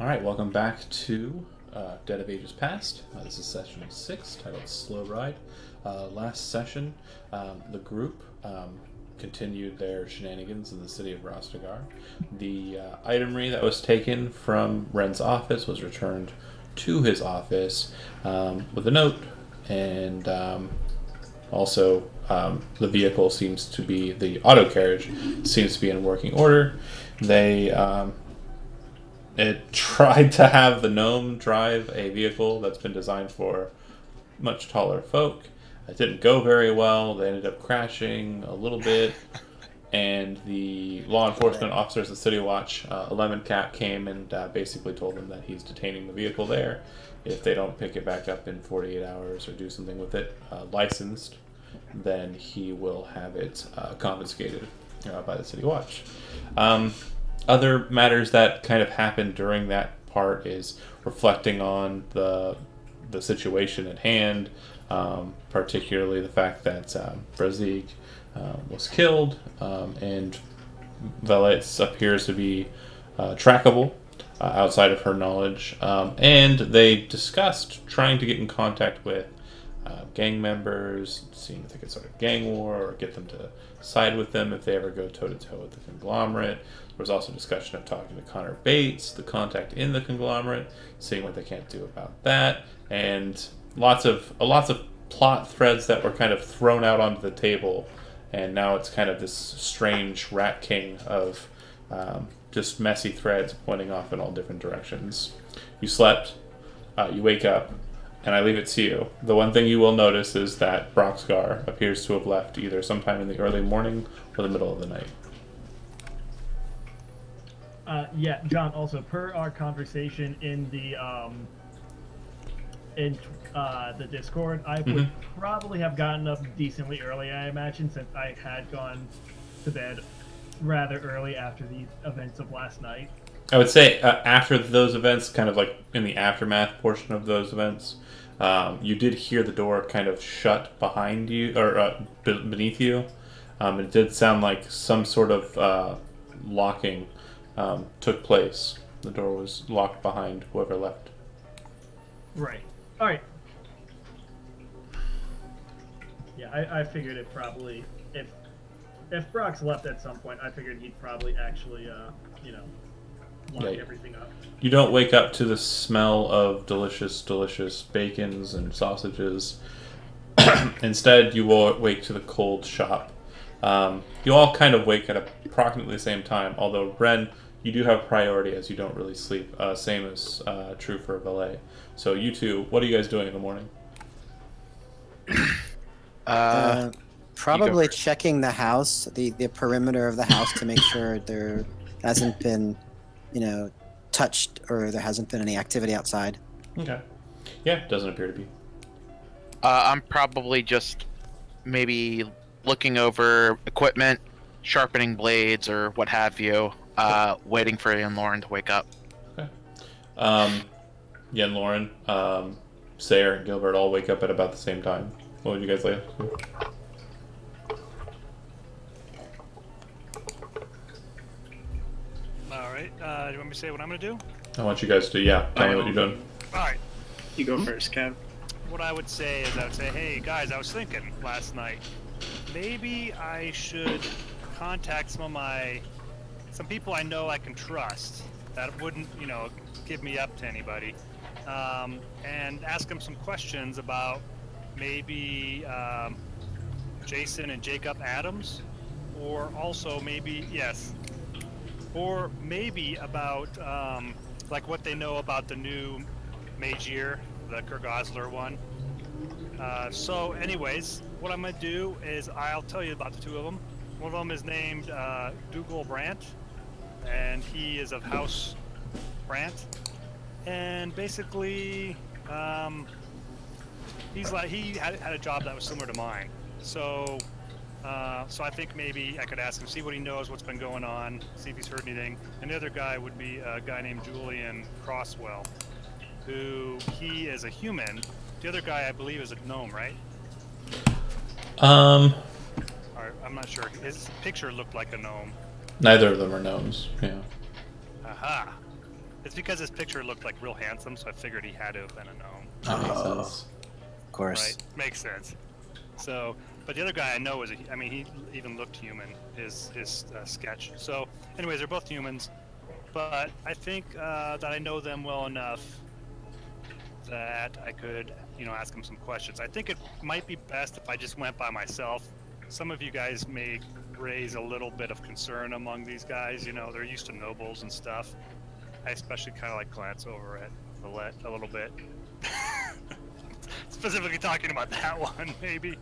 All right, welcome back to Dead of Ages Past. This is session 6, titled Slow Ride. Last session, the group continued their shenanigans in the city of Rostagar. The itemry that was taken from Ren's office was returned to his office with a note, and also the vehicle seems to be, the auto carriage seems to be in working order. It tried to have the gnome drive a vehicle that's been designed for much taller folk. It didn't go very well. They ended up crashing a little bit. And the law enforcement officers at City Watch, Lemon Cap, came and basically told them that he's detaining the vehicle there. If they don't pick it back up in 48 hours or do something with it licensed, then he will have it confiscated by the City Watch. Other matters that kind of happened during that part is reflecting on the situation at hand, particularly the fact that Brazig was killed, and Velez appears to be trackable outside of her knowledge, and they discussed trying to get in contact with gang members, seeing if they could start a gang war or get them to side with them if they ever go toe-to-toe with the conglomerate. There was also discussion of talking to Connor Bates, the contact in the conglomerate, seeing what they can't do about that, and lots of plot threads that were kind of thrown out onto the table, and now it's kind of this strange rat king of just messy threads pointing off in all different directions. You slept, you wake up, and I leave it to you. The one thing you will notice is that Broxgar appears to have left either sometime in the early morning or the middle of the night. Yeah, John, also, per our conversation in the Discord, I would probably have gotten up decently early, I imagine, since I had gone to bed rather early after the events of last night. I would say after those events, kind of like in the aftermath portion of those events, you did hear the door kind of shut behind you, or beneath you. It did sound like some sort of locking took place. The door was locked behind whoever left. Right. All right. Yeah, I figured it probably, if Brox left at some point, I figured he'd probably actually, lock everything up. You don't wake up to the smell of delicious bacons and sausages. Instead, you will wake to the cold shop. You all kind of wake at approximately the same time, although Ren, you do have priority as you don't really sleep. Same is true for Valet. So you two, what are you guys doing in the morning? Probably checking the house, the perimeter of the house to make sure there hasn't been, touched or there hasn't been any activity outside. Okay. Yeah, doesn't appear to be. I'm probably just maybe looking over equipment, sharpening blades or what have you, waiting for Ian Lauren to wake up. Okay. Ian Lauren, Sayer, and Gilbert all wake up at about the same time. What would you guys like to do? Alright, do you want me to say what I'm going to do? I want you guys to, tell me what you're doing. Alright. You go first, Kev. What I would say is hey guys, I was thinking last night, maybe I should contact some people I know I can trust that wouldn't, give me up to anybody, and ask them some questions about maybe Jason and Jacob Adams, or also maybe, or maybe about like what they know about the new Magier, the Kurgosler one. So anyways, what I'm going to do is I'll tell you about the two of them. One of them is named Dougal Brandt, and he is of House Brandt. And basically, he had a job that was similar to mine. So I think maybe I could ask him, see what he knows, what's been going on, see if he's heard anything. And the other guy would be a guy named Julian Crosswell, who he is a human. The other guy, I believe, is a gnome, right? Or, I'm not sure. His picture looked like a gnome. Neither of them are gnomes. Yeah. Aha. It's because his picture looked like real handsome, so I figured he had to have been a gnome. That makes Oh. sense. Of course. Right, makes sense. So, but the other guy I know is, I mean, he even looked human. His sketch. So, anyways, they're both humans, but I think that I know them well enough that I could, ask them some questions. I think it might be best if I just went by myself. Some of you guys may raise a little bit of concern among these guys. They're used to nobles and stuff. I especially kind of like glance over at Valette a little bit. Specifically talking about that one, maybe.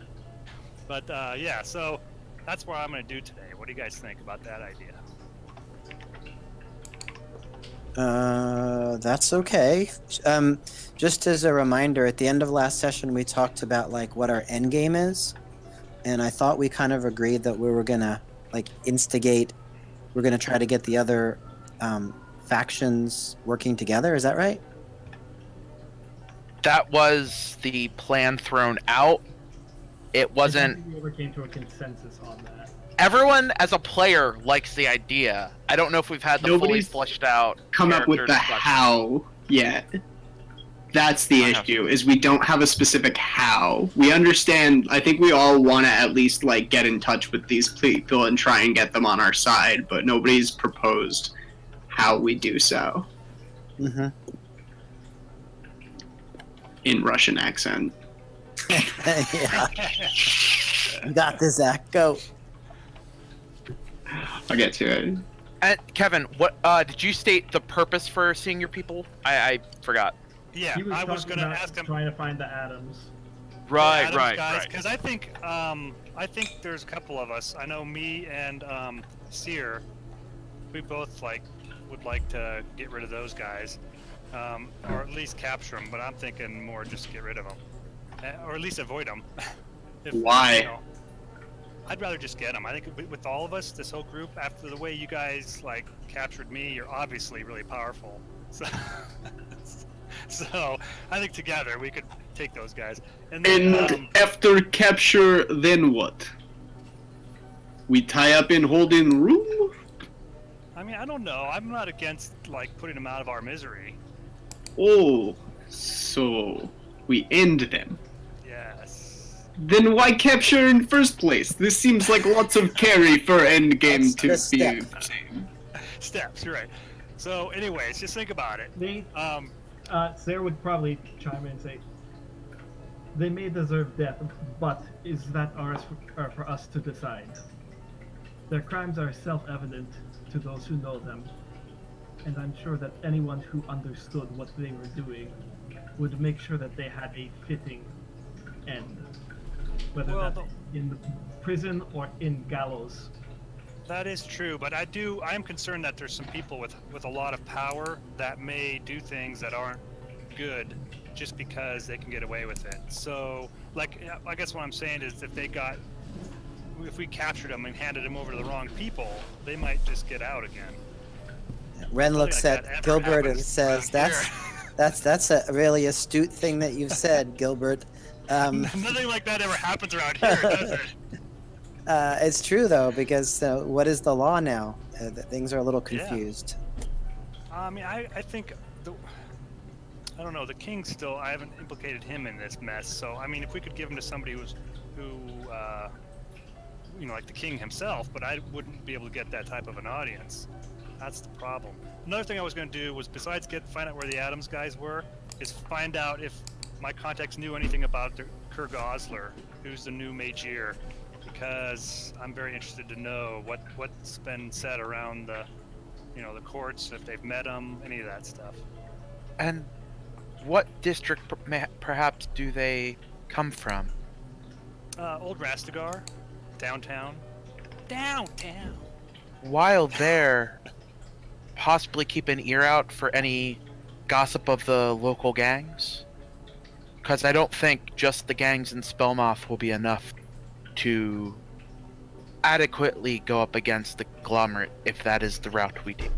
But yeah, so that's what I'm going to do today. What do you guys think about that idea? That's okay. Just as a reminder, at the end of last session, we talked about like what our end game is, and I thought we kind of agreed that we were gonna like instigate. We're gonna try to get the other factions working together. Is that right? That was the plan thrown out. It I don't wasn't. think we ever came to a consensus on that. Everyone as a player likes the idea. I don't know if we've had the fully Nobody's fleshed out. Come up with character the discussion. how yet. That's the I have- issue, is we don't have a specific how. We understand, I think we all want to at least like get in touch with these people and try and get them on our side, but nobody's proposed how we do so Mm-hmm. in Russian accent. Yeah. You got this, Zach. Go. I'll get to it. And Kevin, what did you state the purpose for seeing your people? I forgot. Yeah, He was I was talking going to about ask him. trying to find the atoms. Guys, because I think there's a couple of us. I know me and Seer, we both would like to get rid of those guys, or at least capture them. But I'm thinking more just get rid of them, or at least avoid them. Why? I'd rather just get them. I think with all of us, this whole group, after the way you guys captured me, you're obviously really powerful. So, so I think together we could take those guys. And then, And after capture, then what? We tie up and hold in room? I mean, I don't know. I'm not against putting them out of our misery. Oh, so we end them. Yes. Then why capture in first place? This seems like lots of carry for endgame That's to the be. step. Steps. You're right. So, anyways, just think about it. They, Um, Sarah would probably chime in and say, they may deserve death, but is that ours for us to decide? Their crimes are self-evident to those who know them, and I'm sure that anyone who understood what they were doing would make sure that they had a fitting end, whether Well, that's in the prison or in gallows. that is true, but I am concerned that there's some people with a lot of power that may do things that aren't good just because they can get away with it. So, I guess what I'm saying is if we captured them and handed them over to the wrong people, they might just get out again. Ren looks like at that ever Gilbert and happens says, around "That's a really astute thing that you've said, Gilbert." Nothing like that ever happens around here, does it? It's true though, because what is the law now? Things are a little Yeah. confused. I mean, I think I don't know. The king still. I haven't implicated him in this mess. So I mean, if we could give him to somebody who like the king himself, but I wouldn't be able to get that type of an audience. That's the problem. Another thing I was going to do was, besides find out where the Adams guys were, is find out if my contacts knew anything about Kurg Osler, who's the new Magier, because I'm very interested to know what's been said around the courts, if they've met him, any of that stuff. And what district perhaps do they come from? Old Rastegar, downtown. Downtown. While there, possibly keep an ear out for any gossip of the local gangs? Because I don't think just the gangs in Spellmoth will be enough to adequately go up against the conglomerate if that is the route we take.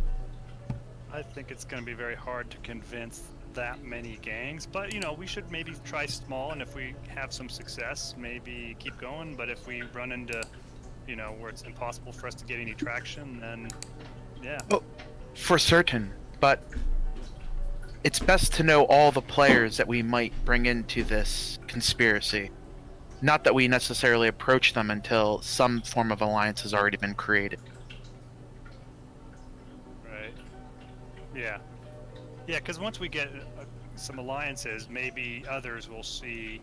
I think it's going to be very hard to convince that many gangs, but we should maybe try small, and if we have some success, maybe keep going. But if we run into where it's impossible for us to get any traction, then yeah. For certain, but it's best to know all the players that we might bring into this conspiracy. Not that we necessarily approach them until some form of alliance has already been created. Right. Yeah. Yeah, because once we get some alliances, maybe others will see,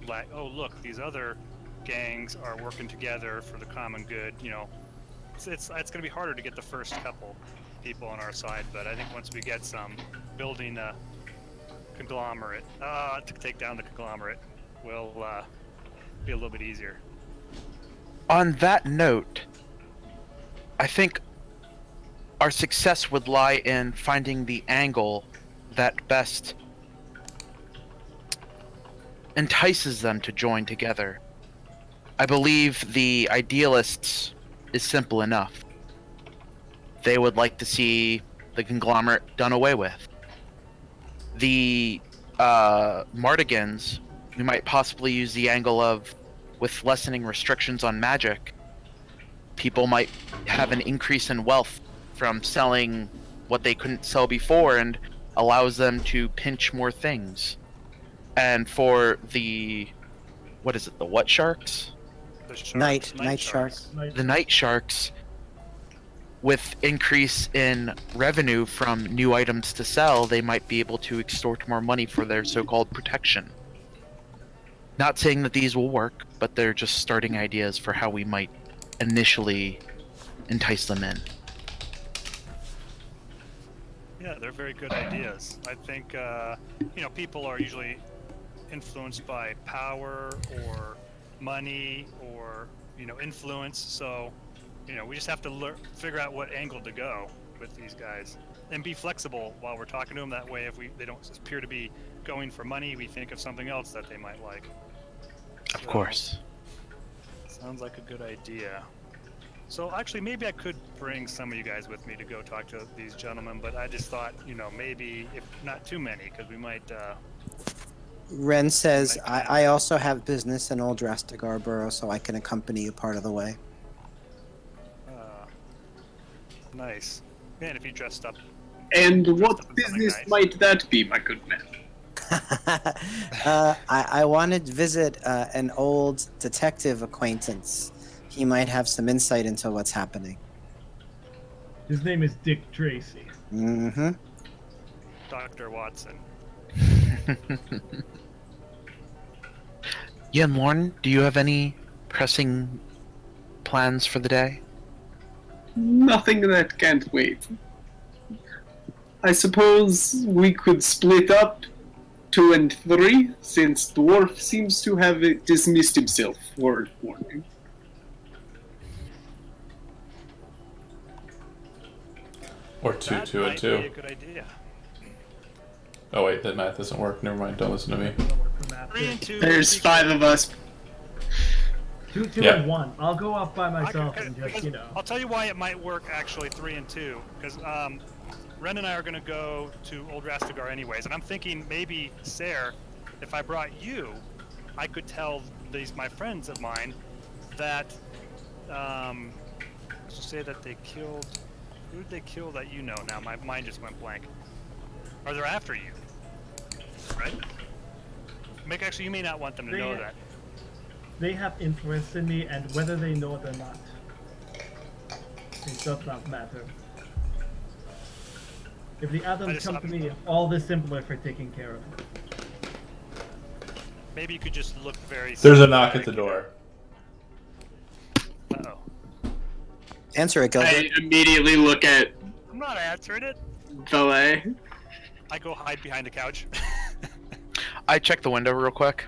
like, oh, look, these other gangs are working together for the common good. You know, it's going to be harder to get the first couple people on our side, but I think once we get some, building a conglomerate to take down the conglomerate will be a little bit easier. On that note, I think our success would lie in finding the angle that best entices them to join together. I believe the idealists is simple enough. They would like to see the conglomerate done away with. The Mardigans, we might possibly use the angle of, with lessening restrictions on magic, people might have an increase in wealth from selling what they couldn't sell before, and allows them to pinch more things. And for the, what is it, the what sharks? The sharks, Night sharks. The night sharks, with increase in revenue from new items to sell, they might be able to extort more money for their so-called protection. Not saying that these will work, but they're just starting ideas for how we might initially entice them in. Yeah, they're very good ideas. I think, you know, people are usually influenced by power or money or, you know, influence. So, you know, we just have to figure out what angle to go with these guys and be flexible while we're talking to them. That way, if they don't appear to be going for money, we think of something else that they might like. Of course. Sounds like a good idea. So actually, maybe I could bring some of you guys with me to go talk to these gentlemen, but I just thought, you know, maybe if not too many, because we might. Ren says, I also have business in Old Rastigar Borough, so I can accompany you part of the way. Nice. Man, if you dressed up. And dressed what up in something business nice. might that be, my good man? I wanted to visit an old detective acquaintance. He might have some insight into what's happening. His name is Dick Tracy. Mm-hmm. Dr. Watson. Yen Lorne, do you have any pressing plans for the day? Nothing that can't wait. I suppose we could split up 2 and 3, since Dwarf seems to have dismissed himself for morning. Or two, That 2 and might 2. be a good idea. Oh wait, that math doesn't work. Never mind. Don't listen to me. Don't work for math. 3 and 2. There's 5 of us. 2, 2, Yeah. and 1. I'll go off by myself and just, because you know. I'll tell you why it might work actually 3 and 2, because Ren and I are going to go to Old Rastigar anyways, and I'm thinking maybe, Sarah, if I brought you, I could tell my friends of mine that, let's just say that they killed, who did they kill that you know now? My mind just went blank. Or they're after you, right? Actually, you may not want them to know that. They have influence in me, and whether they know it or not, it does not matter. If the Adams just come thought- to me, all the simpler for taking care of it. Maybe you could just look very. There's a knock at the door. Uh-oh. Answer it, Gilbert. I immediately look at I'm not answering it. Valet. I go hide behind the couch. I check the window real quick.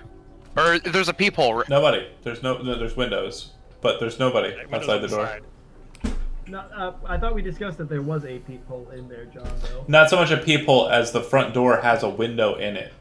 Or there's a peephole. Nobody. There's there's windows, but there's nobody Windows outside on the door. side. No, I thought we discussed that there was a peephole in there, John, though. Not so much a peephole as the front door has a window in it.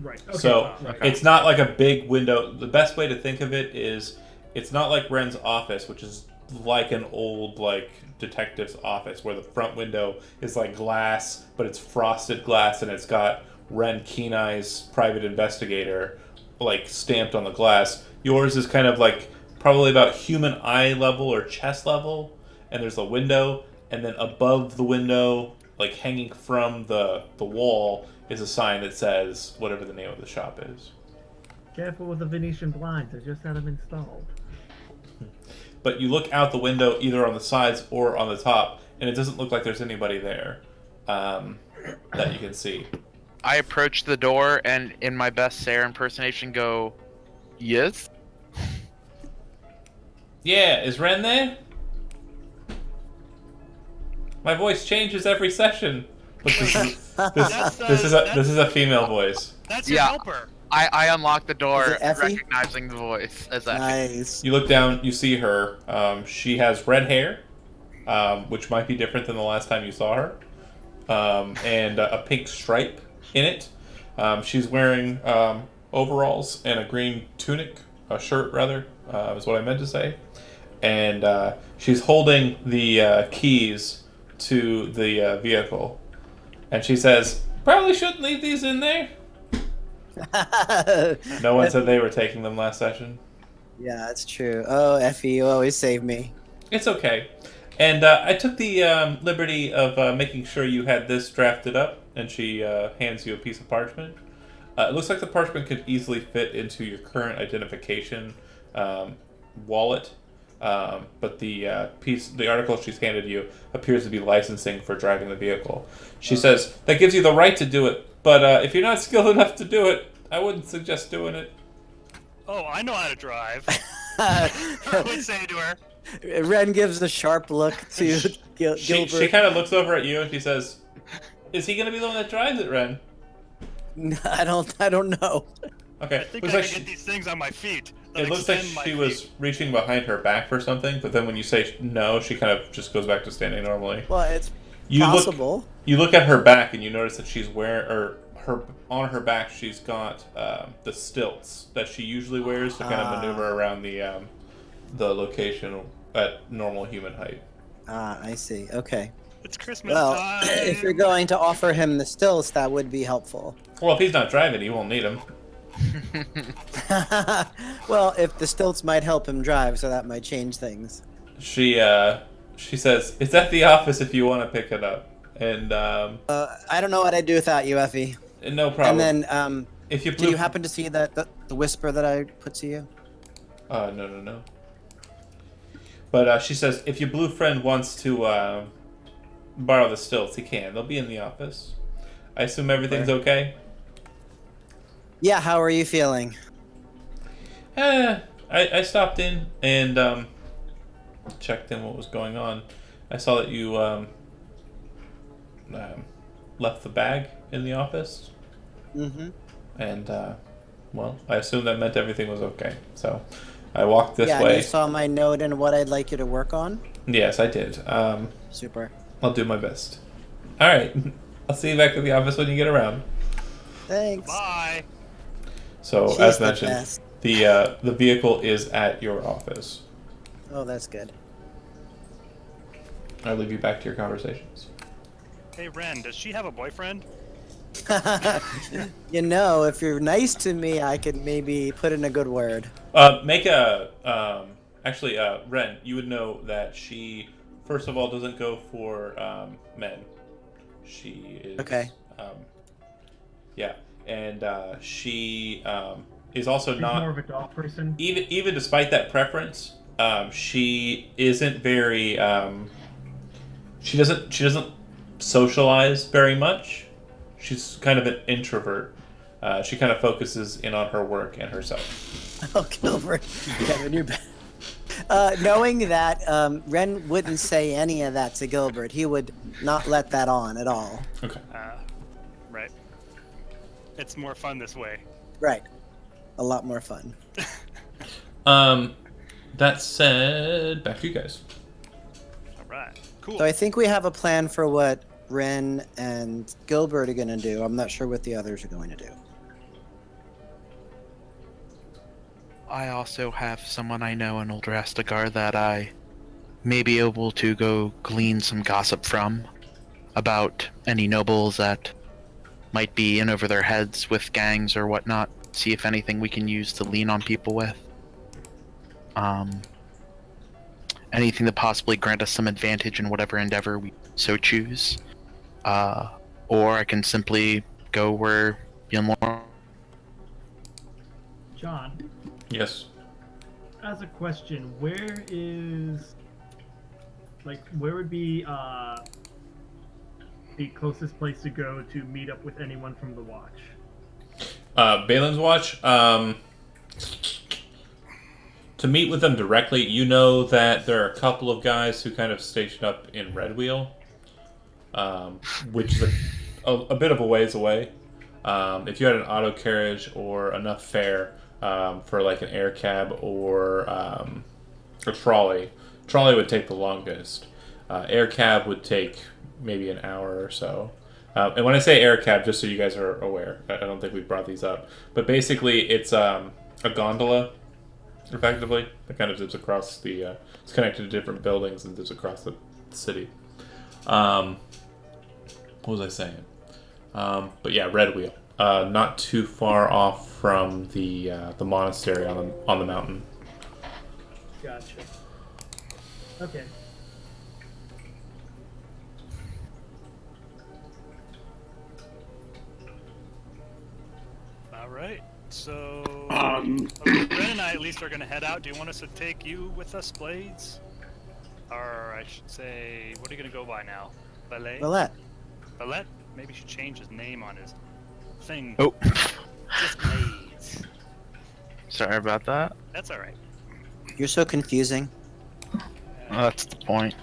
Right. Okay. So right. it's not like a big window. The best way to think of it is it's not like Ren's office, which is like an old like detective's office where the front window is like glass, but it's frosted glass and it's got Ren Kenai's private investigator like stamped on the glass. Yours is kind of like probably about human eye level or chest level, and there's a window, and then above the window like hanging from the wall is a sign that says whatever the name of the shop is. Careful with the Venetian blinds. I just had them installed. But you look out the window either on the sides or on the top, and it doesn't look like there's anybody there that you can see. I approach the door and, in my best Sarah impersonation, go, "Yes." Yeah, is Ren there? My voice changes every session. Look, this is a female voice. That's your Yeah. helper. I unlock the door, Is it Effie? recognizing the voice as Effie. Nice. You look down, you see her. She has red hair, which might be different than the last time you saw her, and a pink stripe in it. She's wearing overalls and a green tunic, a shirt rather, is what I meant to say. And she's holding the keys to the vehicle. And she says, "Probably shouldn't leave these in there." No one said they were taking them last session. Yeah, that's true. Oh, Effie, you always save me. It's okay. And I took the liberty of making sure you had this drafted up, and she hands you a piece of parchment. It looks like the parchment could easily fit into your current identification wallet, but the article she's handed you appears to be licensing for driving the vehicle. She says, "That gives you the right to do it, but if you're not skilled enough to do it, I wouldn't suggest doing it." Oh, I know how to drive. I would say to her. Ren gives a sharp look to Gilbert. She kind of looks over at you and she says, "Is he going to be the one that drives it, Ren?" I don't know. Okay. I think Looks I like can get these things on my feet. it looks like extend my she was feet. reaching behind her back for something, but then when you say no, she kind of just goes back to standing normally. Well, it's You possible. You look at her back and you notice that she's on her back she's got the stilts that she usually wears to kind of maneuver around the location at normal human height. I see. Okay. It's Christmas Well, time. if you're going to offer him the stilts, that would be helpful. Well, if he's not driving, he won't need them. Well, if the stilts might help him drive, so that might change things. She says, "It's at the office if you want to pick it up." And I don't know what I'd do without you, Effie. no problem. And then, if you do you happen to see the whisper that I put to you? No. But she says, "If your blue friend wants to borrow the stilts, he can. They'll be in the office. I assume everything's okay?" Yeah, how are you feeling? I stopped in and checked in what was going on. I saw that you left the bag in the office. Mm-hmm. And, well, I assumed that meant everything was okay. So I walked this Yeah, and way. you saw my note and what I'd like you to work on? Yes, I did. Super. I'll do my best. All right. I'll see you back at the office when you get around. Thanks. Bye. So, She's as the mentioned, best. the vehicle is at your office. Oh, that's good. I'll leave you back to your conversations. Hey, Ren, does she have a boyfriend? You know, if you're nice to me, I could maybe put in a good word. Make a actually, Ren. You would know that she, first of all, doesn't go for men. She is Okay. Yeah, and she is also She's not more of a dog person. even despite that preference. She isn't very. She doesn't socialize very much. She's kind of an introvert. She kind of focuses in on her work and herself. Oh, Gilbert. Kevin, you're bad. Knowing that Ren wouldn't say any of that to Gilbert, he would not let that on at all. Okay. Right. It's more fun this way. Right. A lot more fun. That said, back to you guys. All right. Cool. So I think we have a plan for what Ren and Gilbert are going to do. I'm not sure what the others are going to do. I also have someone I know in Old Rastigar that I may be able to go glean some gossip from about any nobles that might be in over their heads with gangs or whatnot. See if anything we can use to lean on people with. Anything to possibly grant us some advantage in whatever endeavor we so choose. or I can simply go where you and Lauren. John, Yes. as a question, where would be the closest place to go to meet up with anyone from the Watch? Balin's Watch. To meet with them directly, you know that there are a couple of guys who kind of stationed up in Red Wheel, which is a bit of a ways away. If you had an auto carriage or enough fare for like an air cab or a trolley would take the longest. Air cab would take maybe an hour or so. And when I say air cab, just so you guys are aware, I don't think we brought these up, but basically it's a gondola, effectively, that kind of zips across the. It's connected to different buildings and zips across the city. What was I saying? But yeah, Red Wheel, not too far off from the monastery on the mountain. Gotcha. Okay. All right. So Um, Ren and I at least are gonna head out. Do you want us to take you with us, Blades? Or I should say, what are you gonna go by now? Ballet? Valette. Ballet? Maybe he should change his name on his thing. Oh, Just Blades. sorry about that. That's all right. You're so confusing. That's the point.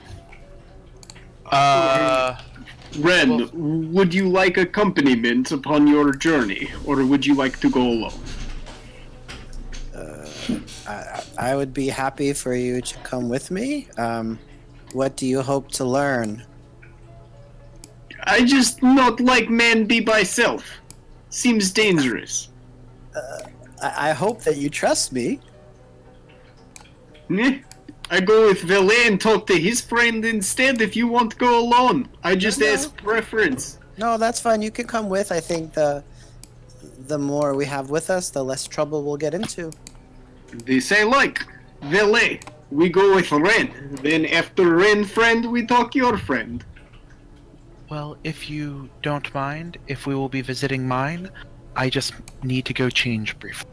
Ren, would you like accompaniment upon your journey, or would you like to go alone? I would be happy for you to come with me. What do you hope to learn? I just not like man be by self. Seems dangerous. I hope that you trust me. Meh. I go with Valet and talk to his friend instead if you want to go alone. I just No. ask preference. No, that's fine. You can come with. I think the more we have with us, the less trouble we'll get into. This I like. Valet, we go with Ren. Then after Ren friend, we talk your friend. Well, if you don't mind, if we will be visiting mine, I just need to go change briefly.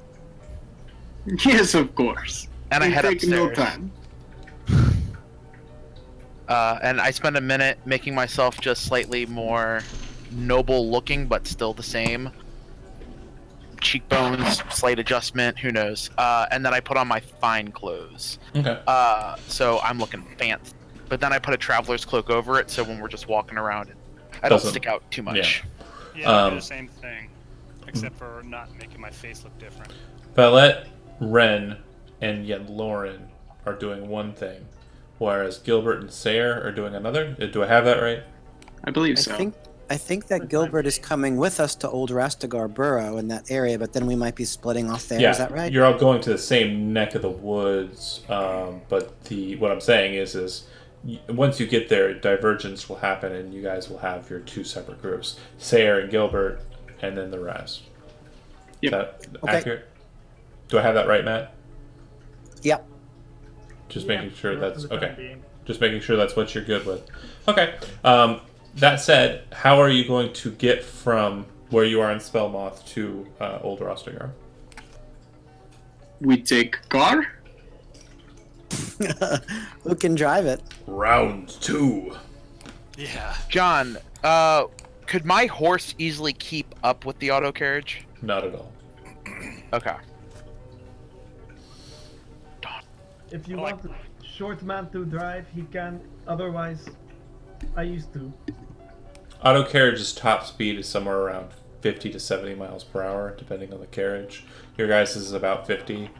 Yes, of course. And I It'll head take no upstairs. time. And I spend a minute making myself just slightly more noble looking, but still the same. Cheekbones, slight adjustment, who knows. And then I put on my fine clothes. Okay. So I'm looking fancy. But then I put a traveler's cloak over it, so when we're just walking around, I don't Doesn't- stick out too much. Yeah, I'll do Um, the same thing, except for not making my face look different. Valette, Ren, and yet Lauren are doing one thing, whereas Gilbert and Sayre are doing another. Do I have that right? I believe I so. think that Gilbert is coming with us to Old Rastegar Burrow in that area, but then we might be splitting off there. Yeah, Is that right? You're all going to the same neck of the woods, but what I'm saying is once you get there, divergence will happen, and you guys will have your two separate groups: Sayre and Gilbert, and then the rest. Yep. Is that Okay. accurate? Do I have that right, Matt? Yep. Just Yeah, making sure for that's the time okay. being. Just making sure that's what you're good with. Okay. That said, how are you going to get from where you are in Spellmoth to Old Rostigar? We take car? Who can drive it? Round 2. Yeah. John, could my horse easily keep up with the auto carriage? Not at all. Okay. If you I like- want a short man to drive, he can. Otherwise, I used to. Auto carriage's top speed is somewhere around 50 to 70 miles per hour, depending on the carriage. Your guys' is about 50.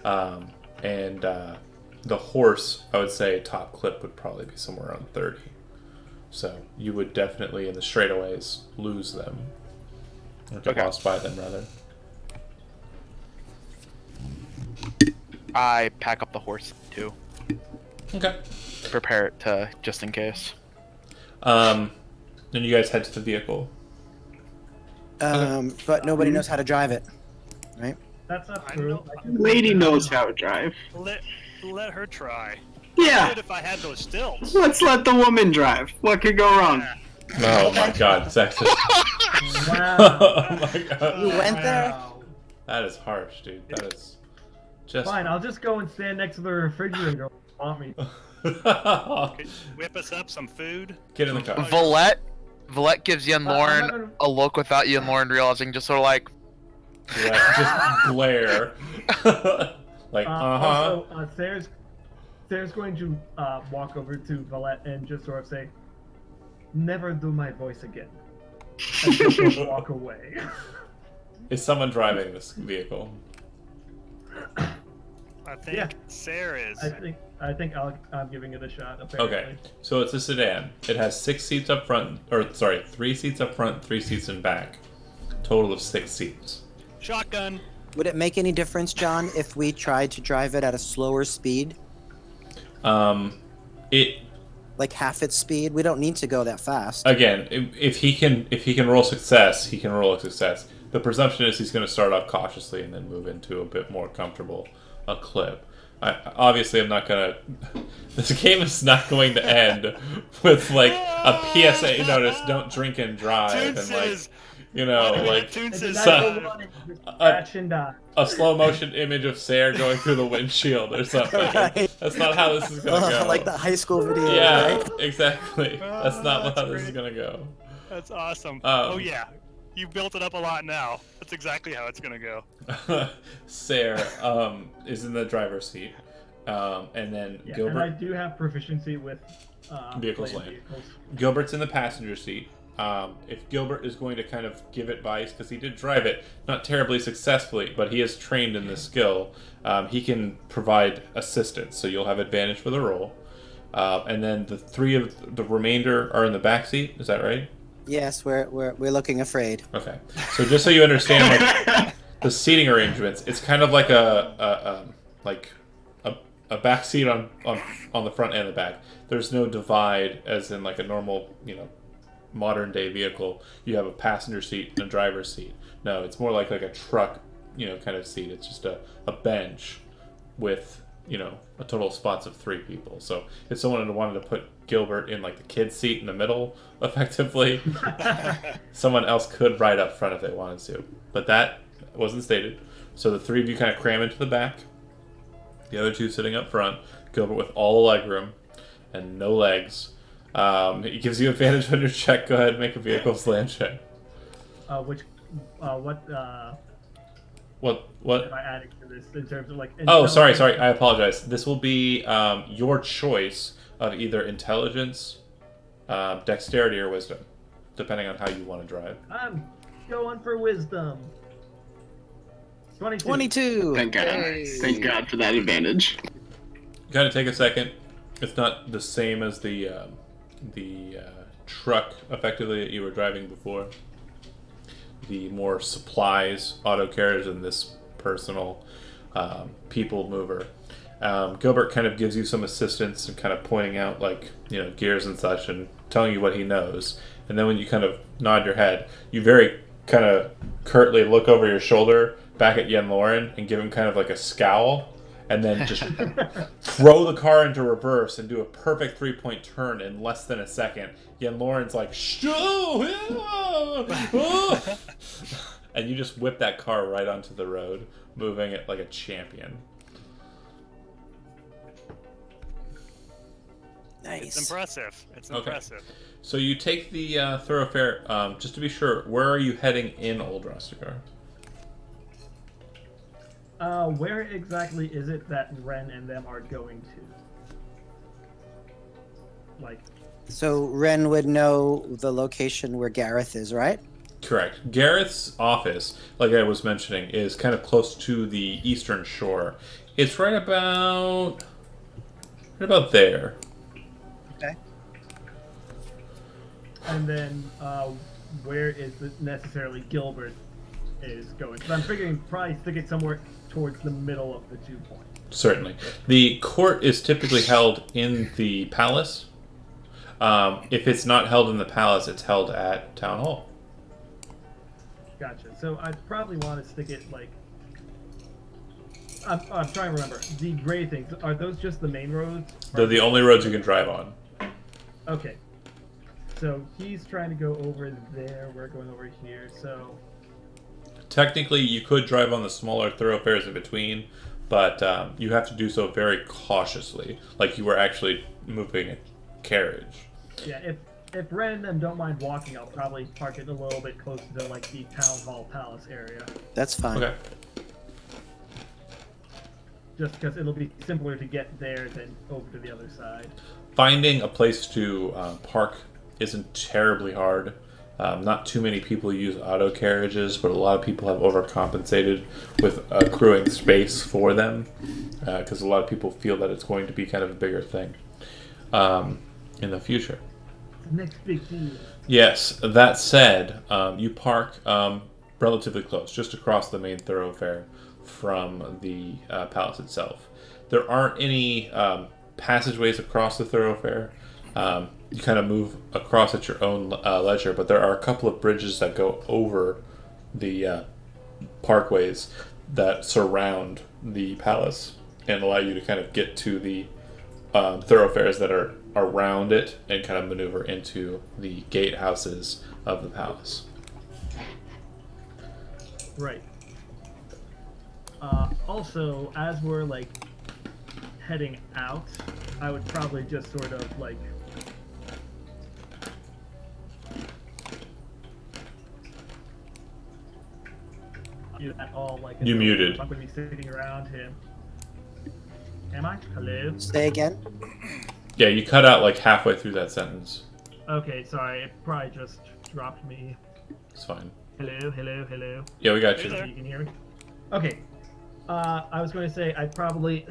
And the horse, I would say top clip would probably be somewhere around 30. So you would definitely, in the straightaways, lose them. Or get Okay. lost by them, rather. I pack up the horse too. Okay. Prepare it to just in case. Then you guys head to the vehicle. But nobody knows how to drive it, right? That's not I true. know- I can- Lady knows how to drive. Let her try. Yeah, Good if I had those stilts. let's let the woman drive. What could go wrong? Yeah. Oh my god, sexist. Wow. Oh my god. You went there? Wow. That is harsh, dude. That is just Fine, I'll just go and stand next to the refrigerator. If you want me? Could you whip us up some food? Get in the car. Valette gives Yen I'm not Lauren gonna- a look without Yen Lauren realizing, just sort of like, Yeah, just glare. Like, Also, Sarah's going to walk over to Valette and just sort of say, "Never do my voice again," and just sort of walk away. Is someone driving this vehicle? I think Yeah. Sarah is. I think I'm giving it a shot. Apparently. Okay, so it's a sedan. It has 6 seats up front, or sorry, 3 seats up front, 3 seats in back. Total of 6 seats. Shotgun. Would it make any difference, John, if we tried to drive it at a slower speed, It like half its speed? We don't need to go that fast. again, if he can roll success, he can roll a success. The presumption is he's going to start off cautiously and then move into a bit more comfortable a clip. Obviously, I'm not gonna. This game is not going to end with like a PSA notice: "Don't drink and drive," Toon and like says. Toon It's says. a So- natural one, and just scratch and die. a slow motion image of Sarah going through the windshield or something. Right. That's not how this is gonna go. Like the high school video, Yeah, right? exactly. That's not that's how this is great. gonna go. That's awesome. Um, Oh yeah, you built it up a lot now. That's exactly how it's gonna go. Sarah is in the driver's seat, and then Yeah, Gilbert. and I do have proficiency with Vehicles land lane. vehicles. Gilbert's in the passenger seat. If Gilbert is going to kind of give advice, because he did drive it not terribly successfully, but he is trained in this skill, he can provide assistance. So you'll have advantage for the roll. And then the 3 of the remainder are in the back seat. Is that right? Yes, we're looking afraid. Okay. So just so you understand, like the seating arrangements, it's kind of like a back seat on the front and the back. There's no divide as in like a normal, modern day vehicle. You have a passenger seat and a driver's seat. No, it's more like a truck, kind of seat. It's just a bench with, a total of spots of 3 people. So if someone wanted to put Gilbert in like the kid's seat in the middle, effectively, someone else could ride up front if they wanted to. But that wasn't stated. So the 3 of you kind of cram into the back. The other 2 sitting up front. Gilbert with all the leg room and no legs. It gives you advantage on your check. Go ahead, make a vehicle's land check. What? Am I adding to this in terms of like? Oh, sorry. intelligence? I apologize. This will be your choice of either intelligence, dexterity, or wisdom, depending on how you want to drive. I'm going for wisdom. 22. 22. Thank God. Hey. Thank God for that advantage. Kind of take a second. It's not the same as the truck, effectively, that you were driving before. The more supplies auto carriage than this personal people mover. Gilbert kind of gives you some assistance and kind of pointing out gears and such and telling you what he knows. And then when you kind of nod your head, you very kind of curtly look over your shoulder back at Yen Lauren and give him kind of like a scowl, and then just throw the car into reverse and do a perfect 3-point turn in less than a second. Yen Lauren's like, and you just whip that car right onto the road, moving it like a champion. It's Nice. impressive. It's Okay. impressive. So you take the thoroughfare. Just to be sure, where are you heading in Old Rustakar? Where exactly is it that Ren and them are going to? Like, So Ren would know the location where Gareth is, right? Correct. Gareth's office, like I was mentioning, is kind of close to the eastern shore. It's right about there. Okay. and then where is it necessarily Gilbert is going? Because I'm figuring probably stick it somewhere towards the middle of the 2 points. Certainly. The court is typically held in the palace. If it's not held in the palace, it's held at Town Hall. Gotcha. So I'd probably want to stick it like. I'm trying to remember. The gray things, are those just the main roads? They're the only roads you can drive on. Okay. So he's trying to go over there. We're going over here. So Technically, you could drive on the smaller thoroughfares in between, but you have to do so very cautiously, like you were actually moving a carriage. yeah, if Ren and them don't mind walking, I'll probably park it a little bit closer to like the town hall palace area, That's fine. Okay. just because it'll be simpler to get there than over to the other side. Finding a place to park isn't terribly hard. Not too many people use auto carriages, but a lot of people have overcompensated with accruing space for them because a lot of people feel that it's going to be kind of a bigger thing in the future. The next big deal. Yes, that said, you park relatively close, just across the main thoroughfare from the palace itself. There aren't any passageways across the thoroughfare. You kind of move across at your own leisure, but there are a couple of bridges that go over the parkways that surround the palace and allow you to kind of get to the thoroughfares that are around it and kind of maneuver into the gatehouses of the palace. Right. Also, as we're like heading out, I would probably just sort of like at all like You muted. I'm gonna be sitting around him. Am I? Hello? Say again. Yeah, you cut out like halfway through that sentence. Okay, sorry, it probably just dropped me. It's fine. Hello, hello, hello. Yeah, we got Hey you. there. You can hear me? Okay. I was going to say I probably,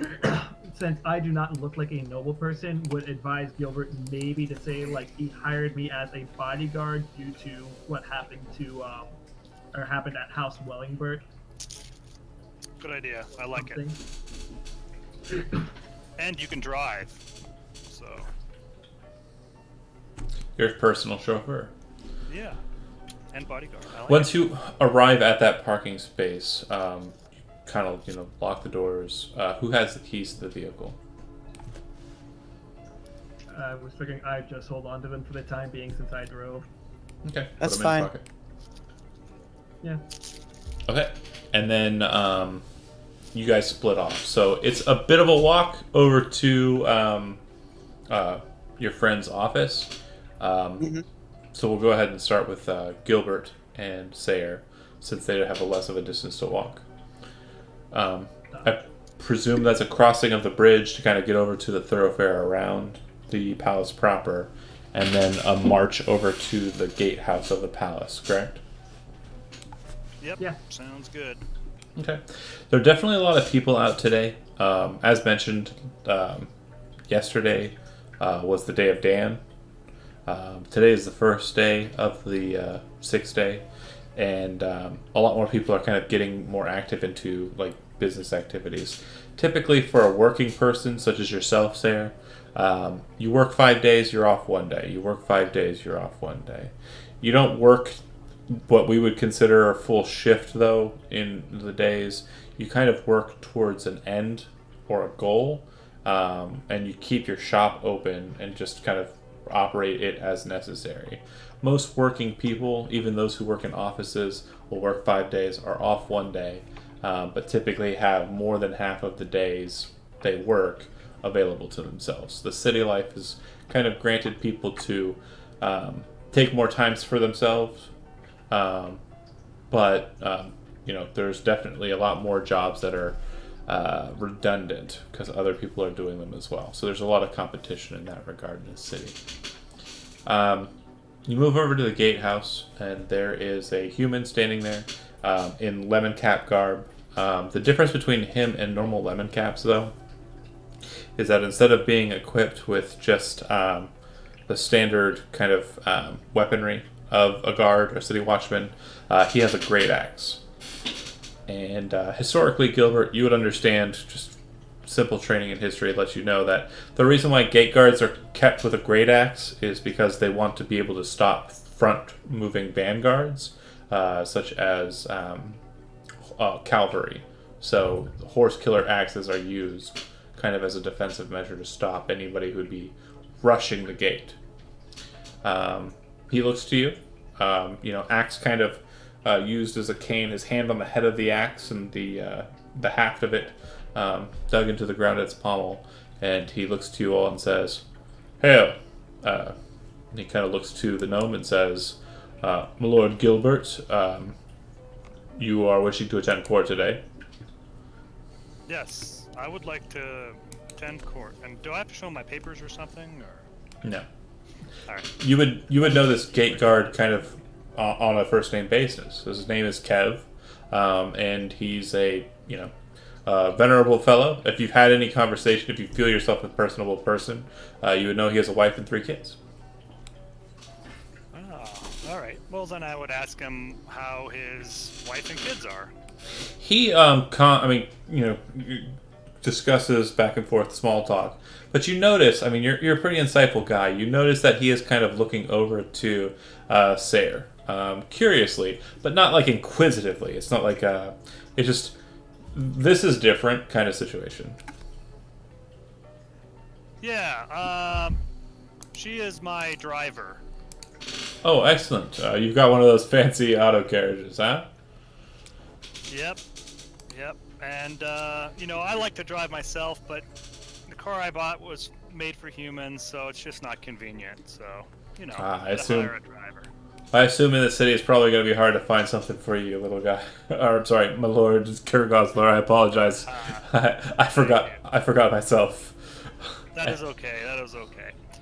since I do not look like a noble person, would advise Gilbert maybe to say like he hired me as a bodyguard due to what happened to, or happened at House Wellingbert. Good idea. I like it. Something. And you can drive. So, Your personal chauffeur. yeah. And bodyguard. I like Once it. you arrive at that parking space, you kind of lock the doors. Who has the keys to the vehicle? I was figuring I'd just hold on to them for the time being since I drove. Okay, That's put 'em in your fine. pocket. Yeah. Okay, and then you guys split off. So it's a bit of a walk over to your friend's office. So we'll go ahead and start with Gilbert and Sayer, since they have a less of a distance to walk. I presume that's a crossing of the bridge to kind of get over to the thoroughfare around the palace proper, and then a march over to the gatehouse of the palace, correct? Yep. Yeah. Sounds good. Okay. There are definitely a lot of people out today. As mentioned, yesterday was the day of Dan. Today is the first day of the 6th day, and a lot more people are kind of getting more active into like business activities. Typically, for a working person such as yourself, Sarah, you work 5 days, you're off 1 day. You work 5 days, you're off 1 day. You don't work what we would consider a full shift, though, in the days. You kind of work towards an end or a goal, and you keep your shop open and just kind of operate it as necessary. Most working people, even those who work in offices, will work 5 days, are off 1 day, but typically have more than half of the days they work available to themselves. The city life has kind of granted people to take more times for themselves, but there's definitely a lot more jobs that are redundant because other people are doing them as well. So there's a lot of competition in that regard in the city. You move over to the gatehouse, and there is a human standing there in lemon cap garb. The difference between him and normal lemon caps, though, is that instead of being equipped with just the standard kind of weaponry of a guard or city watchman, he has a great axe. And historically, Gilbert, you would understand, just simple training in history lets you know that the reason why gate guards are kept with a great axe is because they want to be able to stop front moving vanguards, such as cavalry. So horse killer axes are used kind of as a defensive measure to stop anybody who would be rushing the gate. He looks to you. Axe kind of used as a cane. His hand on the head of the axe and the haft of it dug into the ground at its pommel. And he looks to you all and says, "Hail!" He kind of looks to the gnome and says, "My Lord Gilbert, you are wishing to attend court today." Yes, I would like to attend court. And do I have to show my papers or something? Or No. all right. You would know this gate guard kind of on a first name basis. His name is Kev, and he's a venerable fellow. If you've had any conversation, if you feel yourself a personable person, you would know he has a wife and 3 kids. Oh, all right. Well, then I would ask him how his wife and kids are. He discusses back and forth small talk, but you notice, you're a pretty insightful guy. You notice that he is kind of looking over to Sayre, curiously, but not like inquisitively. It's not like it's just this is different kind of situation. Yeah. She is my driver. Oh, excellent! You've got one of those fancy auto carriages, huh? Yep. And, I like to drive myself, but the car I bought was made for humans, so it's just not convenient. So, I gotta assume- hire a driver. I assume in the city it's probably going to be hard to find something for you, little guy. Or, sorry, my lord, Kurgosler. I apologize. I forgot myself. That is okay.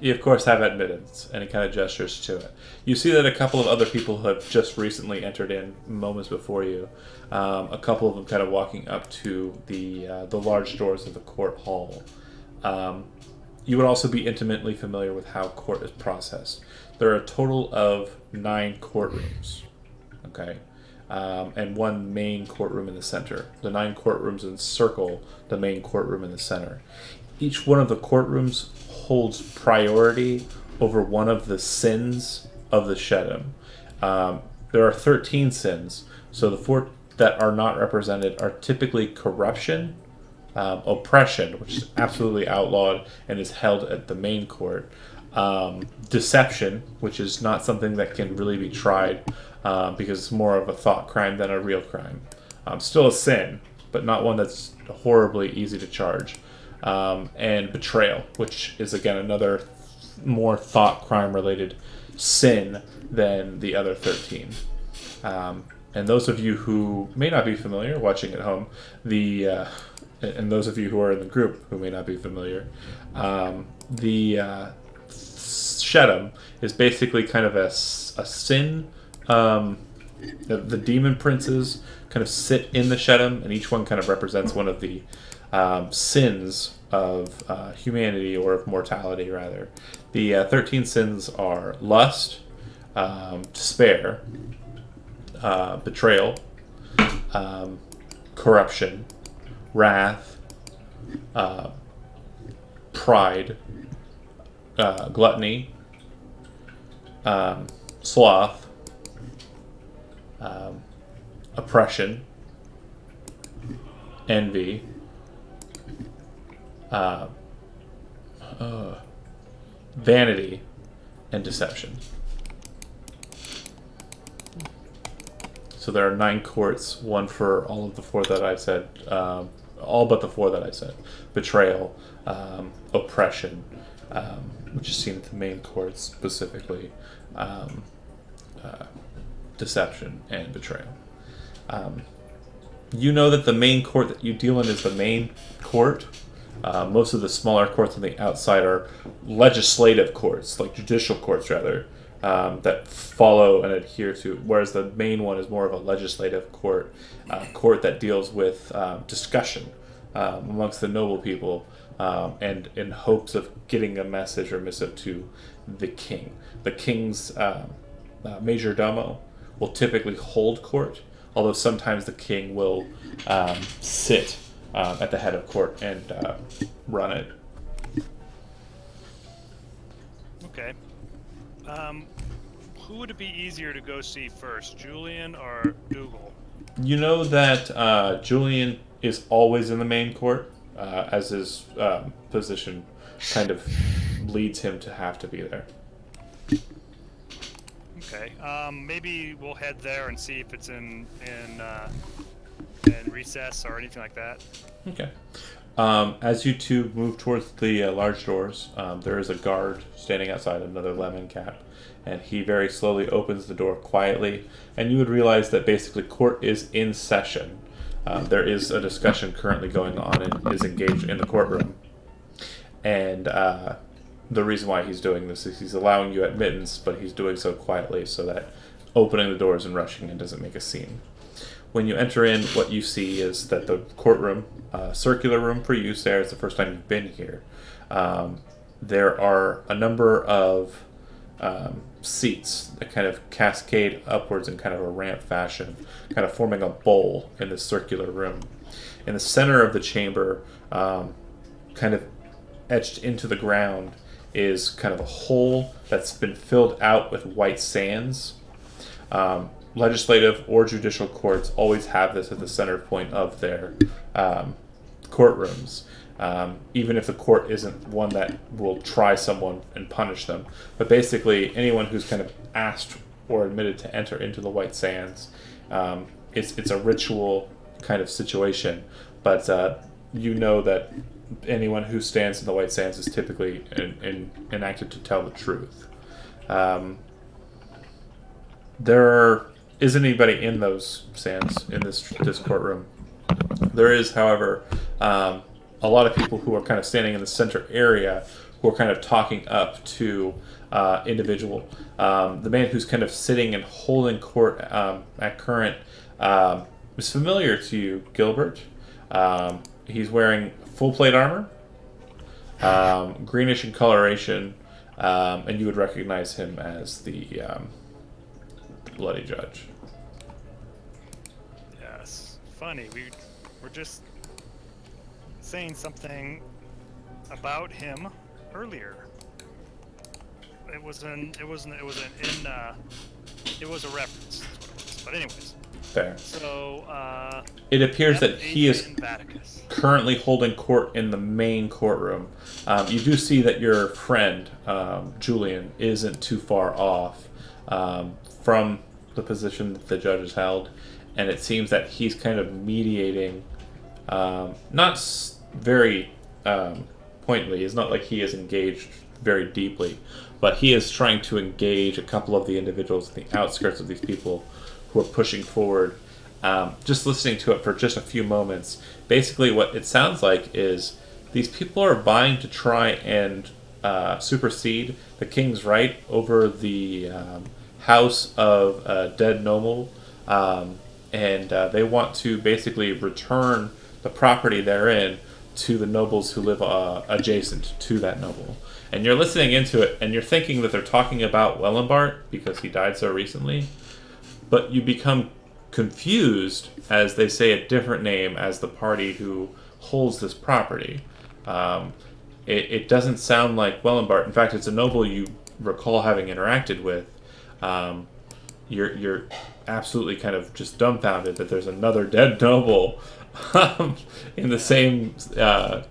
You, of course, have admittance, and he kind of gestures to it. You see that a couple of other people have just recently entered in moments before you. A couple of them kind of walking up to the large doors of the court hall. You would also be intimately familiar with how court is processed. There are a total of 9 courtrooms, okay, and 1 main courtroom in the center. The 9 courtrooms encircle the main courtroom in the center. Each one of the courtrooms holds priority over one of the sins of the Shedem. There are 13 sins, so the 4 that are not represented are typically corruption, oppression, which is absolutely outlawed and is held at the main court, deception, which is not something that can really be tried because it's more of a thought crime than a real crime. Still a sin, but not one that's horribly easy to charge. And betrayal, which is again another more thought crime related sin than the other 13. And those of you who may not be familiar, watching at home, and those of you who are in the group who may not be familiar, the Shedem is basically kind of a sin. The demon princes kind of sit in the Shedem, and each one kind of represents one of the sins of humanity, or of mortality, rather. The 13 sins are lust, despair, betrayal, corruption, wrath, pride, gluttony, sloth, oppression, envy, vanity, and deception. So there are 9 courts, one for all of the 4 that I said, all but the 4 that I said. Betrayal, oppression, which is seen at the main courts specifically, deception, and betrayal. You know that the main court that you deal in is the main court. Most of the smaller courts on the outside are legislative courts, like judicial courts rather, that follow and adhere to, whereas the main one is more of a legislative court, court that deals with discussion amongst the noble people, and in hopes of getting a message or missive to the king. The king's major domo will typically hold court, although sometimes the king will sit at the head of court and run it. Okay. Who would it be easier to go see first, Julian or Dougal? You know that Julian is always in the main court, as his position kind of leads him to have to be there. Okay. Maybe we'll head there and see if it's in recess or anything like that. Okay. As you two move towards the large doors, there is a guard standing outside, another lemon cap, and he very slowly opens the door quietly, and you would realize that basically court is in session. There is a discussion currently going on and is engaged in the courtroom, and the reason why he's doing this is he's allowing you admittance, but he's doing so quietly so that opening the doors and rushing in doesn't make a scene. When you enter in, what you see is that the courtroom, circular room for you, Sarah, it's the first time you've been here. There are a number of seats that kind of cascade upwards in kind of a ramp fashion, kind of forming a bowl in this circular room. In the center of the chamber, kind of etched into the ground, is kind of a hole that's been filled out with white sands. Legislative or judicial courts always have this at the center point of their courtrooms, even if the court isn't one that will try someone and punish them. But basically, anyone who's kind of asked or admitted to enter into the white sands, it's a ritual kind of situation. But you know that anyone who stands in the white sands is typically enacted to tell the truth. There isn't anybody in those sands in this courtroom. There is, however, a lot of people who are kind of standing in the center area who are kind of talking up to individual. The man who's kind of sitting and holding court at current is familiar to you, Gilbert. He's wearing full plate armor, greenish in coloration, and you would recognize him as the bloody judge. Yes. Funny. We're just saying something about him earlier. It was a reference. That's what it was. But anyways. Fair. So, it appears that he is Adrian Vaticus. currently holding court in the main courtroom. You do see that your friend, Julian, isn't too far off from the position that the judge has held, and it seems that he's kind of mediating, not very pointedly. It's not like he is engaged very deeply, but he is trying to engage a couple of the individuals at the outskirts of these people who are pushing forward. Just listening to it for just a few moments, basically what it sounds like is these people are vying to try and supersede the king's right over the house of a dead noble, and they want to basically return the property therein to the nobles who live adjacent to that noble. And you're listening into it, and you're thinking that they're talking about Wellenbart because he died so recently, but you become confused as they say a different name as the party who holds this property. It doesn't sound like Wellenbart. In fact, it's a noble you recall having interacted with. You're absolutely kind of just dumbfounded that there's another dead noble in the same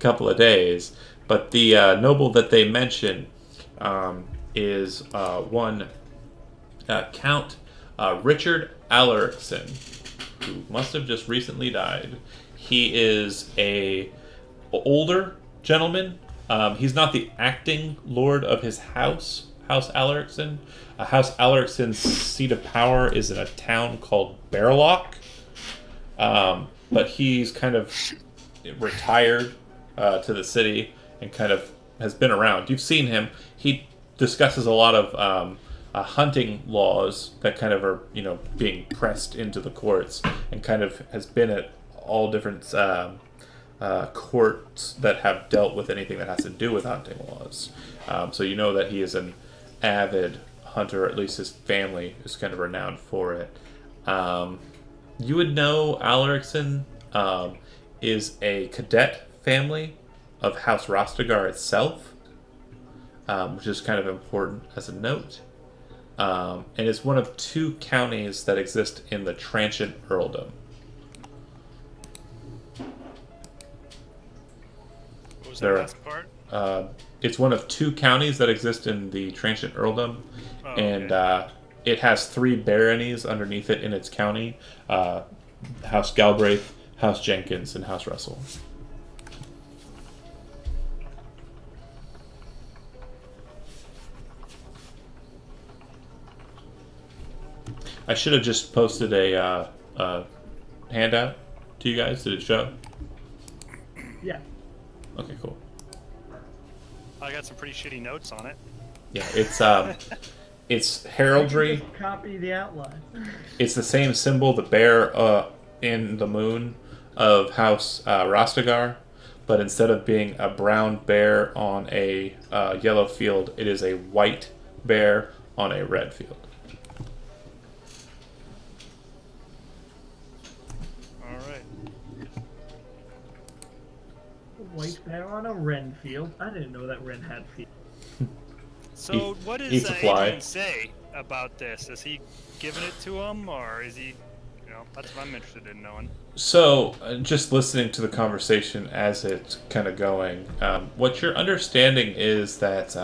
couple of days. But the noble that they mention is one Count Richard Alarickson, who must have just recently died. He is a older gentleman. He's not the acting lord of his house, House Alarickson. House Alarickson's seat of power is in a town called Bearlock. But he's kind of retired to the city and kind of has been around. You've seen him. He discusses a lot of hunting laws that kind of are, being pressed into the courts, and kind of has been at all different courts that have dealt with anything that has to do with hunting laws. So you know that he is an avid hunter, or at least his family is kind of renowned for it. You would know Alarickson is a cadet family of House Rostigar itself, which is kind of important as a note. And it's one of 2 counties that exist in the Transient Earldom. What was that last part? It's one of 2 counties that exist in the Transient Earldom, Oh, and okay. it has 3 baronies underneath it in its county: House Galbraith, House Jenkins, and House Russell. I should have just posted a handout to you guys. Did it show? Yeah. Okay, cool. I got some pretty shitty notes on it. Yeah, it's heraldry. Just copy the outline. It's the same symbol, the bear in the moon of House Rastagar, but instead of being a brown bear on a yellow field, it is a white bear on a red field. All right. White bear on a wren field. I didn't know that wren had feet. So what eats does a fly. Adrian say about this? Is he giving it to him, or is he, that's what I'm interested in knowing. So, just listening to the conversation as it's kind of going, what you're understanding is that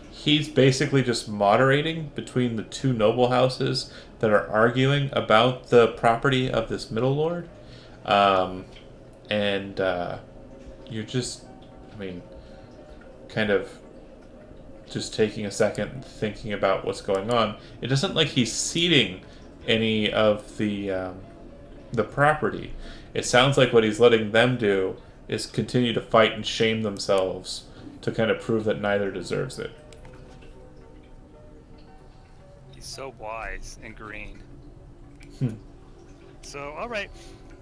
he's basically just moderating between the 2 noble houses that are arguing about the property of this middle lord. And you're just, kind of just taking a second and thinking about what's going on. It doesn't like he's ceding any of the property. It sounds like what he's letting them do is continue to fight and shame themselves to kind of prove that neither deserves it. He's so wise and green. Hmm. So, all right.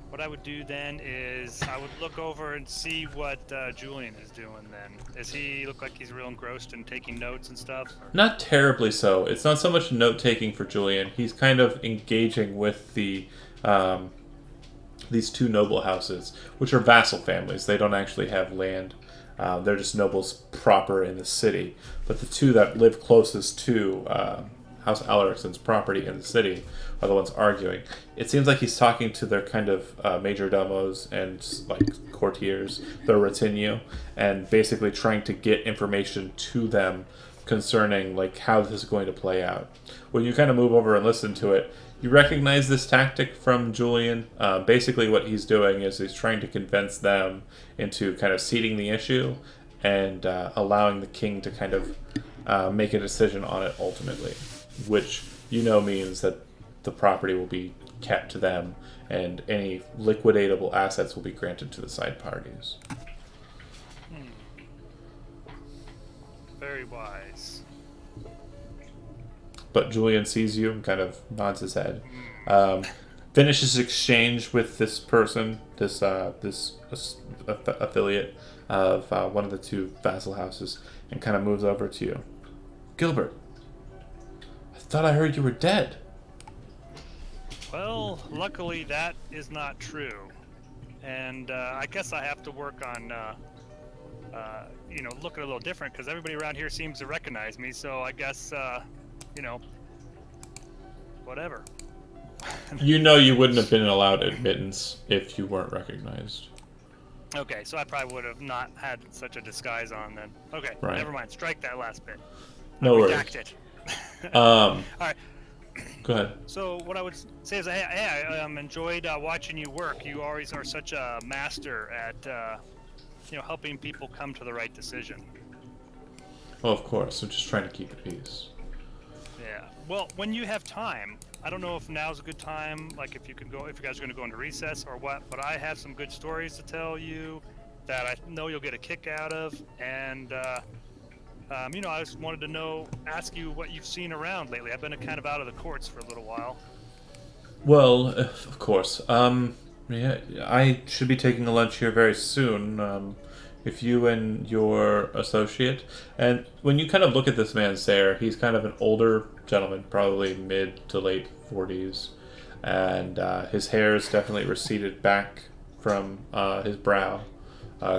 What I would do then is I would look over and see what Julian is doing then. Does he look like he's real engrossed in taking notes and stuff? Or? Not terribly so. It's not so much note-taking for Julian. He's kind of engaging with the these 2 noble houses, which are vassal families. They don't actually have land. They're just nobles proper in the city. But the 2 that live closest to House Alaricson's property in the city are the ones arguing. It seems like he's talking to their kind of major domos and like courtiers, their retinue, and basically trying to get information to them concerning like how this is going to play out. When you kind of move over and listen to it, you recognize this tactic from Julian. Basically what he's doing is he's trying to convince them into kind of ceding the issue and allowing the king to kind of make a decision on it ultimately, which means that the property will be kept to them and any liquidatable assets will be granted to the side parties. Very wise. But Julian sees you and kind of nods his head. Finishes exchange with this person, this affiliate of one of the 2 vassal houses, and kind of moves over to you. Gilbert, I thought I heard you were dead. Well, luckily that is not true. And I guess I have to work on, looking a little different, because everybody around here seems to recognize me, so I guess, whatever. You wouldn't have been allowed admittance if you weren't recognized. Okay, so I probably would have not had such a disguise on then. Okay, Right. Never mind. Strike that last bit. No worries. Redact it. All right. Go ahead. So what I would say is, I enjoyed watching you work. You always are such a master at, helping people come to the right decision. Well, of course. I'm just trying to keep the peace. Yeah. Well, when you have time, I don't know if now's a good time, like if you guys are going to go into recess or what, but I have some good stories to tell you that I know you'll get a kick out of, and I just wanted to ask you what you've seen around lately. I've been kind of out of the courts for a little while. Well, of course. Yeah, I should be taking a lunch here very soon. If you and your associate, and when you kind of look at this man, Sayre, he's kind of an older gentleman, probably mid to late 40s, and his hair is definitely receded back from his brow,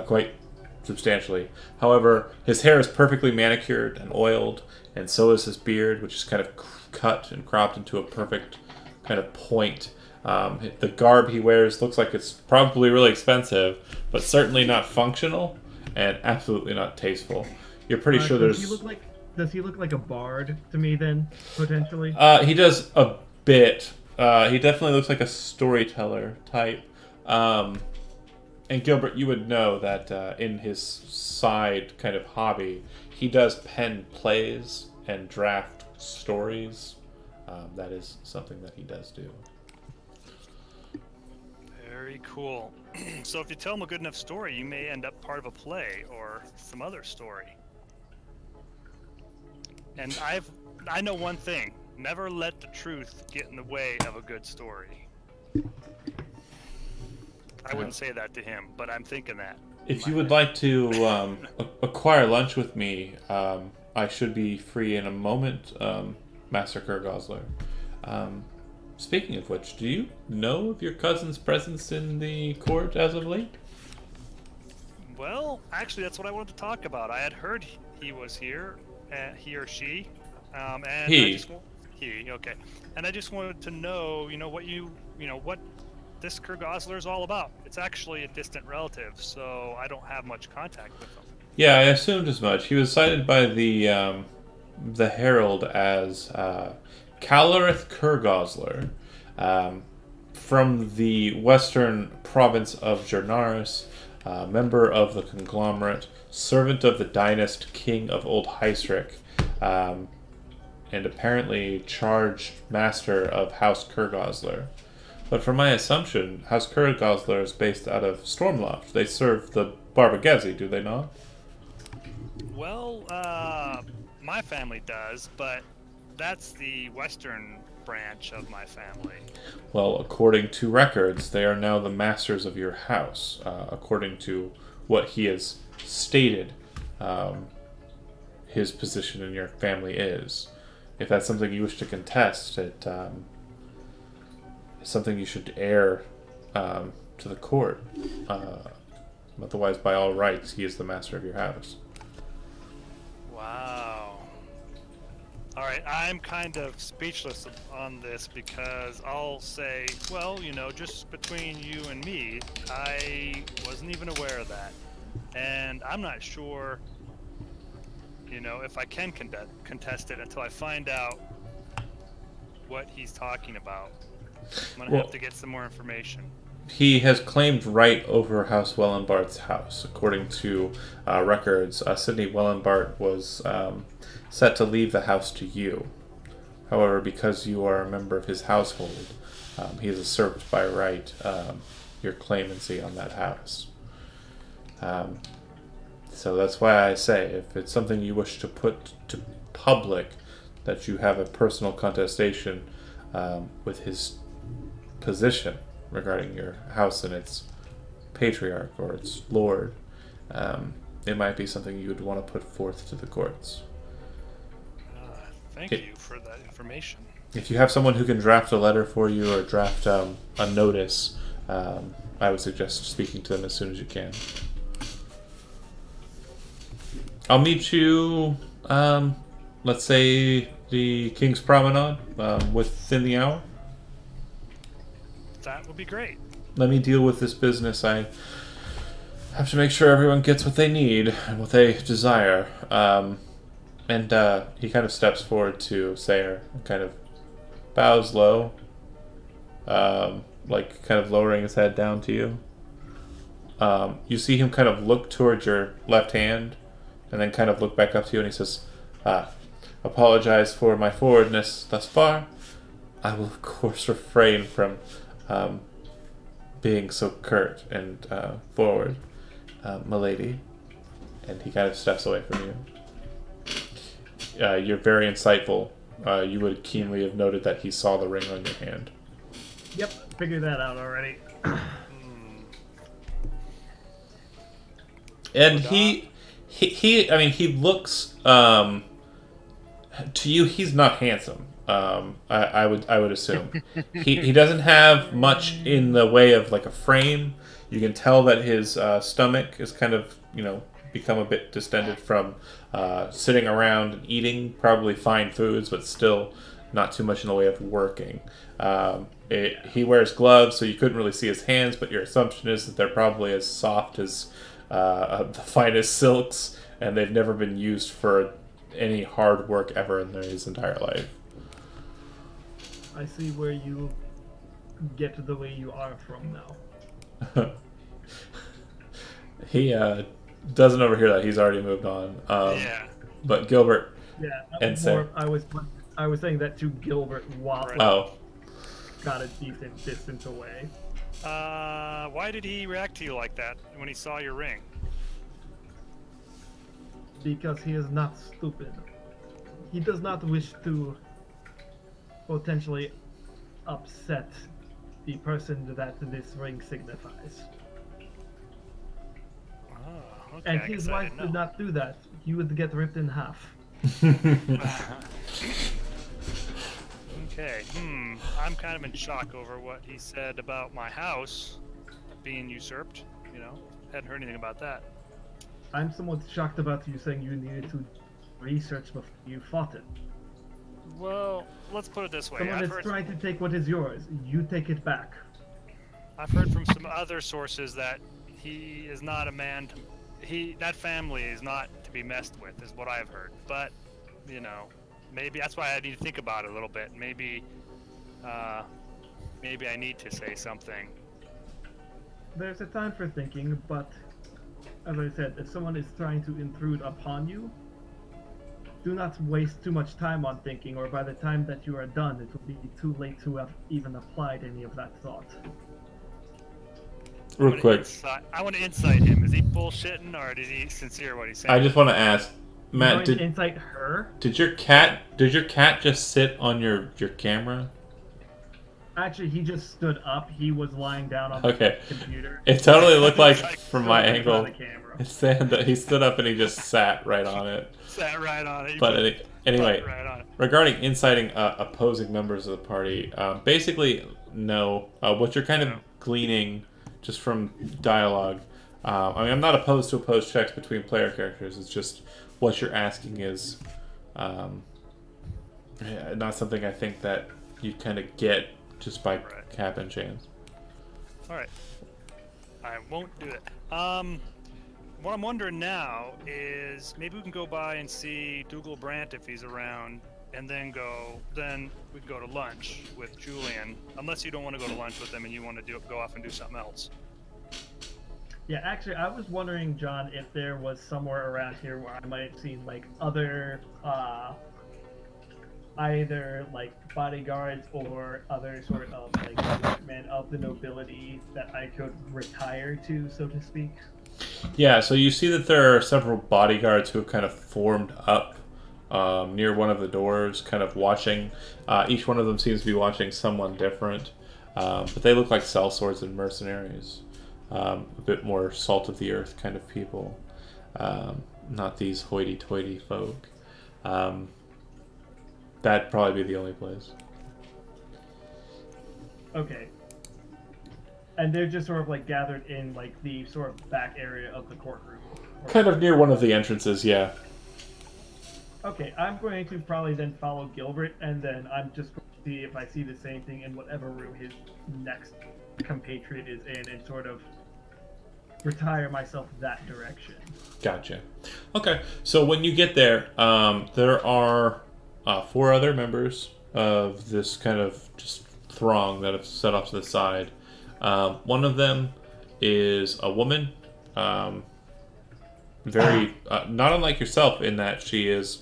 quite substantially. However, his hair is perfectly manicured and oiled, and so is his beard, which is kind of cut and cropped into a perfect kind of point. The garb he wears looks like it's probably really expensive, but certainly not functional and absolutely not tasteful. You're pretty sure Does there's... he look like does he look like a bard to me then, potentially? He does a bit. He definitely looks like a storyteller type. And Gilbert, you would know that in his side kind of hobby, he does pen plays and draft stories. That is something that he does do. Very cool. So if you tell him a good enough story, you may end up part of a play or some other story. And I know one thing: never let the truth get in the way of a good story. I wouldn't say that to him, but I'm thinking that. If you would like to acquire lunch with me, I should be free in a moment, Master Kurgosler. Speaking of which, do you know of your cousin's presence in the court as of late? Well, actually, that's what I wanted to talk about. I had heard he was here, he or she, and He. He, okay. And I just wanted to know, what this Kurgosler is all about. It's actually a distant relative, so I don't have much contact with him. Yeah, I assumed as much. He was cited by the Herald as Calarith Kurgosler, from the western province of Jernaris, member of the conglomerate, servant of the dynast king of Old Heisrick, and apparently charged master of House Kurgosler. But from my assumption, House Kurgosler is based out of Stormloft. They serve the Barbagezi, do they not? Well, my family does, but that's the western branch of my family. Well, according to records, they are now the masters of your house, according to what he has stated his position in your family is. If that's something you wish to contest, it is something you should air to the court. Otherwise, by all rights, he is the master of your house. Wow. Alright, I'm kind of speechless on this because I'll say, well, just between you and me, I wasn't even aware of that. And I'm not sure, if I can contest it until I find out what he's talking about. I'm going to have to get some more information. He has claimed right over House Wellenbart's house. According to records, Sidney Wellenbart was set to leave the house to you. However, because you are a member of his household, he has usurped by right your claimancy on that house. So that's why I say, if it's something you wish to put to public, that you have a personal contestation with his position regarding your house and its patriarch or its lord, it might be something you would want to put forth to the courts. Thank you for that information. If you have someone who can draft a letter for you or draft a notice, I would suggest speaking to them as soon as you can. I'll meet you, let's say, the King's Promenade within the hour. That would be great. Let me deal with this business. I have to make sure everyone gets what they need and what they desire. And he kind of steps forward to Sayer and kind of bows low, like kind of lowering his head down to you. You see him kind of look towards your left hand and then kind of look back up to you, and he says, apologize for my forwardness thus far. I will, of course, refrain from being so curt and forward, milady. And he kind of steps away from you. You're very insightful. You would keenly have noted that he saw the ring on your hand. Yep, figured that out already. And he looks, to you, he's not handsome. I would assume. He doesn't have much in the way of like a frame. You can tell that his stomach is kind of, become a bit distended from sitting around and eating probably fine foods, but still not too much in the way of working. He wears gloves, so you couldn't really see his hands, but your assumption is that they're probably as soft as the finest silks, and they've never been used for any hard work ever in his entire life. I see where you get the way you are from now. He doesn't overhear that. He's already moved on. Yeah. But Gilbert, Yeah, that And was say- more, I was saying that to Gilbert while Right. oh, got a decent distance away. Why did he react to you like that when he saw your ring? Because he is not stupid. He does not wish to potentially upset the person that this ring signifies. Oh, okay. And I his guess I wife didn't did know. not do that. He would get ripped in half. Okay. I'm kind of in shock over what he said about my house being usurped. You know, hadn't heard anything about that. I'm somewhat shocked about you saying you needed to research before you fought it. Well, let's put it this way. Someone I've is heard, trying to take what is yours. You take it back. I've heard from some other sources that he is not a man. That family is not to be messed with, is what I've heard. But, you know, maybe that's why I need to think about it a little bit. Maybe I need to say something. There's a time for thinking, but as I said, if someone is trying to intrude upon you, do not waste too much time on thinking, or by the time that you are done, it will be too late to have even applied any of that thought. real quick, I want to insight him. Is he bullshitting or is he sincere what he's saying? I just want to ask, Matt, Going to did incite her? your cat just sit on your camera? Actually, he just stood up. He was lying down on Okay. the computer. It totally looked like, Like, from my Stood in front angle, of the camera. he stood up and he just sat right on it. Sat right on it. But anyway, Right on it. regarding inciting opposing members of the party, basically, no. What you're kind of gleaning just from dialogue, I mean, I'm not opposed to opposed checks between player characters. It's just what you're asking is not something I think that you kind of get just by Right. happen chance. All right. I won't do it. What I'm wondering now is maybe we can go by and see Dougal Brandt if he's around, and then we can go to lunch with Julian. Unless you don't want to go to lunch with him and you want to go off and do something else. Yeah, actually, I was wondering, John, if there was somewhere around here where I might have seen like other, either like bodyguards or other sort of like men of the nobility that I could retire to, so to speak. Yeah, so you see that there are several bodyguards who have kind of formed up near one of the doors, kind of watching. Each one of them seems to be watching someone different, but they look like sellswords and mercenaries. A bit more salt of the earth kind of people, not these hoity-toity folk. That'd probably be the only place. Okay. And they're just sort of like gathered in like the sort of back area of the courtroom. Kind of near one of the entrances, yeah. Okay, I'm going to probably then follow Gilbert, and then I'm just going to see if I see the same thing in whatever room his next compatriot is in, and sort of retire myself that direction. Gotcha. Okay, so when you get there, there are 4 other members of this kind of just throng that have set off to the side. One of them is a woman, very not unlike yourself in that she is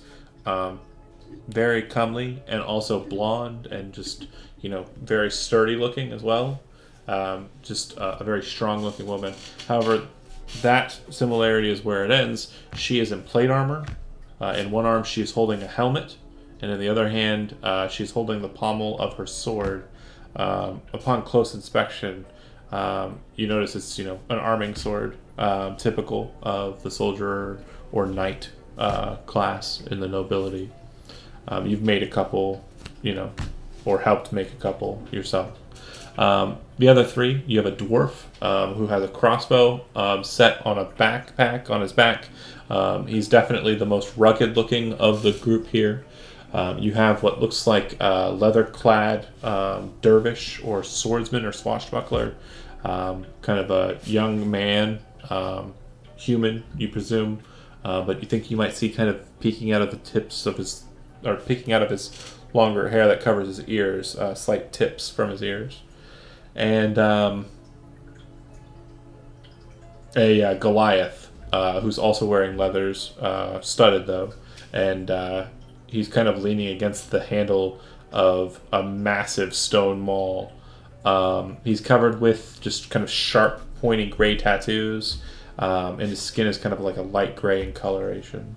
very comely and also blonde and just very sturdy looking as well. Just a very strong looking woman. However, that similarity is where it ends. She is in plate armor. In one arm she is holding a helmet, and in the other hand she's holding the pommel of her sword. Upon close inspection, you notice it's an arming sword, typical of the soldier or knight class in the nobility. You've made a couple, or helped make a couple yourself. The other 3, you have a dwarf who has a crossbow set on a backpack on his back. He's definitely the most rugged looking of the group here. You have what looks like a leather-clad dervish or swordsman or swashbuckler, kind of a young man, human, you presume, but you think you might see kind of peeking out of the tips of his, or peeking out of his longer hair that covers his ears, slight tips from his ears. And a Goliath, who's also wearing leathers, studded though, and he's kind of leaning against the handle of a massive stone maul. He's covered with just kind of sharp, pointy gray tattoos, and his skin is kind of like a light gray in coloration.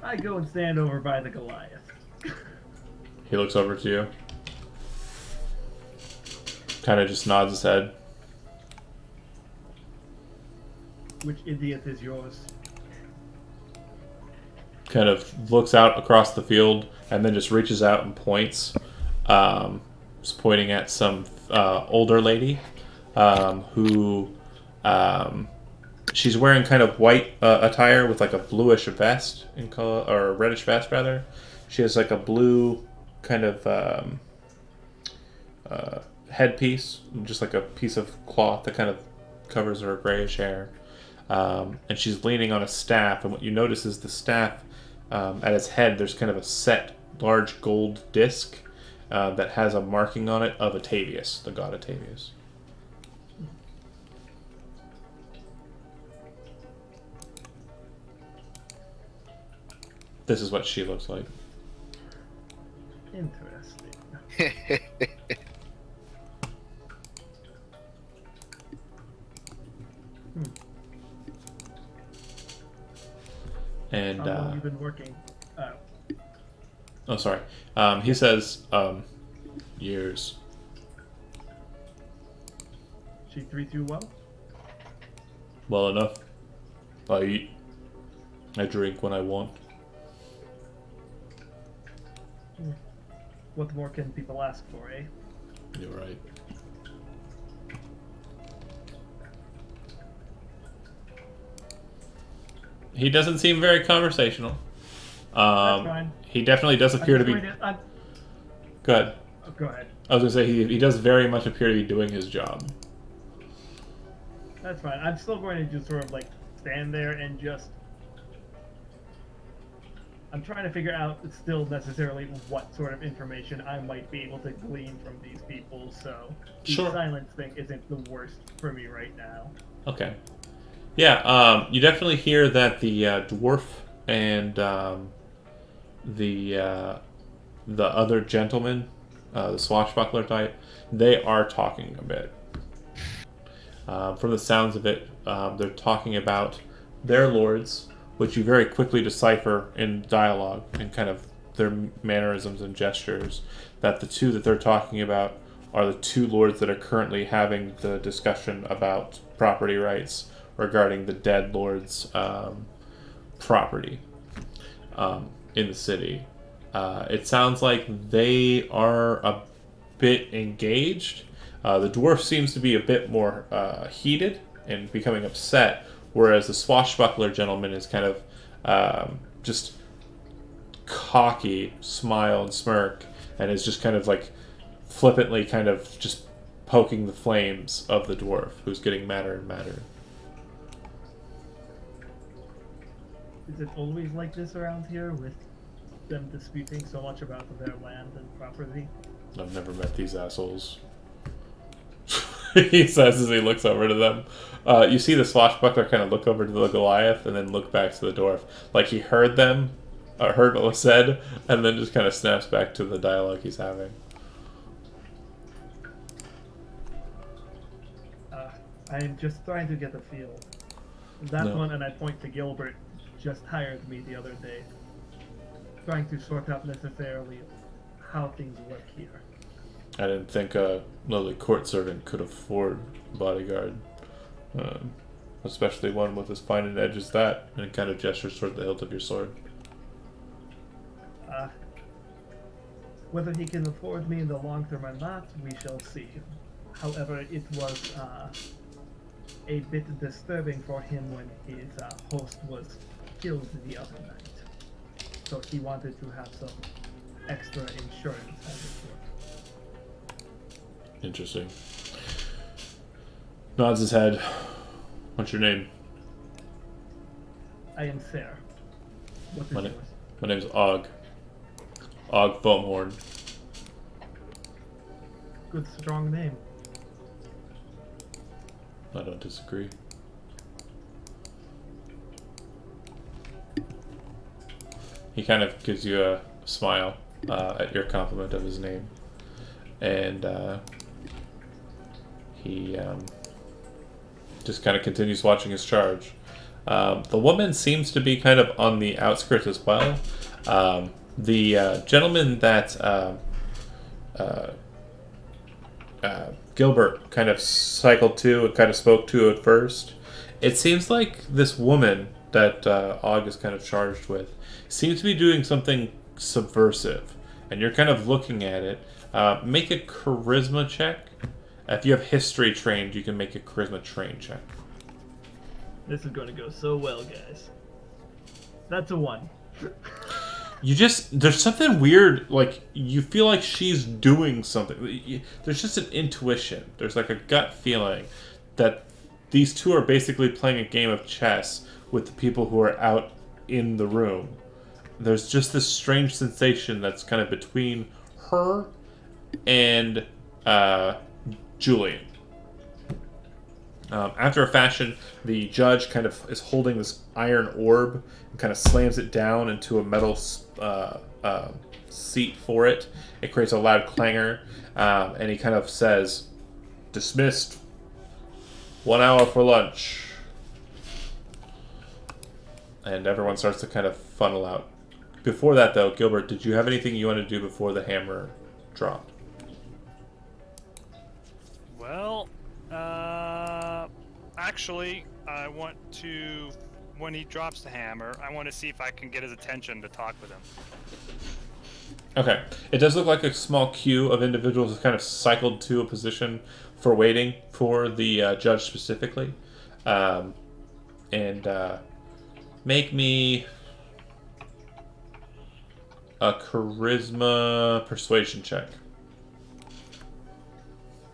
I go and stand over by the Goliath. He looks over to you, kind of just nods his head. Which idiot is yours? Kind of looks out across the field and then just reaches out and points. Just pointing at some older lady who she's wearing kind of white attire with like a bluish vest in color, or a reddish vest rather. She has like a blue kind of headpiece, just like a piece of cloth that kind of covers her grayish hair. And she's leaning on a staff, and what you notice is the staff, at its head, there's kind of a set, large gold disc that has a marking on it of Atavius, the god Atavius. This is what she looks like. Interesting. And How long have you been working? oh, sorry. He says, years. She treats you well? Well enough. I eat. I drink when I want. What more can people ask for, eh? You're right. He doesn't seem very conversational. That's fine. He definitely does appear to be. Go ahead. Oh, go ahead. I was gonna say he does very much appear to be doing his job. That's fine. I'm still going to just sort of like stand there and just. I'm trying to figure out still necessarily what sort of information I might be able to glean from these people, so Sure. the silence thing isn't the worst for me right now. Okay. Yeah. You definitely hear that the dwarf and the other gentleman, the swashbuckler type, they are talking a bit. From the sounds of it, they're talking about their lords, which you very quickly decipher in dialogue and kind of their mannerisms and gestures, that the two that they're talking about are the two lords that are currently having the discussion about property rights regarding the dead lord's property in the city. It sounds like they are a bit engaged. The dwarf seems to be a bit more heated and becoming upset, whereas the swashbuckler gentleman is kind of just cocky, smile and smirk, and is just kind of like flippantly kind of just poking the flames of the dwarf, who's getting madder and madder. Is it always like this around here, with them disputing so much about their land and property? I've never met these assholes. He says as he looks over to them. You see the swashbuckler kind of look over to the Goliath and then look back to the dwarf. Like he heard them, or heard what was said, and then just kind of snaps back to the dialogue he's having. I am just trying to get a feel. That No. one, and I point to Gilbert, just hired me the other day. Trying to sort out necessarily how things work here. I didn't think a lowly court servant could afford a bodyguard. Especially one with as fine an edge as that, and it kind of gestures toward the hilt of your sword. Whether he can afford me in the long term or not, we shall see. However, it was a bit disturbing for him when his host was killed the other night. So he wanted to have some extra insurance, as it were. Interesting. Nods his head. What's your name? I am Ser. What is My, yours? my name's Og. Og Foamhorn. Good, strong name. I don't disagree. He kind of gives you a smile at your compliment of his name. And he just kind of continues watching his charge. The woman seems to be kind of on the outskirts as well. The gentleman that Gilbert kind of cycled to and kind of spoke to at first, it seems like this woman that Og is kind of charged with seems to be doing something subversive, and you're kind of looking at it. Make a charisma check. If you have history trained, you can make a charisma train check. This is going to go so well, guys. That's a 1. There's something weird, like, you feel like she's doing something. There's just an intuition. There's like a gut feeling that these two are basically playing a game of chess with the people who are out in the room. There's just this strange sensation that's kind of between her and Julian. After a fashion, the judge kind of is holding this iron orb and kind of slams it down into a metal seat for it. It creates a loud clangor, and he kind of says, "Dismissed. 1 hour for lunch." And everyone starts to kind of funnel out. Before that, though, Gilbert, did you have anything you wanted to do before the hammer dropped? Well, actually, I want to, when he drops the hammer, I want to see if I can get his attention to talk with him. Okay. It does look like a small queue of individuals has kind of cycled to a position for waiting for the judge specifically. Make me a charisma persuasion check.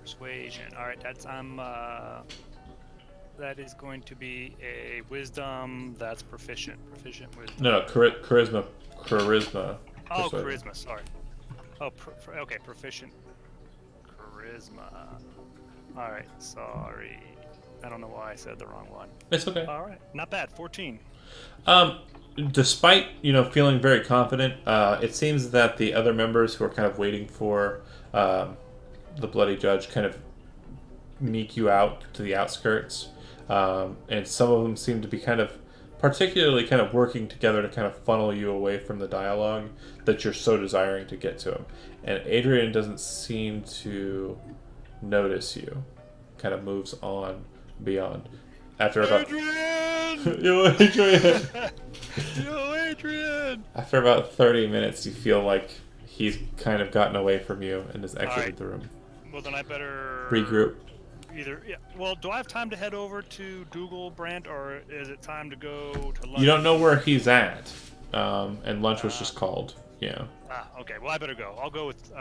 Persuasion. All right, that is going to be a wisdom. That's proficient. Proficient wisdom. No, charisma. Oh, persuasion. charisma. Sorry. Oh, okay. Proficient. Charisma. All right. Sorry. I don't know why I said the wrong one. It's okay. All right. Not bad. 14. Despite feeling very confident, it seems that the other members who are kind of waiting for the bloody judge kind of sneak you out to the outskirts, and some of them seem to be particularly working together to kind of funnel you away from the dialogue that you're so desiring to get to him. And Adrian doesn't seem to notice you. Kind of moves on beyond. After about Adrian! Yo, Adrian! Yo, Adrian! After about 30 minutes, you feel like he's kind of gotten away from you and has exited Alright. the room. Well, then I better Regroup. Yeah. Well, do I have time to head over to Dougal Brandt, or is it time to go to lunch? You don't know where he's at, and lunch was just called. Yeah. Okay. Well, I better go. I'll go with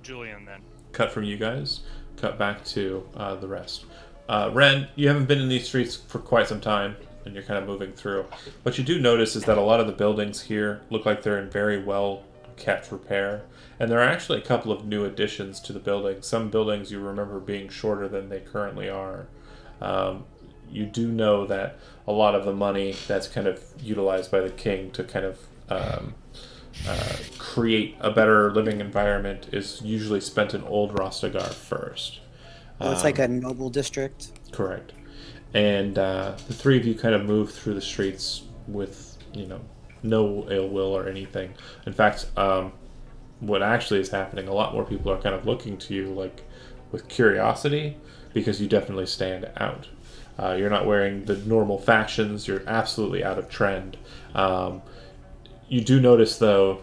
Julian then. Cut from you guys. Cut back to the rest. Ren, you haven't been in these streets for quite some time, and you're kind of moving through. What you do notice is that a lot of the buildings here look like they're in very well kept repair, and there are actually a couple of new additions to the building. Some buildings you remember being shorter than they currently are. You do know that a lot of the money that's kind of utilized by the king to kind of create a better living environment is usually spent in Old Rostagar first. Oh, it's like a noble district. Correct. And the three of you kind of move through the streets with, no ill will or anything. In fact, what actually is happening, a lot more people are kind of looking to you with curiosity, because you definitely stand out. You're not wearing the normal fashions. You're absolutely out of trend. You do notice, though,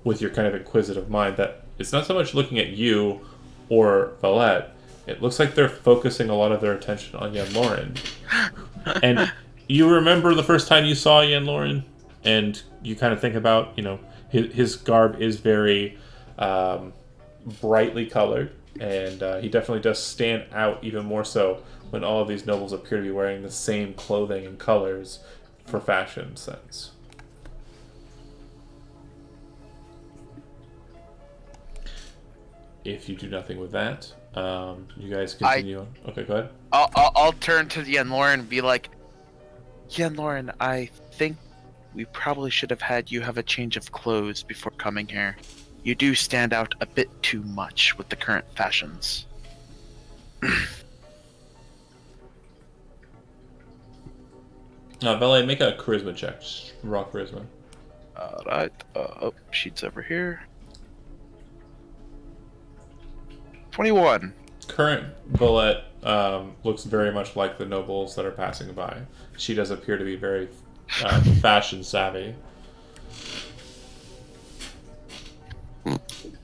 with your kind of inquisitive mind, that it's not so much looking at you or Valette. It looks like they're focusing a lot of their attention on Yen Lauren. And you remember the first time you saw Yen Lauren, and you kind of think about, his garb is very brightly colored, and he definitely does stand out even more so when all of these nobles appear to be wearing the same clothing and colors for fashion sense. If you do nothing with that, you guys continue on. Okay, go ahead. I'll turn to Yen Lauren and be like, Yen Lauren, I think we probably should have had you have a change of clothes before coming here. You do stand out a bit too much with the current fashions. Valet, make a charisma check. Just raw charisma. Alright, sheets over here. 21. Current Valet looks very much like the nobles that are passing by. She does appear to be very fashion savvy.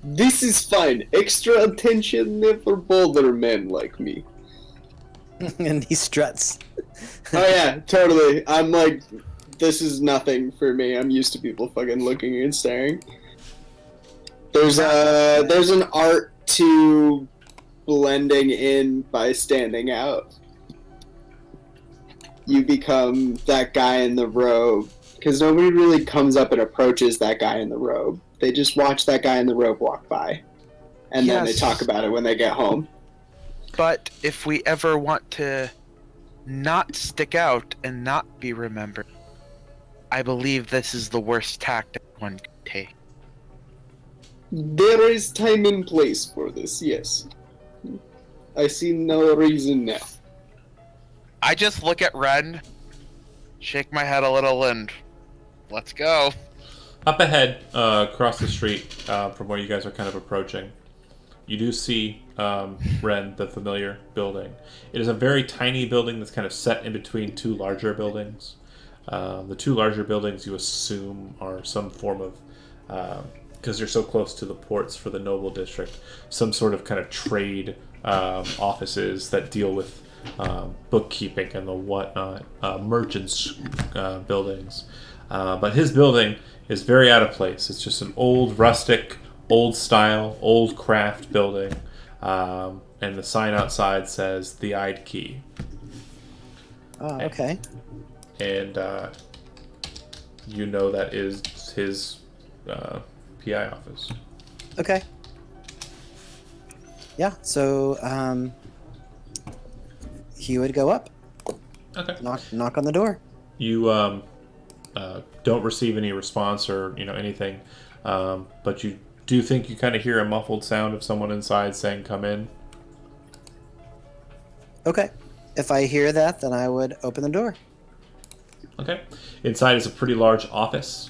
This is fine. Extra attention never bother men like me. And he struts. Oh yeah, totally. I'm like, this is nothing for me. I'm used to people fucking looking and staring. There's an art to blending in by standing out. You become that guy in the robe, because nobody really comes up and approaches that guy in the robe. They just watch that guy in the robe walk by, and then they Yes. talk about it when they get home. But if we ever want to not stick out and not be remembered, I believe this is the worst tactic one could take. There is time and place for this, yes. I see no reason now. I just look at Ren, shake my head a little, and let's go. Up ahead, across the street from where you guys are kind of approaching, you do see Ren, the familiar building. It is a very tiny building that's kind of set in between two larger buildings. The two larger buildings you assume are some form of, because you're so close to the ports for the Noble District, some sort of kind of trade offices that deal with bookkeeping and the whatnot, merchants' buildings. But his building is very out of place. It's just an old, rustic, old style, old craft building. And the sign outside says the Eyed Key. Oh, okay. And you know that is his PI office. Okay. Yeah, so he would go up, Okay. knock on the door. You don't receive any response or anything, but you do think you kind of hear a muffled sound of someone inside saying, "Come in." Okay. If I hear that, then I would open the door. Okay. Inside is a pretty large office.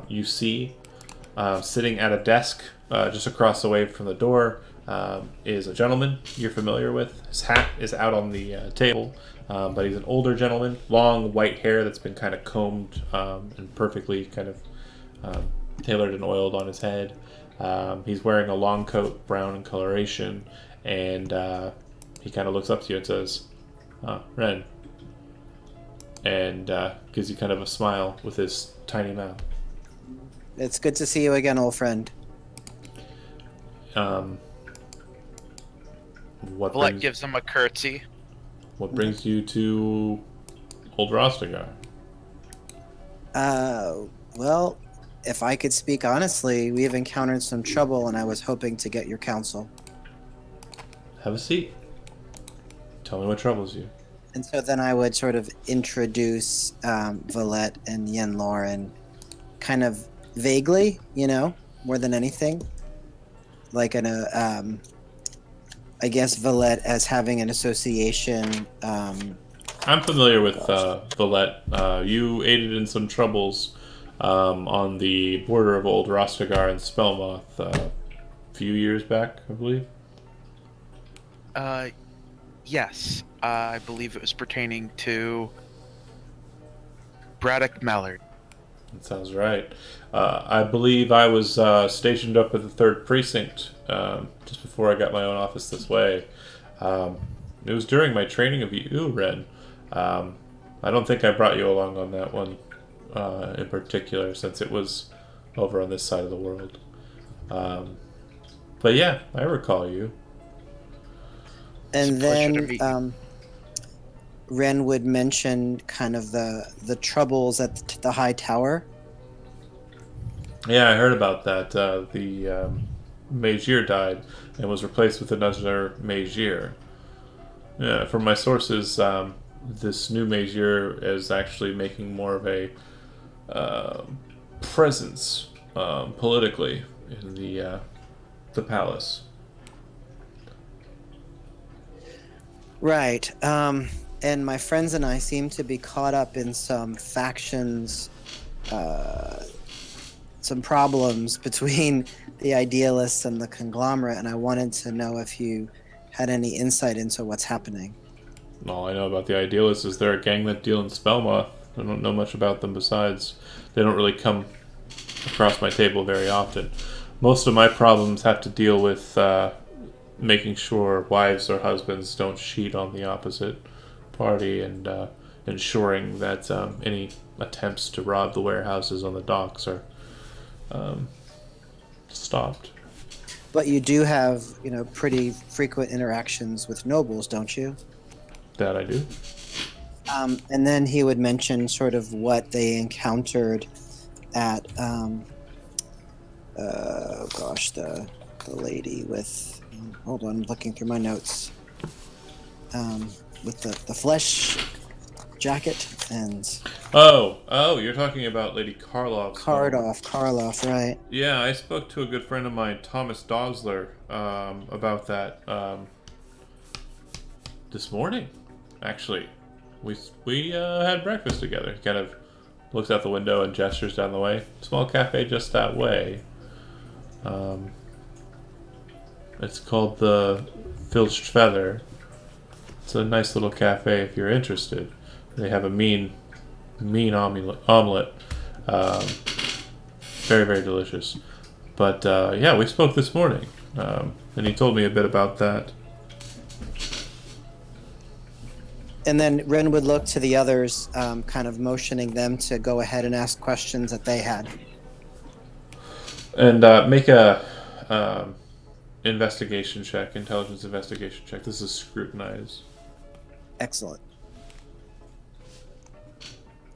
You see, sitting at a desk just across the way from the door, is a gentleman you're familiar with. His hat is out on the table, but he's an older gentleman, long white hair that's been kind of combed and perfectly kind of tailored and oiled on his head. He's wearing a long coat, brown in coloration, and he kind of looks up to you and says, "Ren," and gives you kind of a smile with his tiny mouth. It's good to see you again, old friend. What Vlek brings, gives him a curtsy. what brings you to Old Rostigar? Well, if I could speak honestly, we have encountered some trouble, and I was hoping to get your counsel. Have a seat. Tell me what troubles you. And so then I would sort of introduce Valette and Yen Lauren kind of vaguely, more than anything. Like I guess Valette as having an association. I'm familiar with Valette. You aided in some troubles on the border of Old Rostigar and Spellmoth a few years back, I believe. Yes. I believe it was pertaining to Braddock Mallard. That sounds right. I believe I was stationed up at the 3rd Precinct just before I got my own office this way. It was during my training of you, Ren. I don't think I brought you along on that one in particular, since it was over on this side of the world. But yeah, I recall you. And It's a pleasure to then meet you. Ren would mention kind of the troubles at the High Tower. Yeah, I heard about that. The Magier died and was replaced with another Magier. Yeah, from my sources, this new Magier is actually making more of a presence politically in the palace. Right. And my friends and I seem to be caught up in some factions, some problems between the idealists and the conglomerate, and I wanted to know if you had any insight into what's happening. All I know about the Idealists is they're a gang that deal in Spellmoth. I don't know much about them besides. They don't really come across my table very often. Most of my problems have to deal with making sure wives or husbands don't cheat on the opposite party and ensuring that any attempts to rob the warehouses on the docks are stopped. But you do have, pretty frequent interactions with nobles, don't you? That I do. And then he would mention sort of what they encountered at, the lady with, hold on, I'm looking through my notes, with the flesh jacket and Oh, you're talking about Lady Karloff. Karloff, right? Yeah, I spoke to a good friend of mine, Thomas Dosler, about that this morning. Actually, we had breakfast together. He kind of looks out the window and gestures down the way. Small cafe just that way. It's called the Filched Feather. It's a nice little cafe if you're interested. They have a mean omelet. Very, very delicious. But yeah, we spoke this morning, and he told me a bit about that. And then Ren would look to the others, kind of motioning them to go ahead and ask questions that they had. And make a intelligence investigation check. This is scrutinize. Excellent.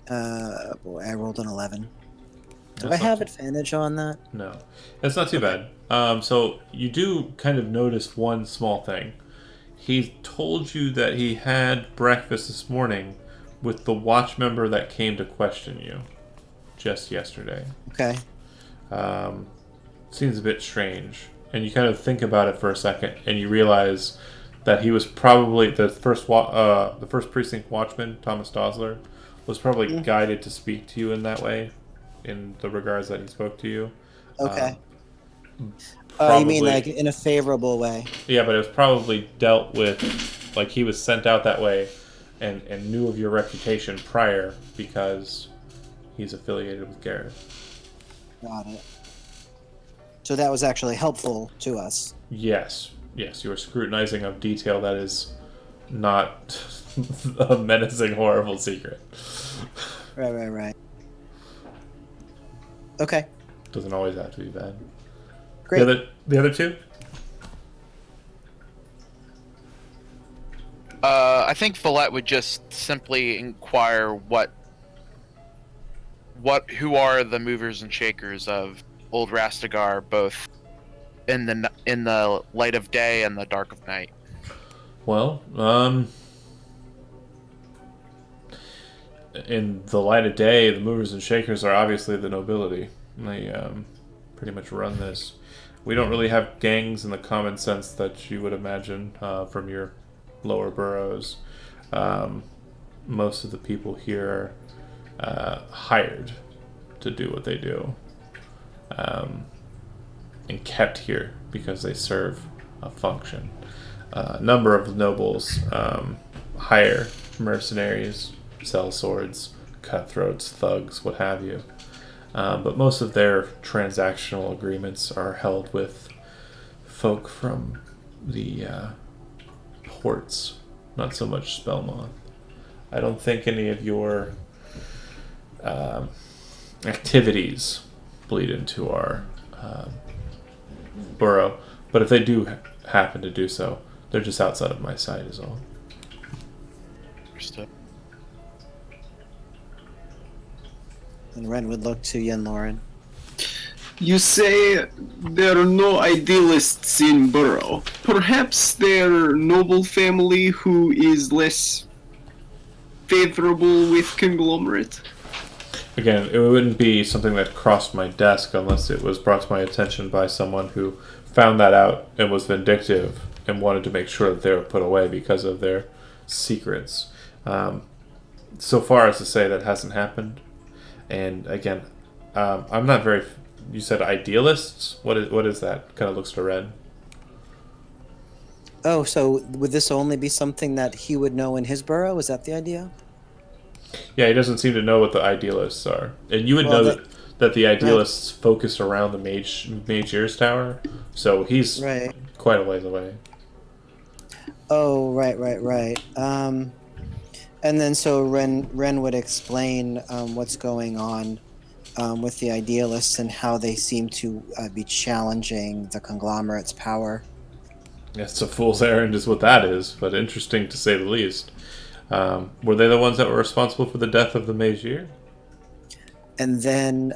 Boy, I rolled an 11. Do I have advantage on that? No, that's not too bad. So you do kind of notice one small thing. He told you that he had breakfast this morning with the watch member that came to question you just yesterday. Okay. Seems a bit strange. And you kind of think about it for a second, and you realize that he was probably the first precinct watchman, Thomas Dosler, was probably guided to speak to you in that way, in the regards that he spoke to you. Okay. Probably, you mean like in a favorable way? Yeah, but it was probably dealt with, like he was sent out that way and knew of your reputation prior because he's affiliated with Gareth. Got it. So that was actually helpful to us. Yes, you are scrutinizing a detail that is not a menacing, horrible secret. Right. Okay. Doesn't always have to be bad. Great. The other two? I think Follette would just simply inquire who are the movers and shakers of Old Rastegar, both in the light of day and the dark of night. Well, in the light of day, the movers and shakers are obviously the nobility. They pretty much run this. We don't really have gangs in the common sense that you would imagine from your lower boroughs. Most of the people here are hired to do what they do, and kept here because they serve a function. A number of nobles hire mercenaries, sell swords, cutthroats, thugs, what have you. But most of their transactional agreements are held with folk from the ports, not so much Spellmoth. I don't think any of your activities bleed into our borough, but if they do happen to do so, they're just outside of my sight is all. Understood. And Ren would look to Yen Lauren. You say there are no idealists in Burrow. Perhaps their noble family who is less favorable with conglomerate. Again, it wouldn't be something that crossed my desk unless it was brought to my attention by someone who found that out and was vindictive and wanted to make sure that they were put away because of their secrets. So far as to say that hasn't happened. And again, I'm not very... You said idealists? What is that? Kind of looks to Red. Oh, so would this only be something that he would know in his borough? Is that the idea? Yeah, he doesn't seem to know what the idealists are. And you would know that the idealists focus around the Mage Ears Tower, so he's Right. quite a ways away. Oh, right. And then so Ren would explain what's going on with the idealists and how they seem to be challenging the conglomerate's power. It's a fool's errand is what that is, but interesting to say the least. Were they the ones that were responsible for the death of the Magier? And then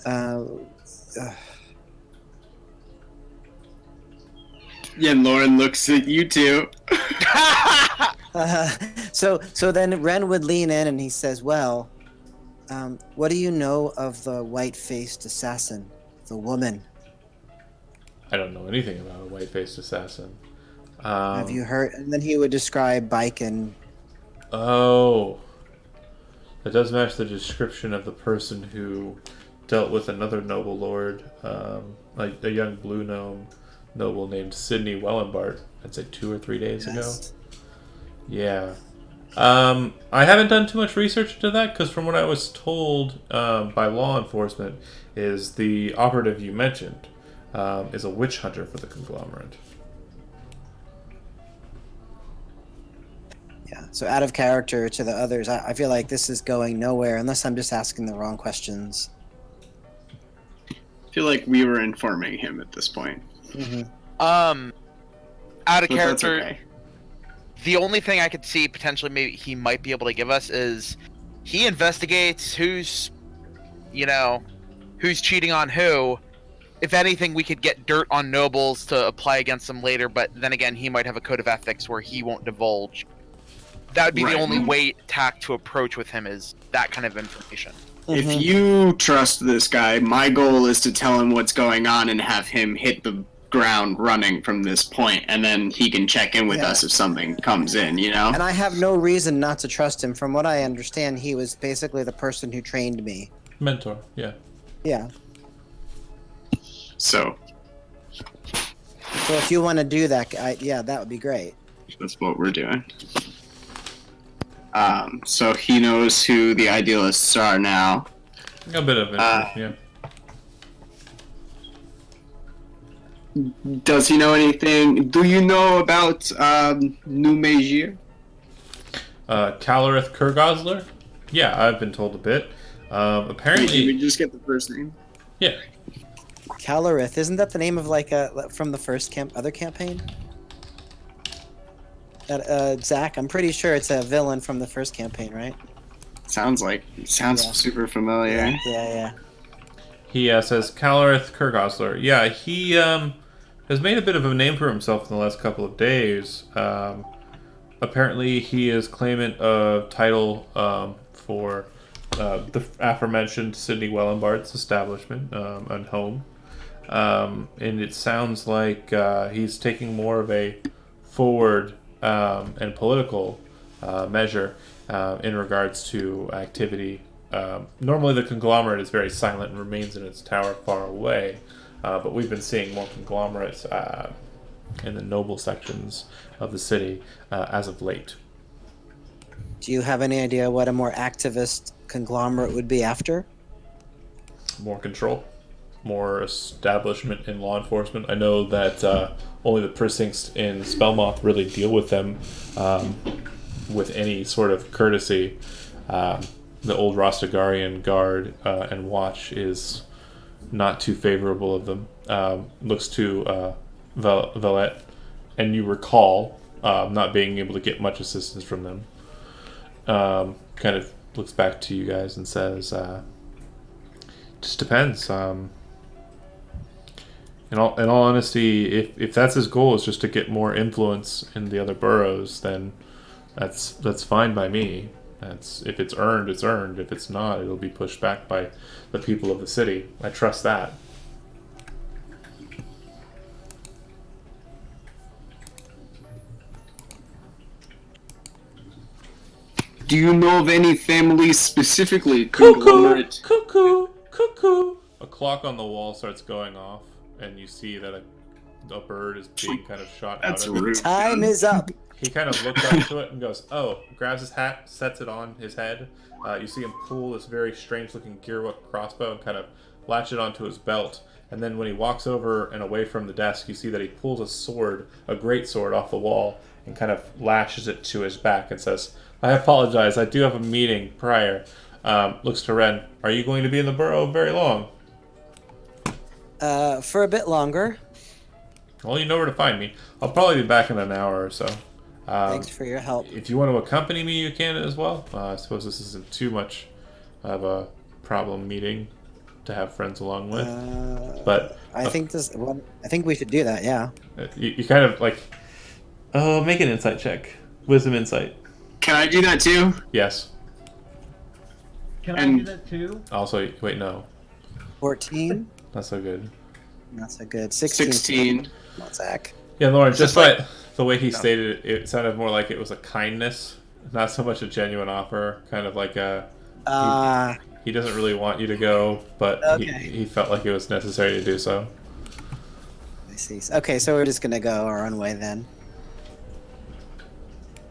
Yeah, and Lauren looks at you too. so then Ren would lean in and he says, well, what do you know of the white-faced assassin, the woman? I don't know anything about a white-faced assassin. Have you heard? And then he would describe Baiken. Oh. That does match the description of the person who dealt with another noble lord, like a young blue gnome noble named Sidney Wellenbart, I'd say 2 or 3 days ago. Yeah. I haven't done too much research into that, because from what I was told by law enforcement, is the operative you mentioned is a witch hunter for the conglomerate. Yeah, so out of character to the others, I feel like this is going nowhere unless I'm just asking the wrong questions. I feel like we were informing him at this point. Out of But that's character, okay. the only thing I could see potentially maybe he might be able to give us is he investigates who's cheating on who. If anything, we could get dirt on nobles to apply against them later, but then again, he might have a code of ethics where he won't divulge. That would be Right. the only way tack to approach with him is that kind of information. If you trust this guy, my goal is to tell him what's going on and have him hit the ground running from this point, and then he can check in with Yeah. us if something comes in, you know? And I have no reason not to trust him. From what I understand, he was basically the person who trained me. Mentor, yeah. Yeah. So, So if you want to do that, that would be great. that's what we're doing. So he knows who the idealists are now. A bit of information, yeah. Does he know anything? Do you know about New Magier? Calarith Kurgosler? Yeah, I've been told a bit. Did Apparently, we just get the first name? yeah. Calarith, isn't that the name of from the first other campaign? Zach, I'm pretty sure it's a villain from the first campaign, right? Sounds Yeah. super familiar. Yeah. He says Calarith Kurgosler. Yeah, he has made a bit of a name for himself in the last couple of days. Apparently, he is claimant of title for the aforementioned Sidney Wellenbart's establishment and home. And it sounds like he's taking more of a forward and political measure in regards to activity. Normally the conglomerate is very silent and remains in its tower far away, but we've been seeing more conglomerates in the noble sections of the city as of late. Do you have any idea what a more activist conglomerate would be after? More control, more establishment in law enforcement. I know that only the precincts in Spellmoth really deal with them with any sort of courtesy. The old Rostagarian guard and watch is not too favorable of them. Looks to Valette, and you recall not being able to get much assistance from them. kind of looks back to you guys and says, "Just depends." In all honesty, if that's his goal is just to get more influence in the other boroughs, then that's fine by me. That's if it's earned, it's earned. If it's not, it'll be pushed back by the people of the city. I trust that. Do you know of any families specifically? Cuckoo, Conglomerate? cuckoo, cuckoo. A clock on the wall starts going off, and you see that a bird is being kind of shot That's out of it. rude. Time is up. He kind of looks up to it and goes, "Oh!" Grabs his hat, sets it on his head. You see him pull this very strange-looking Gearwook crossbow and kind of latch it onto his belt. And then when he walks over and away from the desk, you see that he pulls a sword, a great sword, off the wall and kind of lashes it to his back and says, "I apologize. I do have a meeting prior." Looks to Ren. "Are you going to be in the borough very long?" For a bit longer. Well, you know where to find me. I'll probably be back in an hour or so. Thanks for your help. If you want to accompany me, you can as well. I suppose this isn't too much of a problem meeting to have friends along with. But I think I think we should do that. Yeah. you kind of like, oh, make an insight check. Wisdom insight. Can I do that too? Yes. Can I And- do that too? Also, wait, no. 14. Not so good. Not so good. 16. 16. Come on, Zach. Yeah, Lauren, just just by like- the way he stated it, it sounded more like it was a kindness, not so much a genuine offer. Kind of like a, he doesn't really want you to go, but Okay. he felt like it was necessary to do so. I see. Okay, so we're just gonna go our own way then.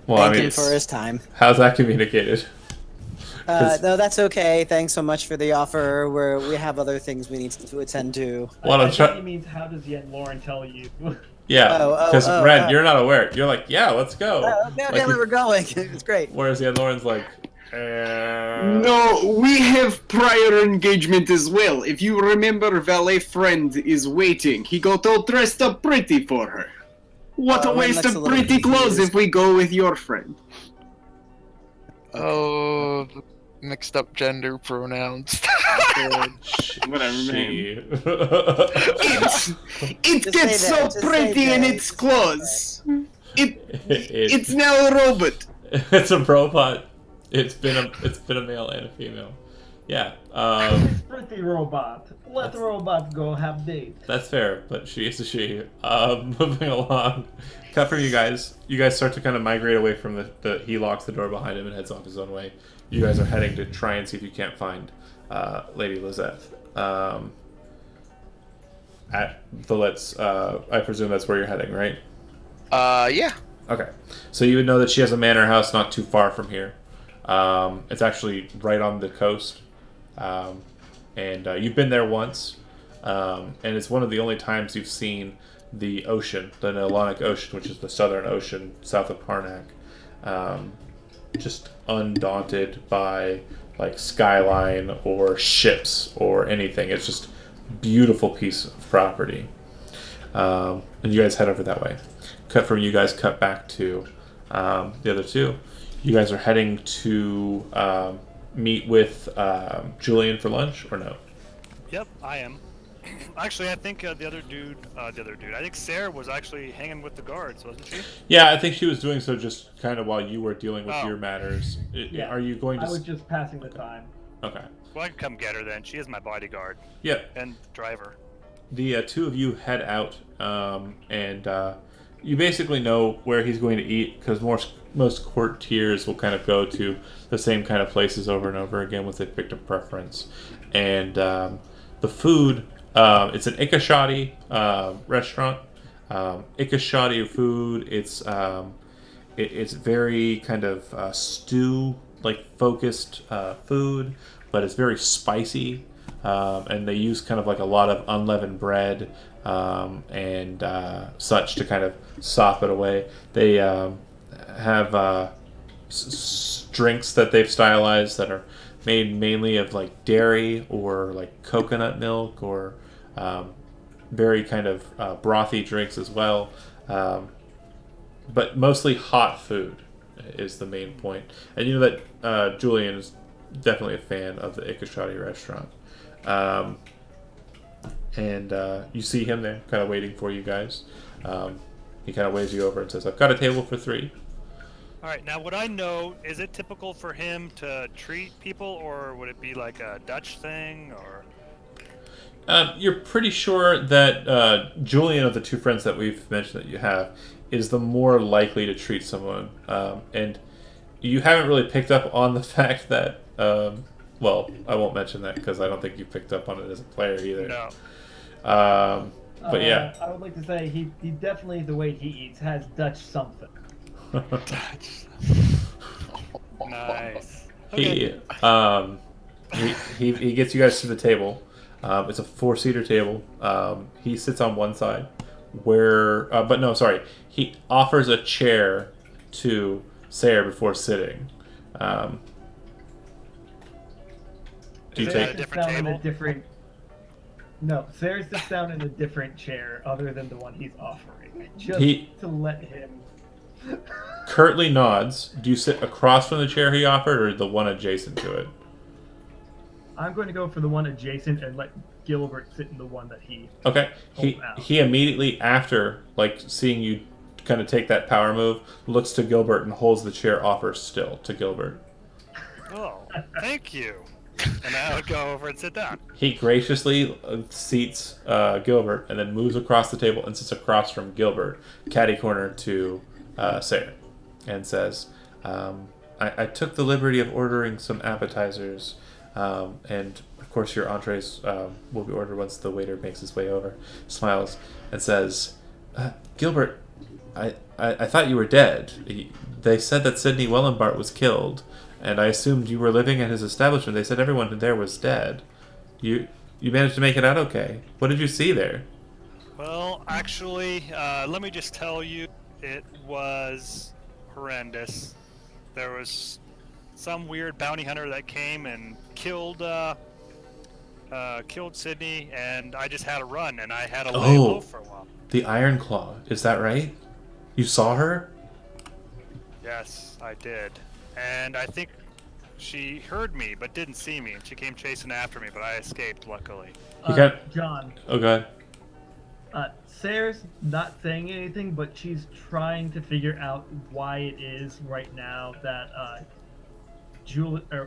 Well, Thank I mean, him for his time. how's that communicated? 'Cause- No, that's okay. Thanks so much for the offer. We have other things we need to attend to. What I I'm think trying, he means, how does Yen Lauren tell you? yeah, Oh, because oh, Ren, oh. you're not aware. You're like, yeah, let's go. Yeah, Like, we're going. It's great. whereas the other Lauren's like, No, we have prior engagement as well. If you remember, Valet friend is waiting. He got all dressed up pretty for her. What a Ren waste looks a of little pretty clothes confused. if we go with your friend. Oh, mixed up gender pronouns. Whatever, she. It Just gets say so that, just say pretty in that, its just say clothes. It's it's now a robot. it's a robot. It's been a male and a female. Yeah, It's pretty robot. Let the robot go have date. that's fair, but she is a she. Moving along. Cut from you guys. You guys start to kind of migrate away from the. He locks the door behind him and heads off his own way. You guys are heading to try and see if you can't find Lady Lizette. At the Let's. I presume that's where you're heading, right? Yeah. Okay, so you would know that she has a manor house not too far from here. It's actually right on the coast, and you've been there once, and it's one of the only times you've seen the ocean, the Nilonic Ocean, which is the southern ocean south of Karnak, just undaunted by like skyline or ships or anything. It's just beautiful piece of property, and you guys head over that way. Cut from you guys, cut back to the other two. You guys are heading to meet with Julian for lunch, or no? Yep, I am. Actually, I think the other dude, I think Sarah was actually hanging with the guards, wasn't she? Yeah, I think she was doing so just kind of while you were dealing with Oh. your matters. Yeah. Are you going to? I was just passing the time. Okay. Well, I can come get her then. She is my bodyguard Yeah. and driver. The two of you head out, and you basically know where he's going to eat because most courtiers will kind of go to the same kind of places over and over again with a victim preference. And the food, it's an Ikashadi restaurant. Ikashadi food. It's very kind of stew like focused food, but it's very spicy. And they use kind of like a lot of unleavened bread and such to kind of sop it away. They have drinks that they've stylized that are made mainly of like dairy or like coconut milk or very kind of brothy drinks as well. But mostly hot food. is the main point. And you know that Julian is definitely a fan of the Ikashari restaurant. And you see him there, kind of waiting for you guys. He kind of waves you over and says, "I've got a table for 3." All right, now would I know? Is it typical for him to treat people, or would it be like a Dutch thing, or? You're pretty sure that Julian, of the 2 friends that we've mentioned that you have, is the more likely to treat someone. And you haven't really picked up on the fact that, well, I won't mention that because I don't think you picked up on it as a player either. No. But yeah. I would like to say he definitely, the way he eats, has Dutch something. Nice. He gets you guys to the table. It's a 4-seater table. He sits on one side, but no, sorry. He offers a chair to Sayre before sitting. Do you Is it take? a different table? No, Sayre sits down in a different chair other than the one he's offering, just to let him. Curtly nods. Do you sit across from the chair he offered, or the one adjacent to it? I'm going to go for the one adjacent and let Gilbert sit in the one that he. Okay. Out. He immediately, after seeing you kind of take that power move, looks to Gilbert and holds the chair offer still to Gilbert. Oh, thank you. And I would go over and sit down. He graciously seats Gilbert and then moves across the table and sits across from Gilbert, catty corner to Sayre, and says, I took the liberty of ordering some appetizers, and of course your entrees will be ordered once the waiter makes his way over. Smiles and says, Gilbert, I thought you were dead. They said that Sidney Wellenbart was killed, and I assumed you were living at his establishment. They said everyone there was dead. You managed to make it out okay. What did you see there? Well, actually, let me just tell you, it was horrendous. There was some weird bounty hunter that came and killed Sidney, and I just had to run, and I had to lay low for a while. The Iron Claw, is that right? You saw her? Yes, I did. And I think she heard me, but didn't see me, and she came chasing after me, but I escaped, luckily. John. Oh, God. Sayre's not saying anything, but she's trying to figure out why it is right now that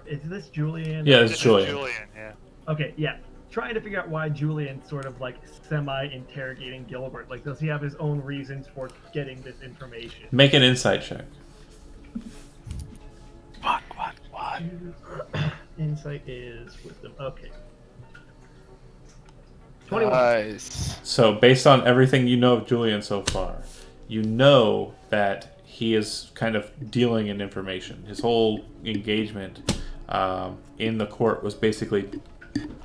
is this Julian? Yeah, This it's is Julian. Julian, yeah. Okay, yeah. Trying to figure out why Julian's sort of semi-interrogating Gilbert. Does he have his own reasons for getting this information? Make an insight check. What? Insight is wisdom. Okay. 21. Nice. So, based on everything you know of Julian so far, you know that he is kind of dealing in information. His whole engagement in the court was basically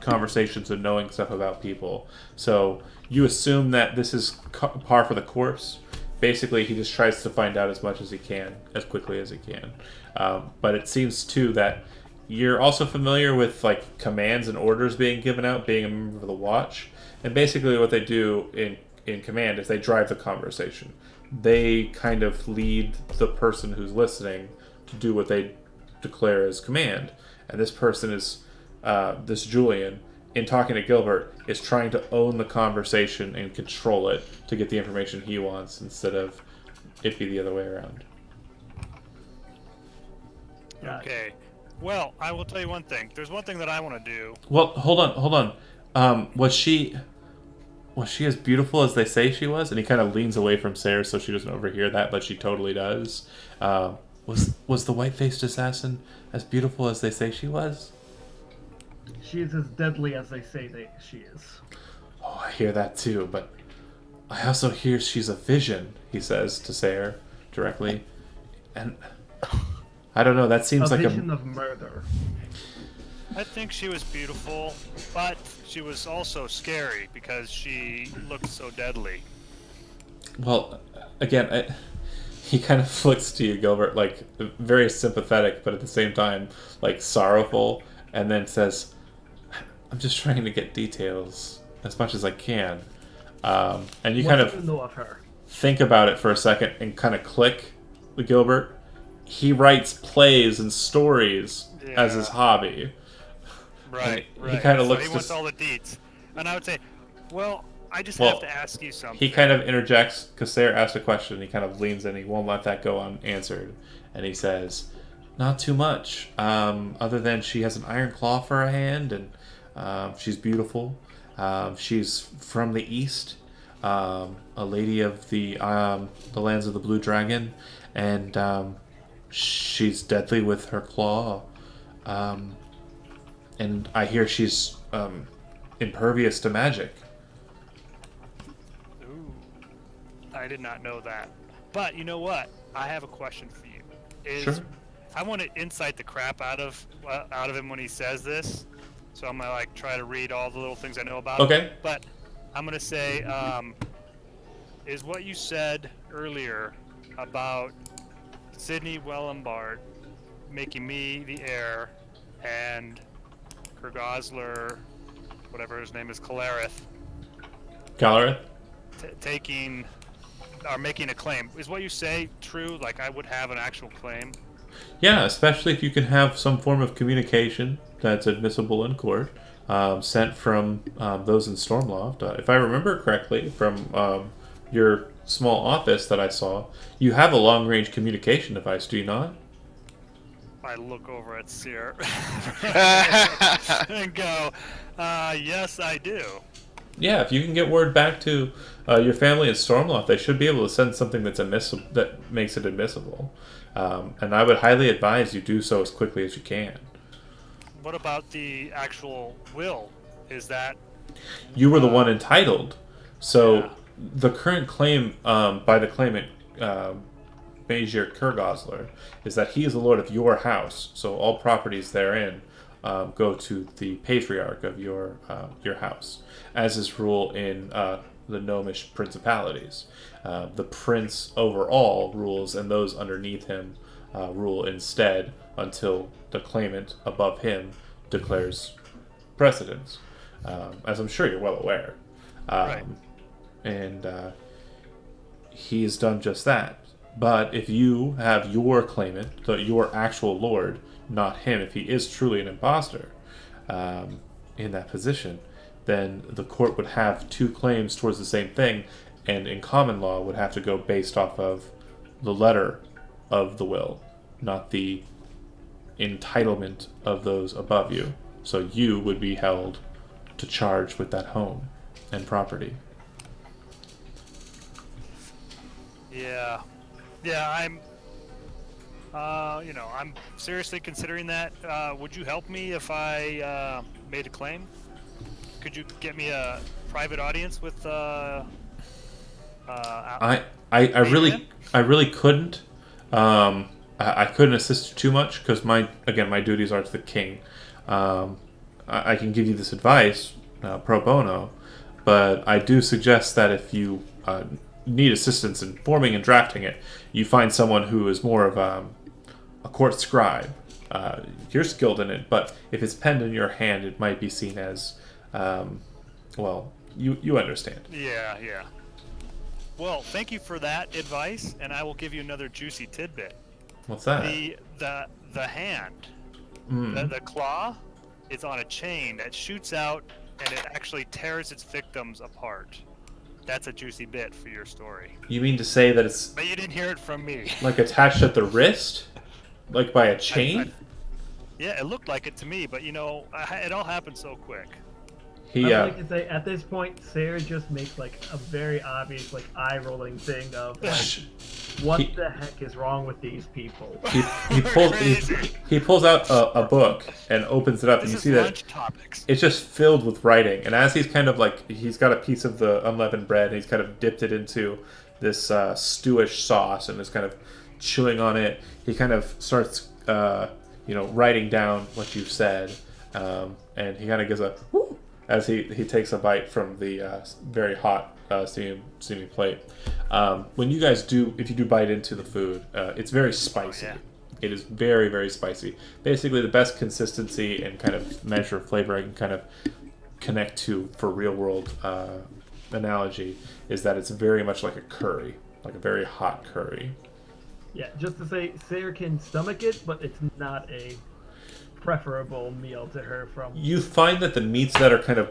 conversations and knowing stuff about people. So, you assume that this is par for the course. Basically, he just tries to find out as much as he can, as quickly as he can. But it seems, too, that you're also familiar with commands and orders being given out, being a member of the Watch. And basically what they do in command is they drive the conversation. They kind of lead the person who's listening to do what they declare as command. And this person is, this Julian, in talking to Gilbert, is trying to own the conversation and control it to get the information he wants instead of it be the other way around. Okay. Well, I will tell you one thing. There's one thing that I want to do. Well, hold on. Was she as beautiful as they say she was? And he kind of leans away from Sayre so she doesn't overhear that, but she totally does. Was the white-faced assassin as beautiful as they say she was? She is as deadly as they say she is. Oh, I hear that too, but I also hear she's a vision, he says to Sayre directly. And I don't know, that seems a like vision of murder. I think she was beautiful, but she was also scary because she looked so deadly. Well, again, he kind of flicks to you, Gilbert, very sympathetic, but at the same time, sorrowful, and then says, I'm just trying to get details as much as I can. And you What kind do of you know of her? think about it for a second and kind of click with Gilbert. he writes plays and stories as his Yeah. hobby. Right, he right. kinda So looks he wants to- all the deets. And I would say, well, I just Well, have to ask you something. He kind of interjects because Sarah asked a question. He kind of leans in. He won't let that go unanswered, and he says, "Not too much. Other than she has an iron claw for a hand, and she's beautiful. She's from the east, a lady of the lands of the Blue Dragon, and she's deadly with her claw. And I hear she's impervious to magic." Ooh, I did not know that. But you know what? I have a question for you. Sure. I want to insight the crap out of him when he says this. So I'm gonna like try to read all the little things I know about him. Okay. But I'm gonna say, is what you said earlier about Sydney Wellenbart making me the heir and Kurgosler, whatever his name is, Kalareth, Galareth? taking or making a claim. Is what you say true? Like I would have an actual claim? Yeah, especially if you can have some form of communication that's admissible in court, sent from those in Stormloft. If I remember correctly from your small office that I saw, you have a long-range communication device, do you not? I look over at Seer and go, yes, I do. Yeah, if you can get word back to your family in Stormloft, they should be able to send something that's admissible, that makes it admissible. And I would highly advise you do so as quickly as you can. What about the actual will? Is that You were the one entitled, so Yeah. the current claim by the claimant, Bajir Kurgosler, is that he is the lord of your house. So all properties therein go to the patriarch of your house, as is rule in the gnomish principalities. The prince overall rules, and those underneath him rule instead until the claimant above him declares precedence, as I'm sure you're well aware. Right. And he's done just that. But if you have your claimant, your actual lord, not him, if he is truly an imposter in that position, then the court would have two claims towards the same thing, and in common law would have to go based off of the letter of the will, not the entitlement of those above you. So you would be held to charge with that home and property. Yeah, I'm. I'm seriously considering that. Would you help me if I made a claim? Could you get me a private audience with? I really couldn't. I couldn't assist you too much because my duties are to the king. I can give you this advice pro bono, but I do suggest that if you need assistance in forming and drafting it, you find someone who is more of a court scribe. You're skilled in it, but if it's penned in your hand, it might be seen as, you understand. Yeah. Well, thank you for that advice, and I will give you another juicy tidbit. What's that? The hand, Mm. the claw, is on a chain that shoots out, and it actually tears its victims apart. That's a juicy bit for your story. You mean to say that it's But you didn't hear it from me. like attached at the wrist, like by a chain? Yeah, it looked like it to me, but it all happened so quick. He I would like to say at this point, Sarah just makes like a very obvious like eye-rolling thing of like, what He- the heck is wrong with these people? he pulls out a book and opens it up, and This you is see that lunch topics. it's just filled with writing. And as he's kind of like, he's got a piece of the unleavened bread, and he's kind of dipped it into this stewish sauce and is kind of chewing on it. He kind of starts, writing down what you've said, and he kind of gives a whoo as he takes a bite from the very hot steamy plate. When you guys if you do bite into the food, it's very spicy. yeah. It is very, very spicy. Basically, the best consistency and kind of measure of flavor I can kind of connect to for real world analogy is that it's very much like a curry, like a very hot curry. Yeah, just to say, Sarah can stomach it, but it's not a preferable meal to her from. You find that the meats that are kind of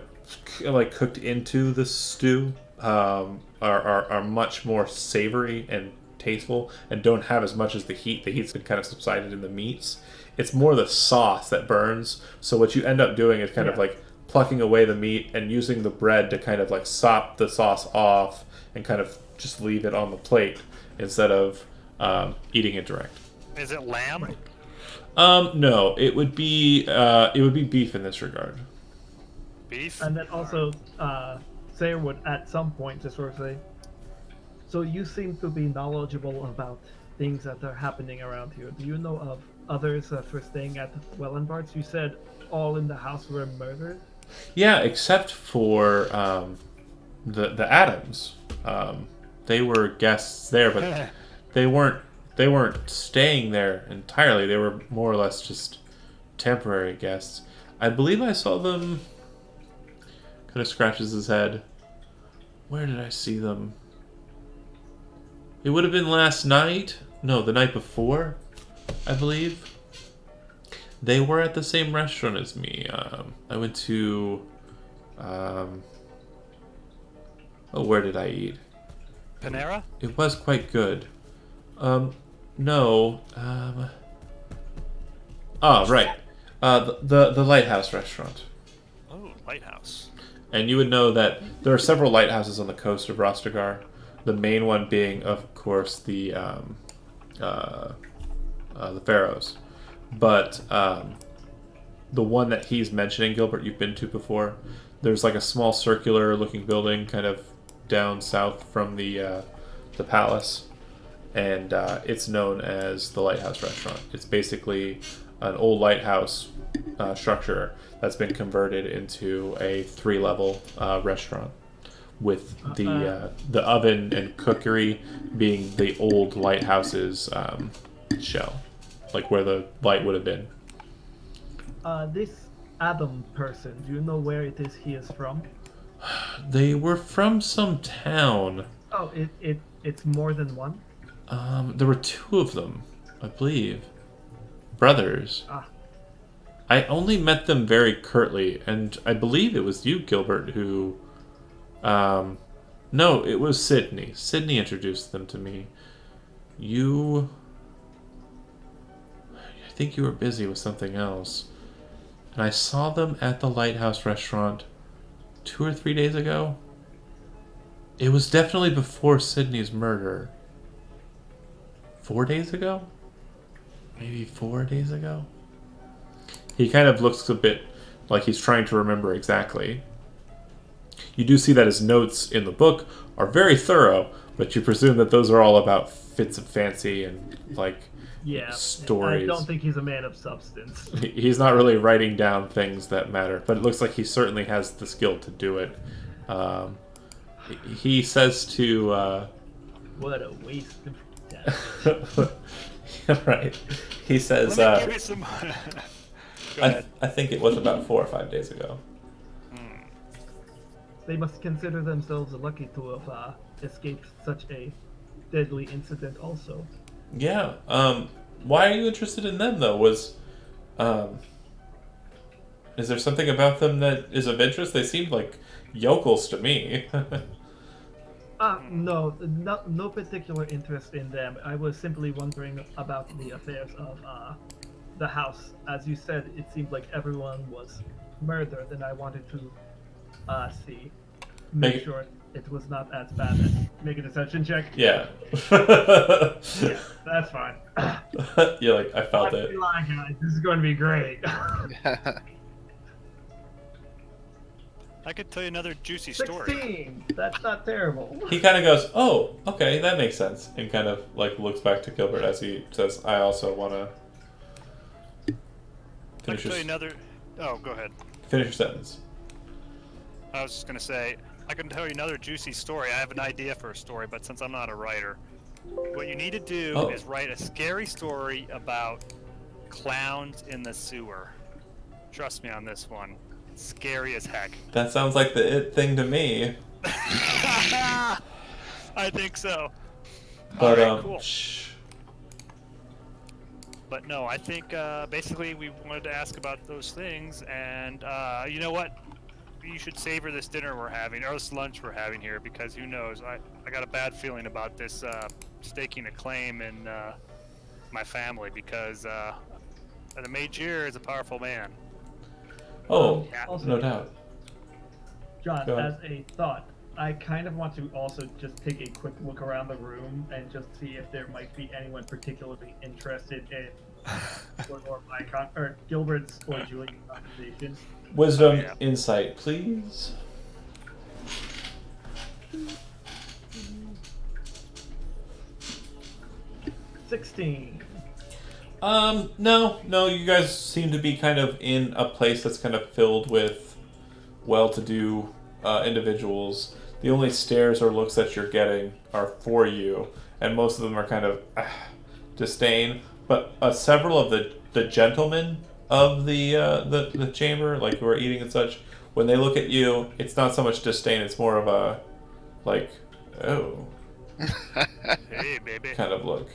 like cooked into the stew are much more savory and tasteful and don't have as much as the heat. The heat's been kind of subsided in the meats. It's more the sauce that burns. So what you end up doing is kind of like plucking away the meat and using the bread to kind of like sop the sauce off and kind of just leave it on the plate instead of eating it direct. Is it lamb? No, it would be beef in this regard. Beef? And then also, Sarah would at some point just sort of say, so you seem to be knowledgeable about things that are happening around here. Do you know of others that were staying at Wellenbart's? You said all in the house were murdered? Yeah, except for the Adams. They were guests there, but they weren't staying there entirely. They were more or less just temporary guests. I believe I saw them. Kind of scratches his head. Where did I see them? It would have been last night. No, the night before, I believe. They were at the same restaurant as me. I went to. Where did I eat? Panera? It was quite good. No. Oh, right. The Lighthouse restaurant. Oh, lighthouse. And you would know that there are several lighthouses on the coast of Rostagar. The main one being, of course, the Faroes. But the one that he's mentioning, Gilbert, you've been to before. There's like a small circular-looking building, kind of down south from the palace, and it's known as the Lighthouse Restaurant. It's basically an old lighthouse structure that's been converted into a 3-level restaurant, with the oven and cookery being the old lighthouse's shell, like where the light would have been. This Adam person, do you know where it is he is from? They were from some town. Oh, it's more than one? There were 2 of them, I believe. Brothers. Ah. I only met them very curtly, and I believe it was you, Gilbert, who... No, it was Sydney. Sydney introduced them to me. I think you were busy with something else. And I saw them at the Lighthouse Restaurant 2 or 3 days ago. It was definitely before Sydney's murder. 4 days ago? Maybe 4 days ago? He kind of looks a bit like he's trying to remember exactly. You do see that his notes in the book are very thorough, but you presume that those are all about fits of fancy and, like, stories. I don't think he's a man of substance. He's not really writing down things that matter, but it looks like he certainly has the skill to do it. He says to... What a waste of time. Right. He says... Let me give you some... Go ahead. I think it was about 4 or 5 days ago. They must consider themselves lucky to have escaped such a deadly incident also. Yeah. Why are you interested in them, though? Is there something about them that is of interest? They seemed like yokels to me. No particular interest in them. I was simply wondering about the affairs of the house. As you said, it seemed like everyone was murdered, and I wanted to make sure it was not as bad as make a deception check. Yeah. Yeah, that's fine. You're like, I felt it. Lying, guys. This is going to be great. I could tell you another juicy story. 16. That's not terrible. He kind of goes, oh, okay, that makes sense, and kind of like looks back to Gilbert as he says, I also want to I finish could tell you another... Oh, go ahead. finish your sentence. I was just going to say, I can tell you another juicy story. I have an idea for a story, but since I'm not a writer, what you need to do is write a scary story about clowns in the sewer. Trust me on this one. It's scary as heck. That sounds like the it thing to me. I think so. But Alright, cool. shh. But no, I think basically we wanted to ask about those things, and you know what? You should savor this dinner we're having, or this lunch we're having here, because who knows? I got a bad feeling about this staking a claim in my family, because the Magear is a powerful man. Oh, Yeah. Also, no doubt. John, Go as a thought, I kind of want to also just take a quick look around the room and just see if there might be anyone particularly interested in or Gilbert's or Julian's conversation. Wisdom, yeah. insight, please. $16. No, you guys seem to be kind of in a place that's kind of filled with well-to-do individuals. The only stares or looks that you're getting are for you, and most of them are kind of disdain. But several of the gentlemen of the chamber, like who are eating and such, when they look at you, it's not so much disdain; it's more of a like, oh, Hey, baby. kind of look.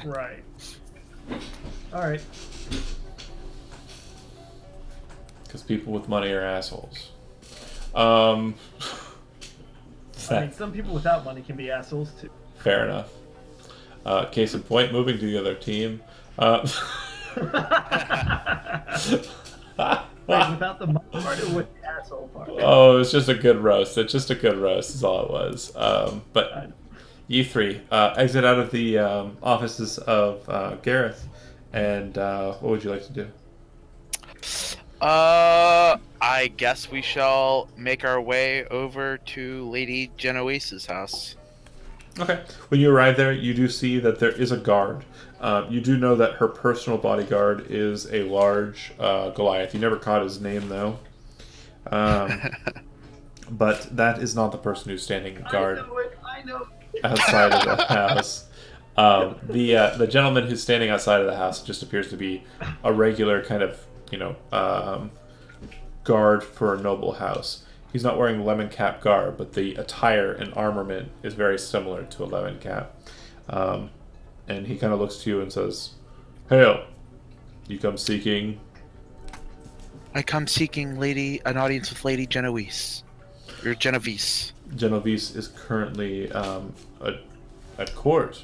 Right. Alright. Because people with money are assholes. I mean, some people without money can be assholes too. Fair enough. Case in point, moving to the other team. Wait, without the money part or with the asshole part? Oh, it was just a good roast. It's just a good roast is all it was. But you three exit out of the offices of Gareth, and what would you like to do? I guess we shall make our way over to Lady Genoese's house. Okay. When you arrive there, you do see that there is a guard. You do know that her personal bodyguard is a large Goliath. You never caught his name, though. But that is not the person who's standing guard I know. outside of the house. The gentleman who's standing outside of the house just appears to be a regular kind of, guard for a noble house. He's not wearing lemon cap garb, but the attire and armament is very similar to a lemon cap. And he kind of looks to you and says, "Hail! You come seeking?" I come seeking an audience with Lady Genoese. Or Genovese. Genovese is currently at court.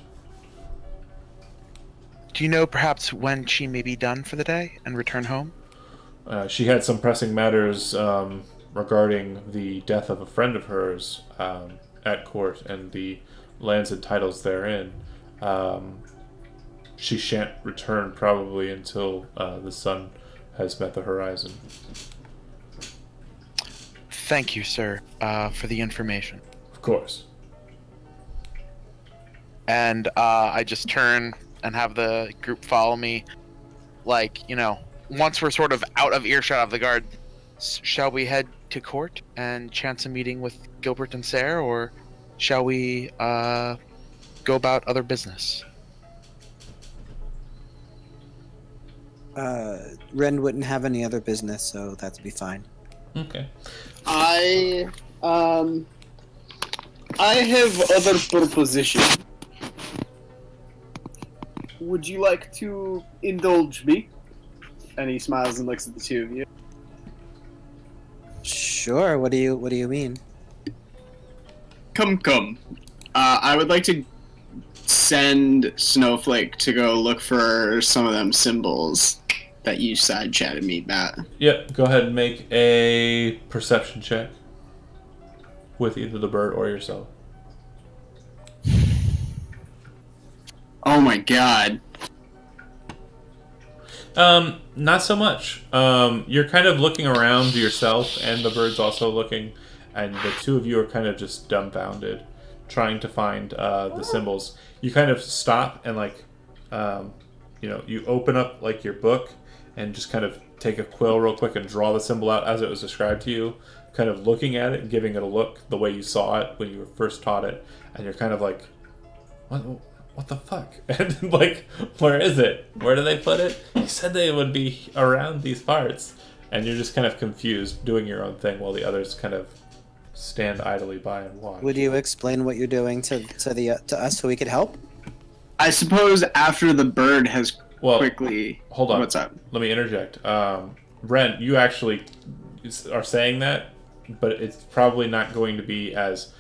Do you know perhaps when she may be done for the day and return home? She had some pressing matters regarding the death of a friend of hers at court and the lands and titles therein. She shan't return probably until the sun has met the horizon. Thank you, sir, for the information. Of course. And I just turn and have the group follow me. Like, once we're sort of out of earshot of the guard, shall we head to court and chance a meeting with Gilbert and Sarah, or shall we go about other business? Ren wouldn't have any other business, so that'd be fine. Okay. I have other proposition. Would you like to indulge me? And he smiles and looks at the two of you. Sure. What do you mean? Come. I would like to send Snowflake to go look for some of them symbols that you side chatted me about. Yep, go ahead and make a perception check with either the bird or yourself. Oh my god. Not so much. You're kind of looking around yourself, and the bird's also looking, and the two of you are kind of just dumbfounded, trying to find the symbols. You kind of stop and you open up like your book and just kind of take a quill real quick and draw the symbol out as it was described to you, kind of looking at it and giving it a look the way you saw it when you were first taught it, and you're kind of like, what the fuck? And like, where is it? Where do they put it? You said they would be around these parts. And you're just kind of confused, doing your own thing while the others kind of stand idly by and watch. Would you explain what you're doing to us so we could help? I suppose after the bird has Well, quickly. hold on. What's up? Let me interject. Ren, you actually are saying that, but it's probably not going to be as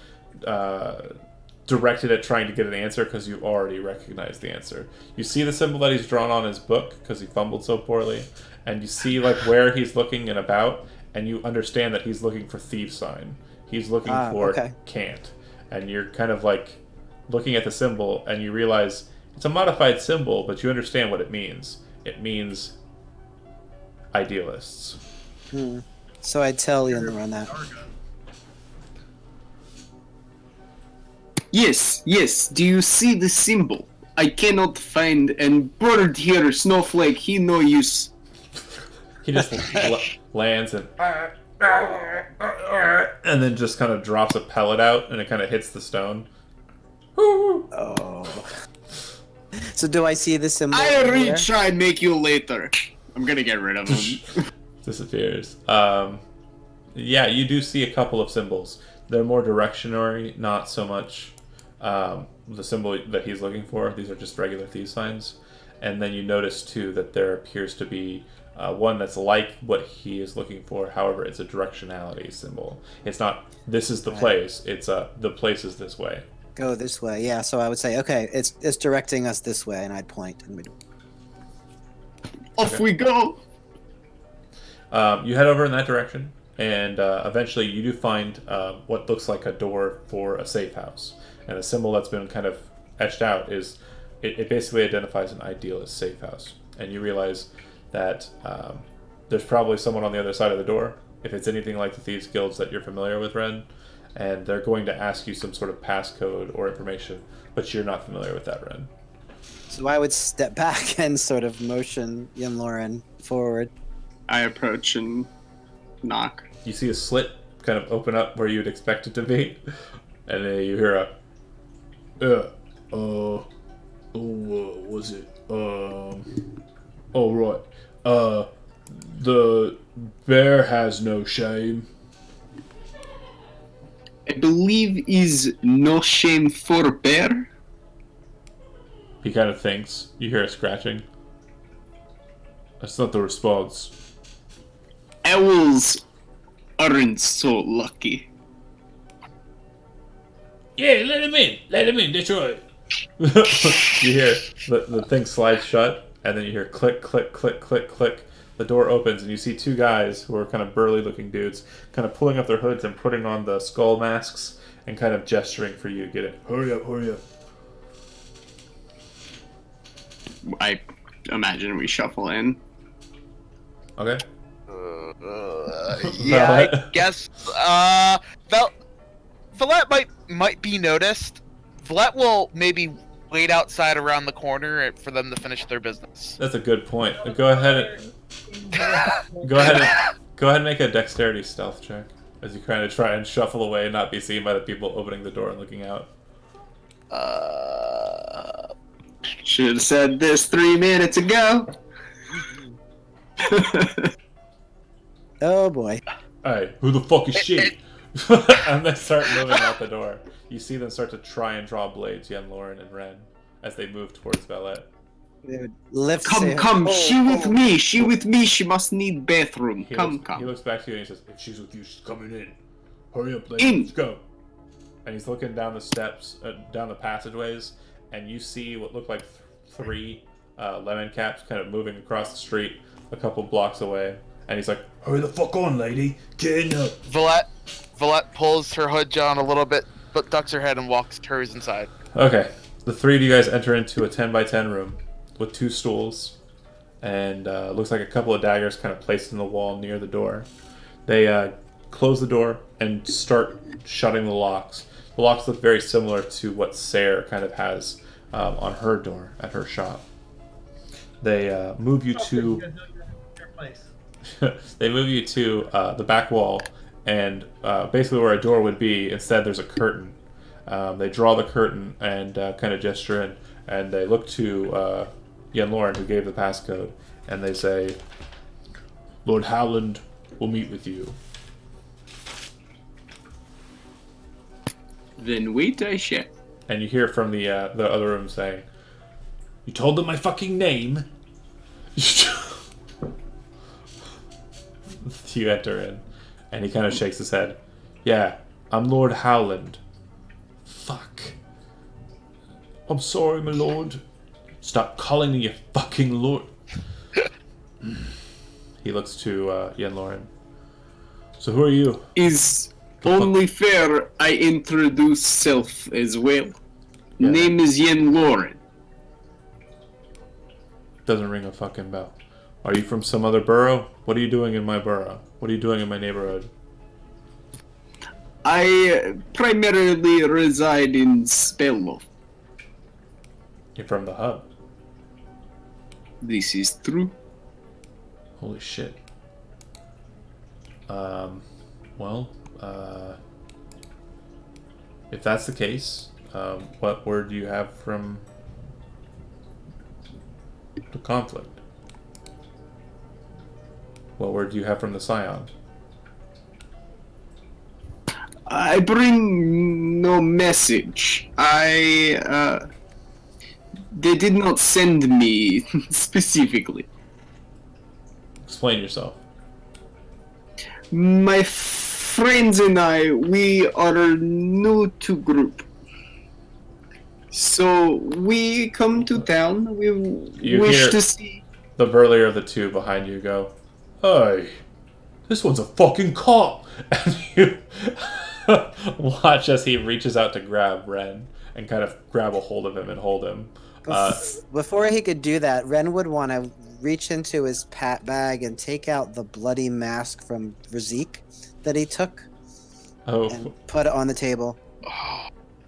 directed at trying to get an answer because you already recognize the answer. You see the symbol that he's drawn on his book because he fumbled so poorly, and you see like where he's looking and about, and you understand that he's looking for thief sign. He's looking for okay. can't, and you're kind of like looking at the symbol, and you realize it's a modified symbol, but you understand what it means. It means idealists. So I tell Yenloren that. Yes, yes. Do you see the symbol? I cannot find, and bird here, snowflake, he no use. He just lands and then just kind of drops a pellet out, and it kind of hits the stone. Oh. So do I see the symbol? I anywhere? retry and make you later. I'm gonna get rid of him. Disappears. Yeah, you do see a couple of symbols. They're more directionary, not so much the symbol that he's looking for. These are just regular thief signs. And then you notice too that there appears to be one that's like what he is looking for. However, it's a directionality symbol. It's not this is the place. It's the place is this way. Go this way. Yeah. So I would say, okay, it's directing us this way, and I'd point. And we'd... Off we go. You head over in that direction, and eventually you do find what looks like a door for a safe house. And the symbol that's been kind of etched out is it basically identifies an idealist safe house. And you realize that there's probably someone on the other side of the door, if it's anything like the Thieves Guilds that you're familiar with, Ren, and they're going to ask you some sort of passcode or information, but you're not familiar with that, Ren. So I would step back and sort of motion Yenloren forward. I approach and knock. You see a slit kind of open up where you'd expect it to be, and then you hear was it? Oh, right. The bear has no shame. I believe is no shame for bear. He kind of thinks. You hear a scratching. That's not the response. Owls aren't so lucky. Yeah, let him in. Let him in. That's right. You hear the thing slides shut, and then you hear click, click, click, click, click. The door opens, and you see two guys who are kind of burly-looking dudes, kind of pulling up their hoods and putting on the skull masks, and kind of gesturing for you to get in. Hurry up, hurry up. I imagine we shuffle in. Okay. Yeah, I guess. Villette might be noticed. Villette will maybe wait outside around the corner for them to finish their business. That's a good point. Go ahead and make a dexterity stealth check as you kind of try and shuffle away and not be seen by the people opening the door and looking out. Should have said this 3 minutes ago. Oh boy. Hey, who the fuck is she? And they start moving out the door. You see them start to try and draw blades, Yenloren and Ren, as they move towards Valette. They would lift. Come, she with me. She with me. She must need bathroom. He Come. looks back to you and he says, "If she's with you, she's coming in. Hurry up, lady. In. Let's go." And he's looking down the steps, down the passageways, and you see what look like three lemon caps kind of moving across the street a couple blocks away. And he's like, "Hurry the fuck on, lady. Get in there." Villette pulls her hood down a little bit, but ducks her head and walks hers inside. Okay. The three of you guys enter into a 10x10 room with 2 stools, and looks like a couple of daggers kind of placed in the wall near the door. They close the door and start shutting the locks. The locks look very similar to what Sarah kind of has on her door at her shop. They move you to... Your place. They move you to the back wall, and basically where a door would be, instead there's a curtain. They draw the curtain and kind of gesture in, and they look to Yenloren, who gave the passcode, and they say, "Lord Howland will meet with you." Then wait, I shall. And you hear from the other room saying, "You told them my fucking name? You enter in, and he kind of shakes his head. Yeah, I'm Lord Howland. Fuck. I'm sorry, my lord. Stop calling me your fucking lord. He looks to Yen Lauren. So who are you? Is only fair I introduce self as well. Yeah. Name is Yen Lauren. Doesn't ring a fucking bell. Are you from some other borough? What are you doing in my borough? What are you doing in my neighborhood? I primarily reside in Spellloft. You're from the hub. This is true. Holy shit. Well, if that's the case, what word do you have from the conflict? What word do you have from the Scion? I bring no message. They did not send me specifically. Explain yourself. My friends and I, we are new to group. So we come to town. We You wish hear- to see. The burlier of the two behind you go, "Hey, this one's a fucking cop!" And you watch as he reaches out to grab Ren and kind of grab a hold of him and hold him. Before he could do that, Ren would want to reach into his pat bag and take out the bloody mask from Razik that he took Oh, and put it on the table.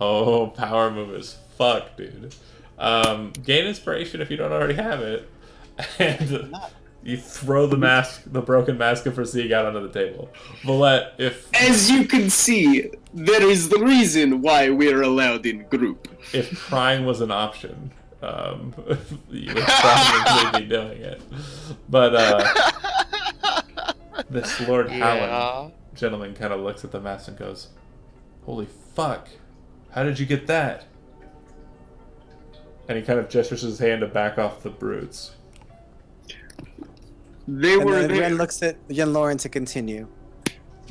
oh, power move as fuck, dude. Gain inspiration if you don't already have it, and you throw the mask, the broken mask of Razik, out onto the table. Valette, As you can see, there is the reason why we're allowed in group. if crying was an option, you would probably be doing it. But this Lord Howland gentleman kind of looks at the mask and goes, "Holy fuck! How did you get that?" And he kind of gestures his hand to back off the brutes. They And were then there. Ren looks at Yen Lauren to continue.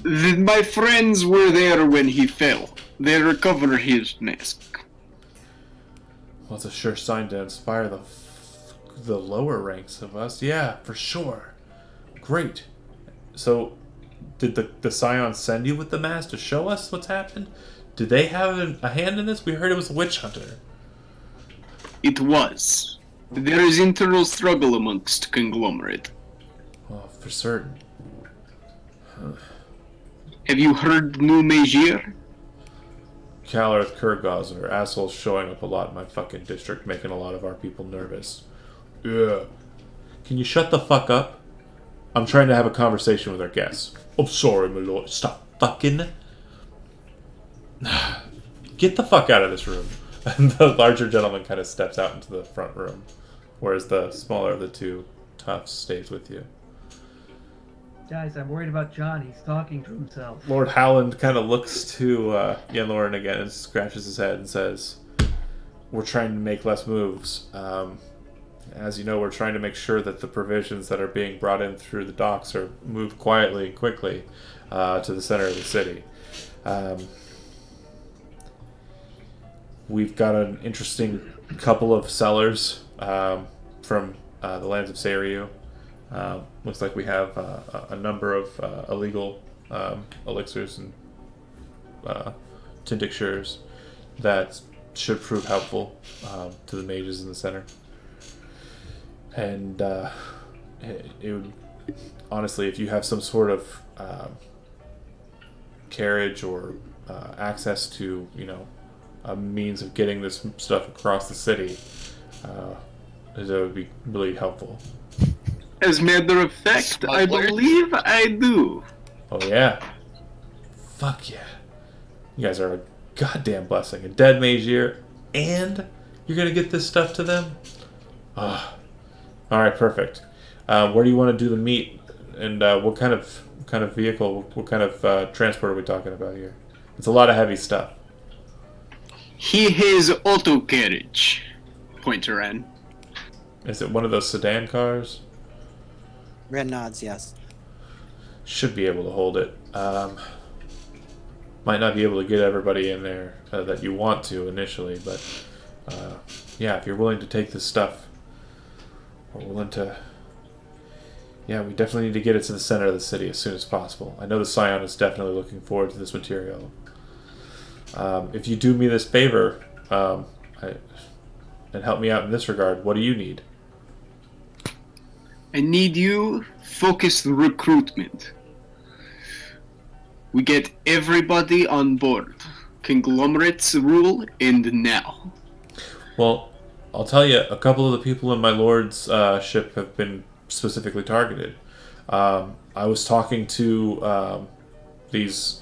My friends were there when he fell. They recovered his mask. Well, it's a sure sign to inspire the lower ranks of us. Yeah, for sure. Great. So, did the Scion send you with the mask to show us what's happened? Did they have a hand in this? We heard it was a witch hunter. It was. There is internal struggle amongst conglomerate. Well, for certain. Have you heard New Magier? Kalarth Kurgazar, assholes showing up a lot in my fucking district, making a lot of our people nervous. Yeah. Can you shut the fuck up? I'm trying to have a conversation with our guests. I'm sorry, my lord. Stop fucking. Get the fuck out of this room. And the larger gentleman kind of steps out into the front room, whereas the smaller of the two toughs stays with you. Guys, I'm worried about John. He's talking to himself. Lord Howland kind of looks to Yen Lauren again and scratches his head and says, "We're trying to make less moves. As you know, we're trying to make sure that the provisions that are being brought in through the docks are moved quietly and quickly to the center of the city. We've got an interesting couple of sellers from the lands of Seiryu. Looks like we have a number of illegal elixirs and tinctures that should prove helpful to the mages in the center. And it would, honestly, if you have some sort of carriage or access to, a means of getting this stuff across the city, that would be really helpful." As a matter of fact, I Smugglers? believe I do. Oh yeah. Fuck yeah. You guys are a goddamn blessing. A dead mage year, and you're gonna get this stuff to them? Alright, perfect. Where do you want to do the meet? And what kind of vehicle, what kind of transport are we talking about here? It's a lot of heavy stuff. He has auto carriage. Pointer N. Is it one of those sedan cars? Ren nods, yes. Should be able to hold it. Might not be able to get everybody in there that you want to initially, but yeah, if you're willing to take this stuff, we're willing to. Yeah, we definitely need to get it to the center of the city as soon as possible. I know the Scion is definitely looking forward to this material. If you do me this favor and help me out in this regard, what do you need? I need you focused recruitment. We get everybody on board. Conglomerates rule, and now. Well, I'll tell you, a couple of the people in my lord's ship have been specifically targeted. I was talking to these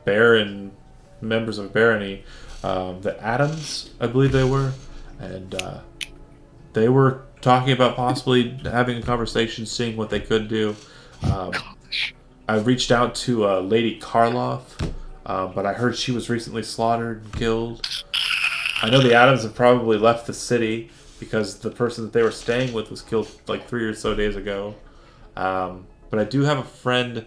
Baron members of Barony, the Adams, I believe they were, and they were talking about possibly having a conversation, seeing what they could do. I reached out to Lady Karloff, but I heard she was recently slaughtered and killed. I know the Adams have probably left the city because the person that they were staying with was killed like 3 or so days ago. But I do have a friend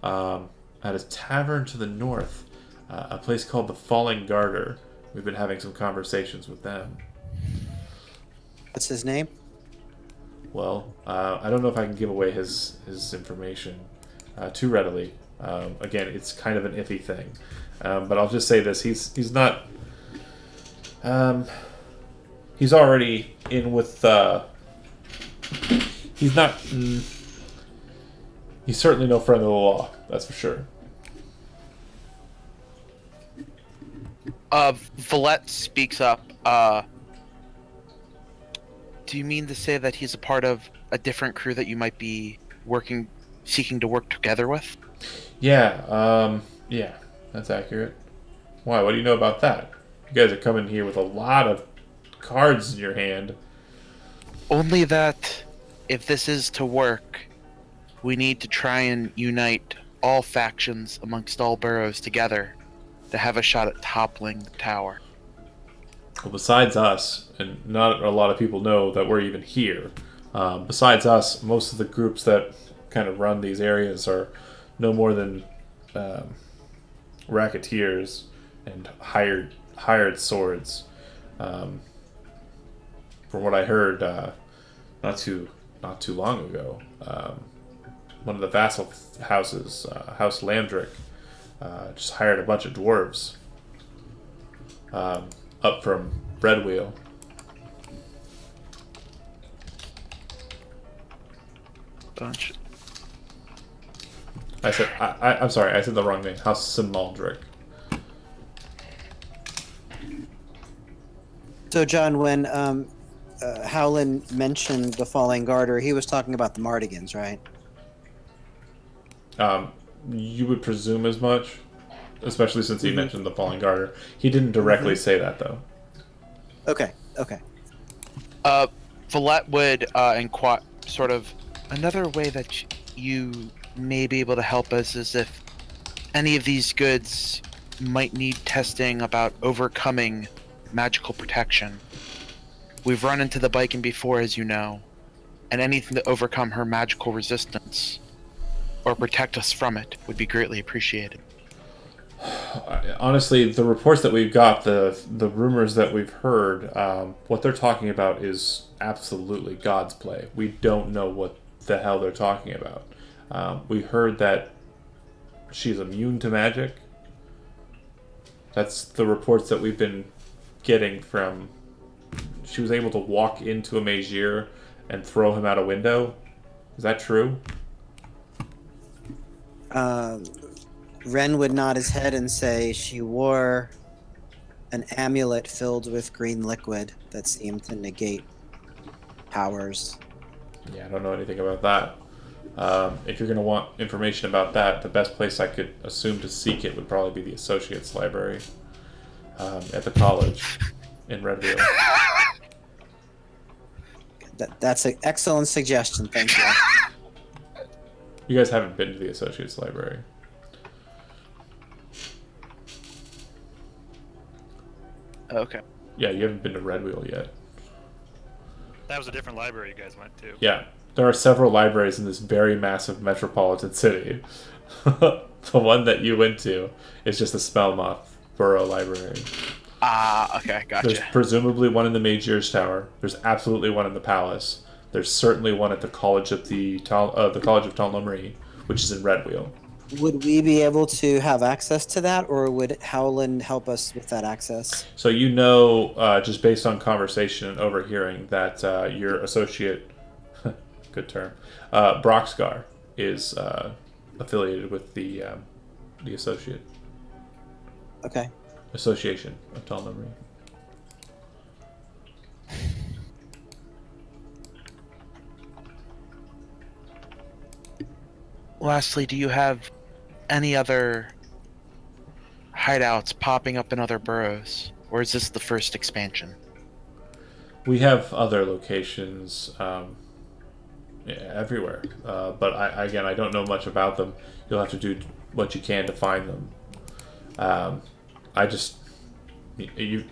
at a tavern to the north, a place called the Falling Garter. We've been having some conversations with them. What's his name? Well, I don't know if I can give away his information too readily. Again, it's kind of an iffy thing. But I'll just say this: he's not. He's already in with. He's not. He's certainly no friend of the law. That's for sure. Valette speaks up. Do you mean to say that he's a part of a different crew that you might be seeking to work together with? Yeah, yeah, that's accurate. Why? What do you know about that? You guys are coming here with a lot of cards in your hand. Only that if this is to work, we need to try and unite all factions amongst all boroughs together to have a shot at toppling the tower. Well, besides us, and not a lot of people know that we're even here, besides us, most of the groups that kind of run these areas are no more than racketeers and hired swords. From what I heard, not too long ago, one of the vassal houses, House Landrick, just hired a bunch of dwarves up from Breadwheel. Bunch. I'm sorry, I said the wrong name. House Simaldrick. So, John, when Howland mentioned the Falling Garter, he was talking about the Mardigans, right? You would presume as much, especially since he mentioned the Falling Garter. He didn't directly say that, though. Okay. Valette would inquire, sort of, another way that you may be able to help us is if any of these goods might need testing about overcoming magical protection. We've run into the Biken before, as you know, and anything to overcome her magical resistance or protect us from it would be greatly appreciated. Honestly, the reports that we've got, the rumors that we've heard, what they're talking about is absolutely God's play. We don't know what the hell they're talking about. We heard that she's immune to magic. That's the reports that we've been getting from. She was able to walk into a Magier and throw him out a window. Is that true? Ren would nod his head and say she wore an amulet filled with green liquid that seemed to negate powers. Yeah, I don't know anything about that. If you're going to want information about that, the best place I could assume to seek it would probably be the Associates Library at the college in Redville. That's an excellent suggestion, thank you. You guys haven't been to the Associates Library. Okay. Yeah, you haven't been to Redwheel yet. That was a different library you guys went to. Yeah, There are several libraries in this very massive metropolitan city. The one that you went to is just the Spellmoth Borough Library. Ah, okay, There's gotcha. presumably one in the Magier's Tower. There's absolutely one in the Palace. There's certainly one at the College of the College of Tonlomery, which is in Redwheel. Would we be able to have access to that, or would Howland help us with that access? So you know, just based on conversation and overhearing, that your associate, good term, Broxgar, is affiliated with the Okay. Association of Tonlomery. Lastly, do you have any other hideouts popping up in other boroughs? Or is this the first expansion? We have other locations everywhere, but I don't know much about them. You'll have to do what you can to find them. I've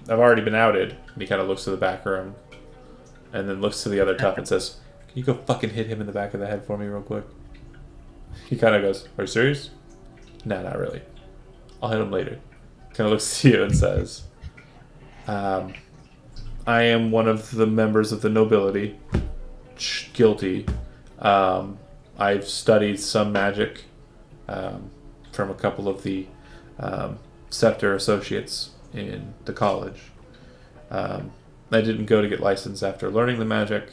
already been outed. And he kind of looks to the back room, and then looks to the other tough and says, "Can you go fucking hit him in the back of the head for me real quick?" He kind of goes, "Are you serious?" "Nah, not really. I'll hit him later." Kind of looks to you and says, "I am one of the members of the nobility. Guilty. I've studied some magic from a couple of the Scepter associates in the college. I didn't go to get licensed after learning the magic,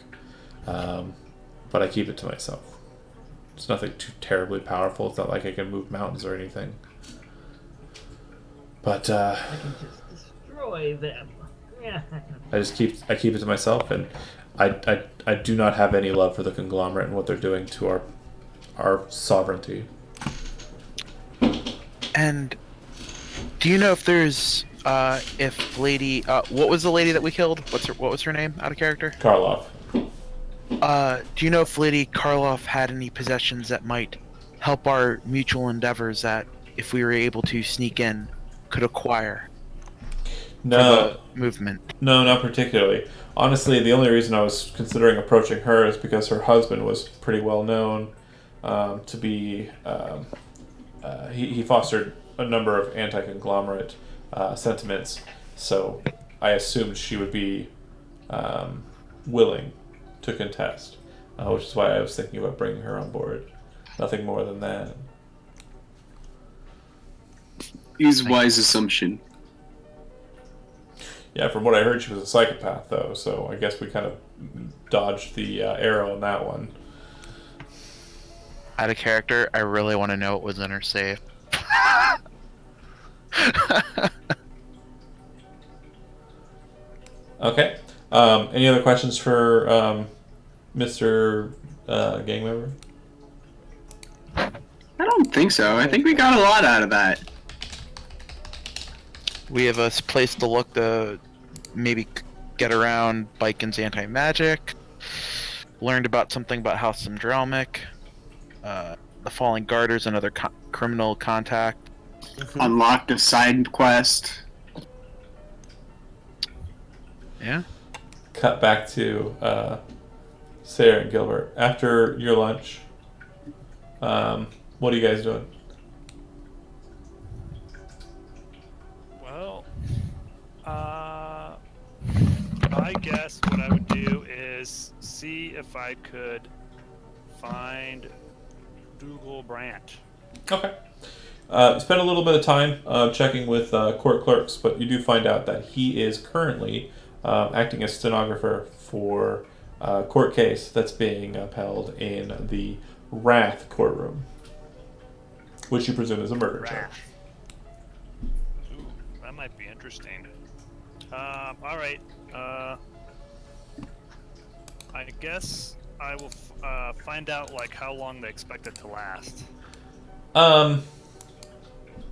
but I keep it to myself. It's nothing too terribly powerful. It's not like I can move mountains or anything. But I can just destroy them. I keep it to myself, and I do not have any love for the conglomerate and what they're doing to our sovereignty." And do you know if there's if lady what was the lady that we killed? What was her name out of character? Karloff. Do you know if Lady Karloff had any possessions that might help our mutual endeavors that if we were able to sneak in could acquire No, for the movement? no, not particularly. Honestly, the only reason I was considering approaching her is because her husband was pretty well known to be. He fostered a number of anti-conglomerate sentiments, so I assumed she would be willing to contest, which is why I was thinking about bringing her on board. Nothing more than that. Use wise assumption. Yeah, from what I heard, she was a psychopath, though, so I guess we kind of dodged the arrow on that one. Out of character, I really want to know what was in her safe. Okay. Any other questions for Mr. Gang member? I don't think so. I think we got a lot out of that. We have a place to look to maybe get around Biken's anti-magic. Learned about something about House Syndromic. The Falling Garters, another criminal contact. Unlocked a side quest. Yeah. Cut back to Sarah and Gilbert. After your lunch, what are you guys doing? Well, I guess what I would do is see if I could find Dougal Brandt. Okay. Spend a little bit of time checking with court clerks, but you do find out that he is currently acting as stenographer for a court case that's being upheld in the Wrath courtroom, which you presume is a murder charge. Wrath. Ooh, that might be interesting. All right. I guess I will find out like how long they expect it to last.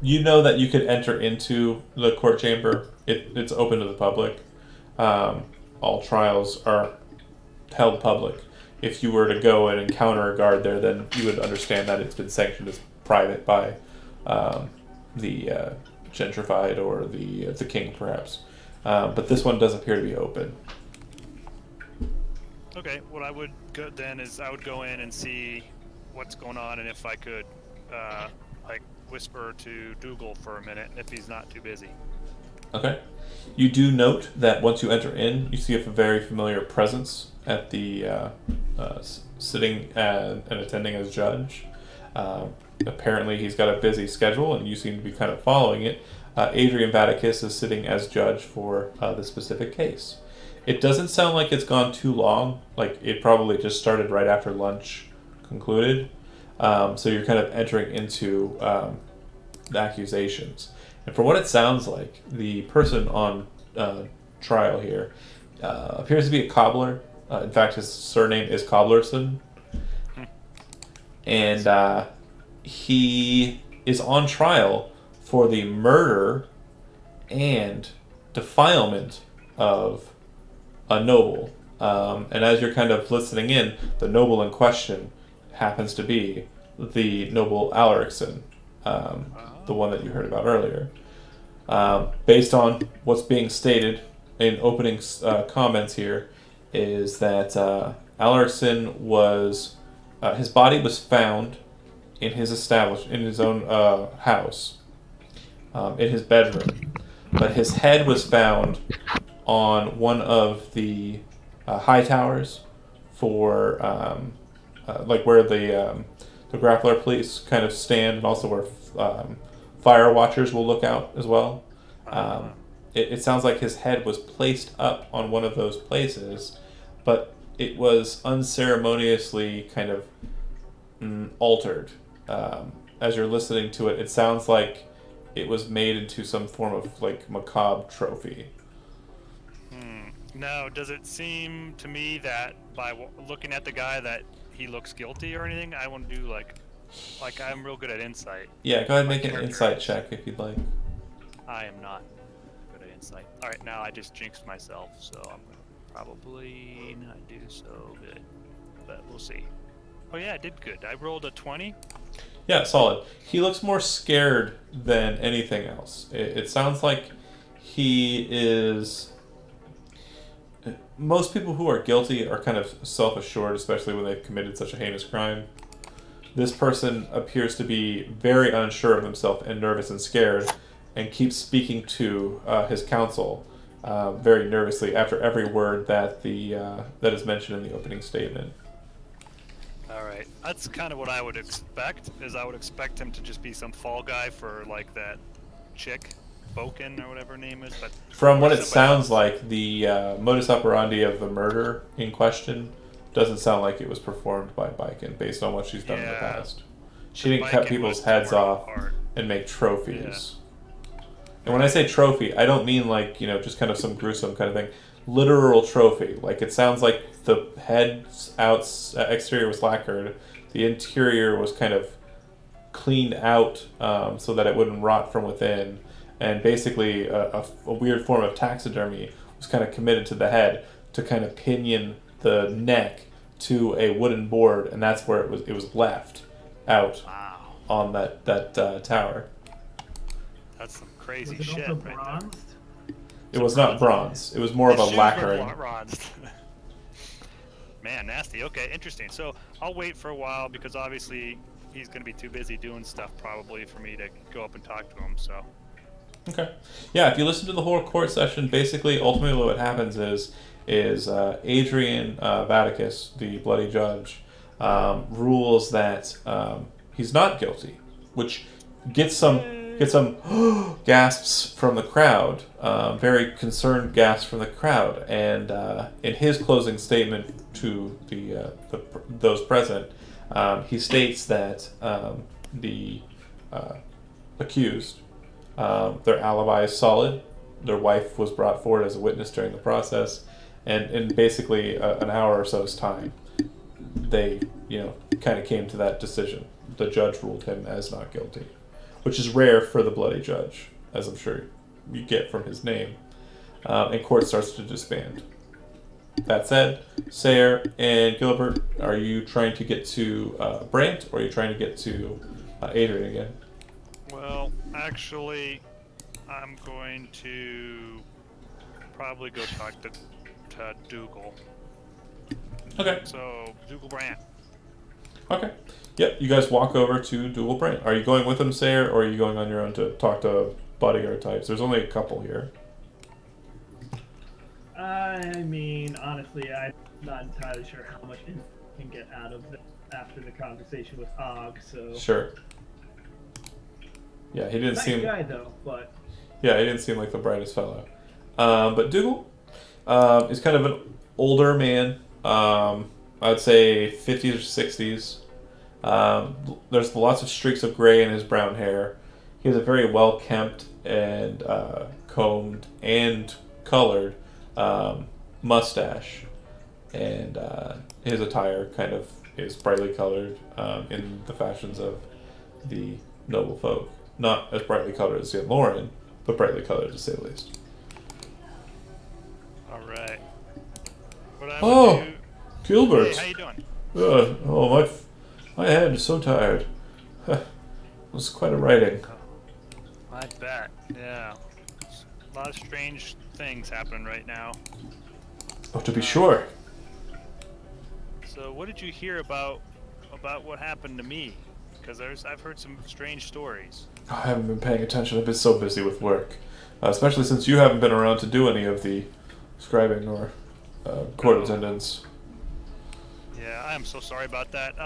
You know that you could enter into the court chamber. It's open to the public. All trials are held public. If you were to go and encounter a guard there, then you would understand that it's been sanctioned as private by the gentrified or the king, perhaps. But this one does appear to be open. Okay, what I would go then is I would go in and see what's going on, and if I could, like, whisper to Dougal for a minute if he's not too busy. Okay. You do note that once you enter in, you see a very familiar presence at the sitting and attending as judge. Apparently, he's got a busy schedule, and you seem to be kind of following it. Adrian Vaticus is sitting as judge for the specific case. It doesn't sound like it's gone too long. Like, it probably just started right after lunch concluded. So you're kind of entering into the accusations. And for what it sounds like, the person on trial here appears to be a cobbler. In fact, his surname is Cobblerson. And he is on trial for the murder and defilement of a noble. And as you're kind of listening in, the noble in question happens to be the noble Alaricsson, the one that you heard about earlier. Based on what's being stated in opening comments here, is that Alaricsson was his body was found in his in his own house, in his bedroom, but his head was found on one of the high towers for like where the Grappler police kind of stand, and also where fire watchers will look out as well. It sounds like his head was placed up on one of those places, but it was unceremoniously kind of altered. As you're listening to it, it sounds like it was made into some form of like macabre trophy. Now, does it seem to me that by looking at the guy that he looks guilty or anything? I want to do like I'm real good at insight. Yeah, go ahead and make an character insight check if you'd like. I am not good at insight. All right, now I just jinxed myself, so I'm gonna probably not do so good, but we'll see. Oh yeah, I did good. I rolled a 20. Yeah, solid. He looks more scared than anything else. It sounds like he is... Most people who are guilty are kind of self-assured, especially when they've committed such a heinous crime. This person appears to be very unsure of himself and nervous and scared, and keeps speaking to his counsel very nervously after every word that that is mentioned in the opening statement. All right, that's kind of what I would expect. Is I would expect him to just be some fall guy for like that chick, Boken or whatever her name is. But From what it somebody sounds else. like, the modus operandi of the murder in question doesn't sound like it was performed by Biken, based on what she's done in the Yeah. past. She didn't cut Biken people's was heads torn off apart. and make trophies. And when I say trophy, I don't mean like, just kind of some gruesome kind of thing. Literal trophy. Like, it sounds like the head's exterior was lacquered, the interior was kind of cleaned out so that it wouldn't rot from within, and basically a weird form of taxidermy was kind of committed to the head to kind of pinion the neck to a wooden board, and that's where it was left out Wow, on that tower. that's some crazy Was it shit also right there. bronzed? It was not bronze. It was more of His a shoes were lacquering. bronzed. Man, nasty. Okay, interesting. So I'll wait for a while because obviously he's going to be too busy doing stuff probably for me to go up and talk to him. So Okay. Yeah, if you listen to the whole court session, basically, ultimately what happens is Adrian Vaticus, the bloody judge, rules that he's not guilty, which gets some gasps from the crowd, very concerned gasps from the crowd. And in his closing statement to those present, he states that the accused, their alibi is solid. Their wife was brought forward as a witness during the process, and in basically an hour or so's time, they kind of came to that decision. The judge ruled him as not guilty, which is rare for the bloody judge, as I'm sure you get from his name. And court starts to disband. That said, Sayer and Gilbert, are you trying to get to Brant, or are you trying to get to Adrian again? well, actually, I'm going to probably go talk to Dougal. Okay. So, Dougal Brandt. Okay. Yep. You guys walk over to Dougal Brandt. Are you going with him, Sayer, or are you going on your own to talk to bodyguard types? There's only a couple here. I mean, honestly, I'm not entirely sure how much info I can get out of this after the conversation with Og. So Sure. Yeah, he didn't nice seem. guy though, but Yeah, he didn't seem like the brightest fellow. But Dougal is kind of an older man. I'd say 50s or 60s. There's lots of streaks of gray in his brown hair. He has a very well kempt and combed and colored mustache, and his attire kind of is brightly colored in the fashions of the noble folk. Not as brightly colored as St. Lauren, but brightly colored to say the least. All right. What I Oh, would do... Gilbert! Hey, how you doing? Oh, my hand is so tired. It was quite a writing. I bet. Yeah. A lot of strange things happening right now. Oh, to be sure. So, what did you hear about what happened to me? Because I've heard some strange stories. I haven't been paying attention. I've been so busy with work. Especially since you haven't been around to do any of the scribing or court attendance. Yeah, I am so sorry about that.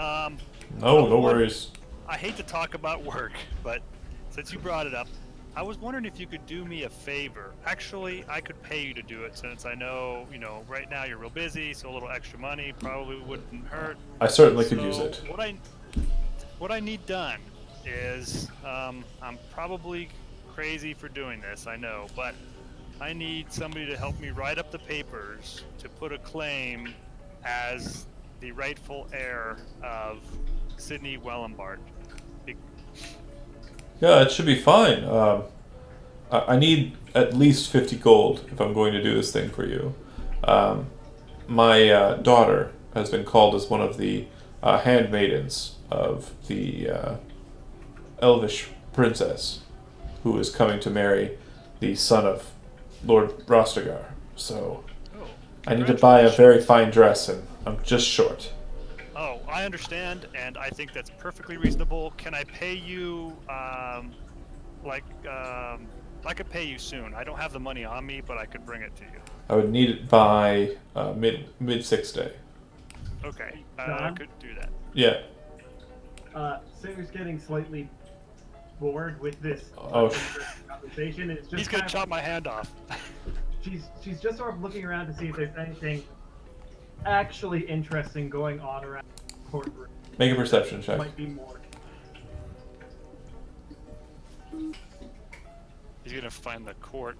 No worries. I hate to talk about work, but since you brought it up, I was wondering if you could do me a favor. Actually, I could pay you to do it since I know, right now you're real busy, so a little extra money probably wouldn't hurt. I certainly could So use it. What I need done is, I'm probably crazy for doing this, I know, but I need somebody to help me write up the papers to put a claim as the rightful heir of Sydney Wellenbart. Yeah, it should be fine. I need at least 50 gold if I'm going to do this thing for you. My daughter has been called as one of the handmaidens of the elvish princess who is coming to marry the son of Lord Rostigar. So Oh, I need to buy a very fine dress, and I'm just short. Oh, I understand, and I think that's perfectly reasonable. Can I pay you, I could pay you soon. I don't have the money on me, but I could bring it to you. I would need it by mid 6 day. Okay, I Don? could do that. Yeah. Sarah's getting slightly bored with this Oh, conversation. It's just He's gonna kind of- chop my hand off. she's just sort of looking around to see if there's anything actually interesting going on around the courtroom. Make a perception check. Might be more. He's gonna find the court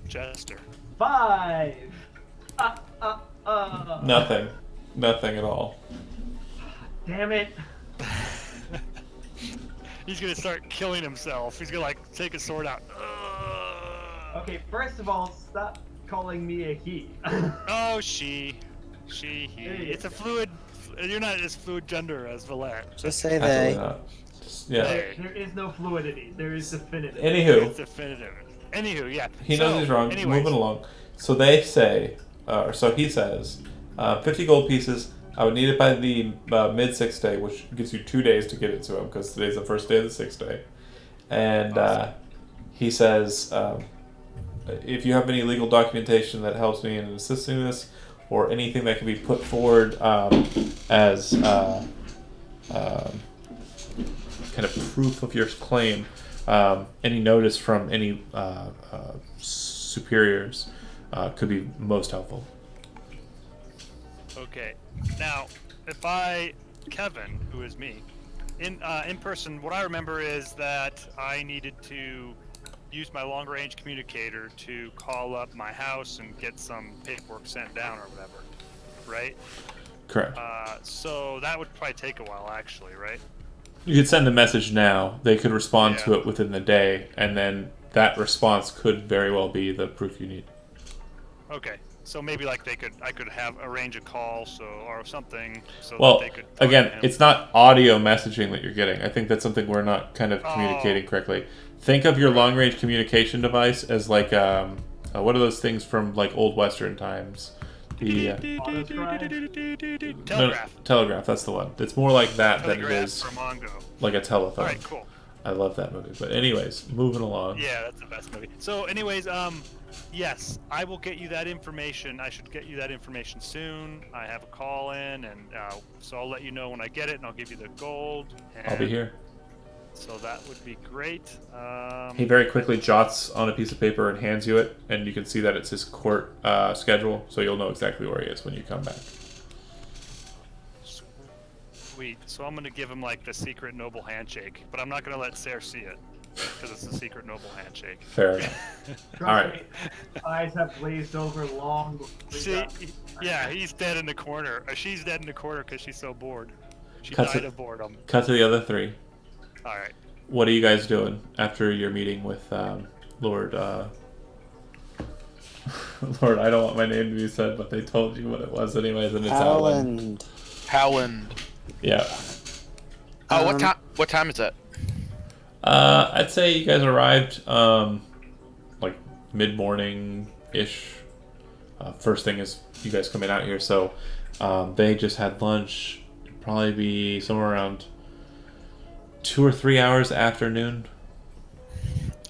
jester. 5. Nothing. Nothing at all. Damn it. He's gonna start killing himself. He's gonna take his sword out. Okay, first of all, stop calling me a he. Oh, she, he. Hey. It's a fluid. You're not as fluid gender as Valette. Just say Absolutely they. not. Just- yeah. There is no fluidity. There is definitive. Anywho, It's definitive. Anywho, yeah. he knows So, he's wrong. anyways, Moving along. So they say, or so he says, 50 gold pieces. I would need it by the mid 6th day, which gives you 2 days to get it to him because today's the first day of the 6th day. And he says, if you have any legal documentation that helps me in assisting this, or anything that can be put forward as kind of proof of your claim, any notice from any superiors could be most helpful. Okay. Now, Kevin, who is me, in person, what I remember is that I needed to use my long-range communicator to call up my house and get some paperwork sent down or whatever, right? Correct. So that would probably take a while, actually, right? You could send a message now. They could respond to Yeah. it within the day, and then that response could very well be the proof you need. Okay. So maybe I could arrange a call or something so Well, that they could talk again, to him. it's not audio messaging that you're getting. I think that's something we're not kind of Oh. communicating correctly. Think of your long-range communication device as like what are those things from like old Western times? The Telegraph. No, telegraph. That's the one. It's more like that than it Telegraph is for Mongo. like a telephone. All right, cool. I love that movie. But anyways, moving along. Yeah, that's the best movie. So, anyways, yes, I will get you that information. I should get you that information soon. I have a call in, and so I'll let you know when I get it, and I'll give you the gold. And I'll be here. So that would be great. He very quickly jots on a piece of paper and hands you it, and you can see that it's his court schedule, so you'll know exactly where he is when you come back. Sweet. So I'm gonna give him like the secret noble handshake, but I'm not gonna let Sarah see it because it's a secret noble handshake. Fair enough. Trust All right. me, eyes have glazed over long before we See, got- yeah, he's dead in the corner. Or she's dead in the corner because she's so bored. She Cuts died it. of boredom. Cut to the other three. All right. What are you guys doing after your meeting with Lord? Lord, I don't want my name to be said, but they told you what it was anyways, and it's Alan. Howland. Howland. Yeah. Oh, Um, what time is it? I'd say you guys arrived like mid-morning ish. First thing is you guys coming out here, so they just had lunch. It'd probably be somewhere around 2 or 3 hours after noon.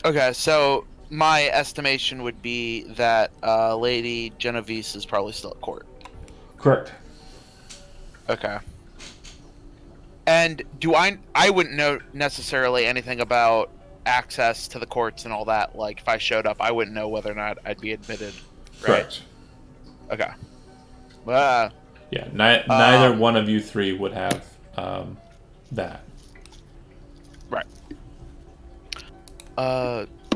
Okay, so my estimation would be that Lady Genovese is probably still at court. Correct. Okay. And I wouldn't know necessarily anything about access to the courts and all that. Like, if I showed up, I wouldn't know whether or not I'd be admitted. Right? Correct. Okay. Yeah. Neither one of you three would have that. Right.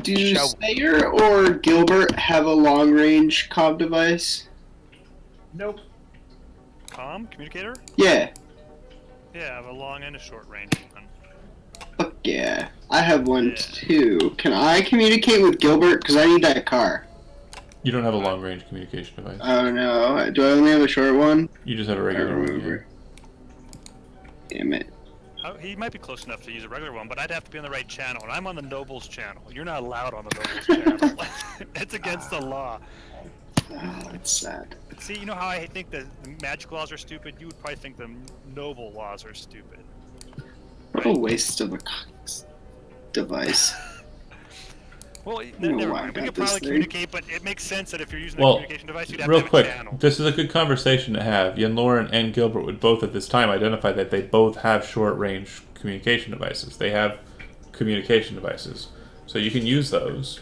Do Shall- Sayer or Gilbert have a long range comm device? Nope. Communicator? Yeah. Yeah, I have a long and a short range one. Fuck yeah. I have one Yeah. too. Can I communicate with Gilbert? Because I need that car. You don't have a long-range communication device. Oh no. Do I only have a short one? You just have a I regular one. remember. Damn it. He might be close enough to use a regular one, but I'd have to be on the right channel, and I'm on the Nobles channel. You're not allowed on the Nobles channel. It's against the law. Oh, that's sad. See, you know how I think the magic laws are stupid? You would probably think the noble laws are stupid. What a waste of a Cox device. Well, know never why I mind. We got could this probably thing. communicate, but it makes sense that if you're using a Well, communication device, you'd have real to have quick, a channel. this is a good conversation to have. Yen Lauren and Gilbert would both at this time identify that they both have short-range communication devices. They have communication devices, so you can use those.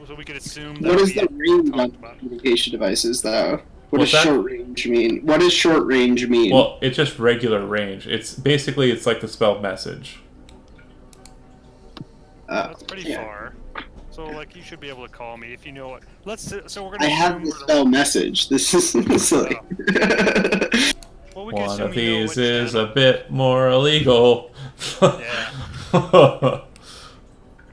So we could assume that What is we the range talked on about. communication devices, though? What What's does that? short range mean? What does short range mean? Well, it's just regular range. It's basically like the spelled message. That's pretty yeah. far. So, like, you should be able to call me if you know what. So we're I gonna have assume the we're the- spell message. This is silly. Well, we can One assume of we know these which is channel. a bit more illegal. Yeah.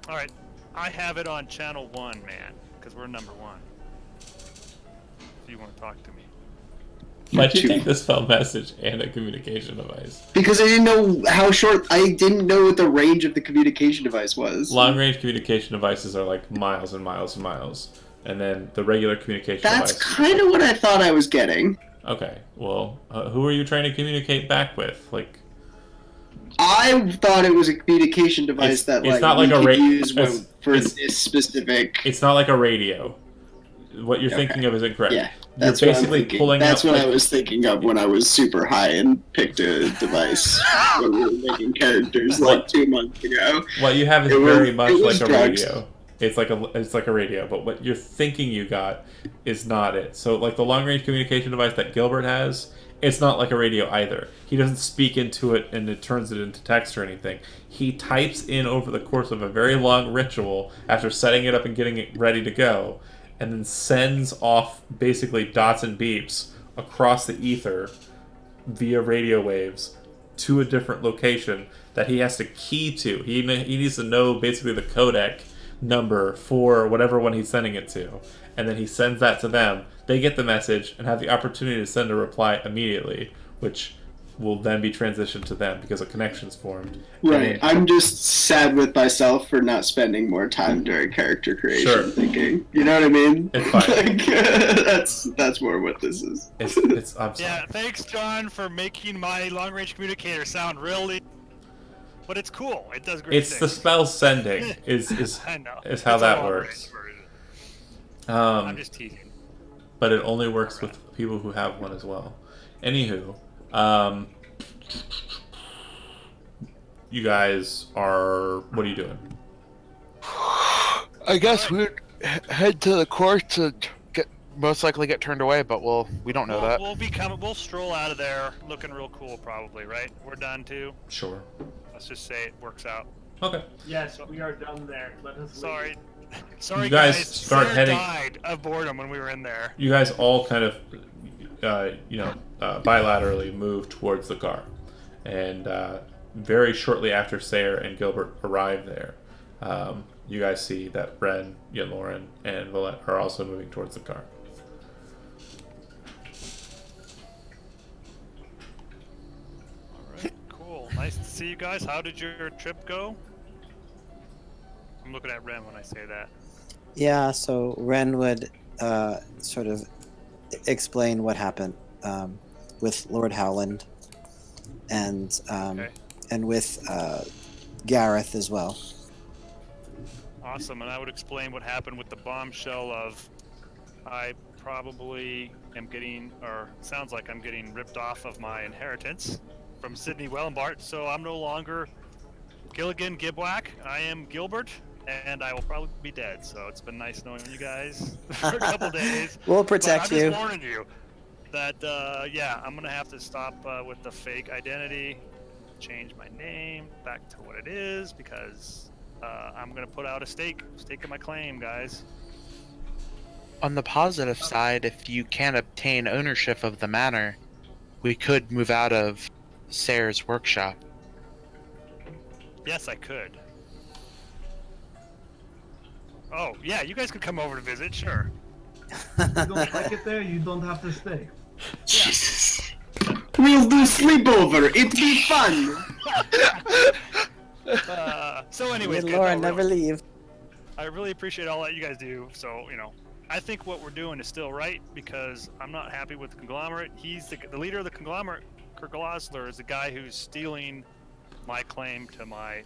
All right, I have it on channel 1, man, because we're number 1. If you want to talk to me. Why'd you Two. take the spell message and a communication device? Because I didn't know how short. I didn't know what the range of the communication device was. Long-range communication devices are like miles and miles and miles, and then the regular communication That's device. kind of what I thought I was getting. Okay, well, who are you trying to communicate back with? Like, I thought it was a communication device It's- that it's like not we like a could ra- use it's- for it's- this specific. it's not like a radio. What you're Okay. thinking of is incorrect. Yeah, You're that's what I'm basically thinking. pulling That's out. what like, I was thinking of when I was super high and picked a device when we were making characters like 2 months ago. What you have is It was- very much it was like a drugs. radio. It's like a radio, but what you're thinking you got is not it. So like the long range communication device that Gilbert has, it's not like a radio either. He doesn't speak into it and it turns it into text or anything. He types in over the course of a very long ritual after setting it up and getting it ready to go, and then sends off basically dots and beeps across the ether via radio waves to a different location that he has to key to. He needs to know basically the codec number for whatever one he's sending it to, and then he sends that to them. They get the message and have the opportunity to send a reply immediately, which will then be transitioned to them because a connection's formed. Right. And I'm just sad with myself for not spending more time during character creation Sure. thinking. You know what I mean? It's fine. Like, that's more what this is. I'm sorry. Yeah, thanks, John, for making my long-range communicator sound really. But it's cool. It does great It's the things. spell sending is I know. is how It's a that long-range works. version. I'm Um, just teasing. but it only works with people who have one as well. Anywho, you guys are. What are you doing? I guess we'd head to the courts and most likely get turned away, but we don't know that. We'll stroll out of there looking real cool, probably, right? We're done too. Sure. Let's just say it works out. Okay. Yes, we are done there. Let us leave. Sorry, You guys guys. start Sarah heading- died of boredom when we were in there. You guys all kind of, bilaterally move towards the car, and very shortly after Sayre and Gilbert arrive there, you guys see that Ren, Lauren, and Valette are also moving towards the car. All right, cool. Nice to see you guys. How did your trip go? I'm looking at Ren when I say that. Yeah, so Ren would sort of explain what happened with Lord Howland and Okay. and with Gareth as well. Awesome, and I would explain what happened with the bombshell of I probably am getting, or sounds like I'm getting ripped off of my inheritance from Sydney Wellenbart, so I'm no longer Gilligan Gibwack. I am Gilbert, and I will probably be dead, so it's been nice knowing you guys for a couple days. We'll But protect I'm you. just warning you that, yeah, I'm gonna have to stop with the fake identity, change my name back to what it is, because I'm gonna put out a stake in my claim, guys. On the positive side, if you can't obtain ownership of the manor, we could move out of Sayre's workshop. Yes, I could. Oh, yeah, you guys could come over to visit, sure. If you don't like it there, you don't have to stay. Jesus. We'll do sleepover. It'd be fun. So anyways, Me and good, Laura no, never really, leave. I really appreciate all that you guys do, so, I think what we're doing is still right, because I'm not happy with the conglomerate. He's the leader of the conglomerate. Kirk Osler is the guy who's stealing my claim to my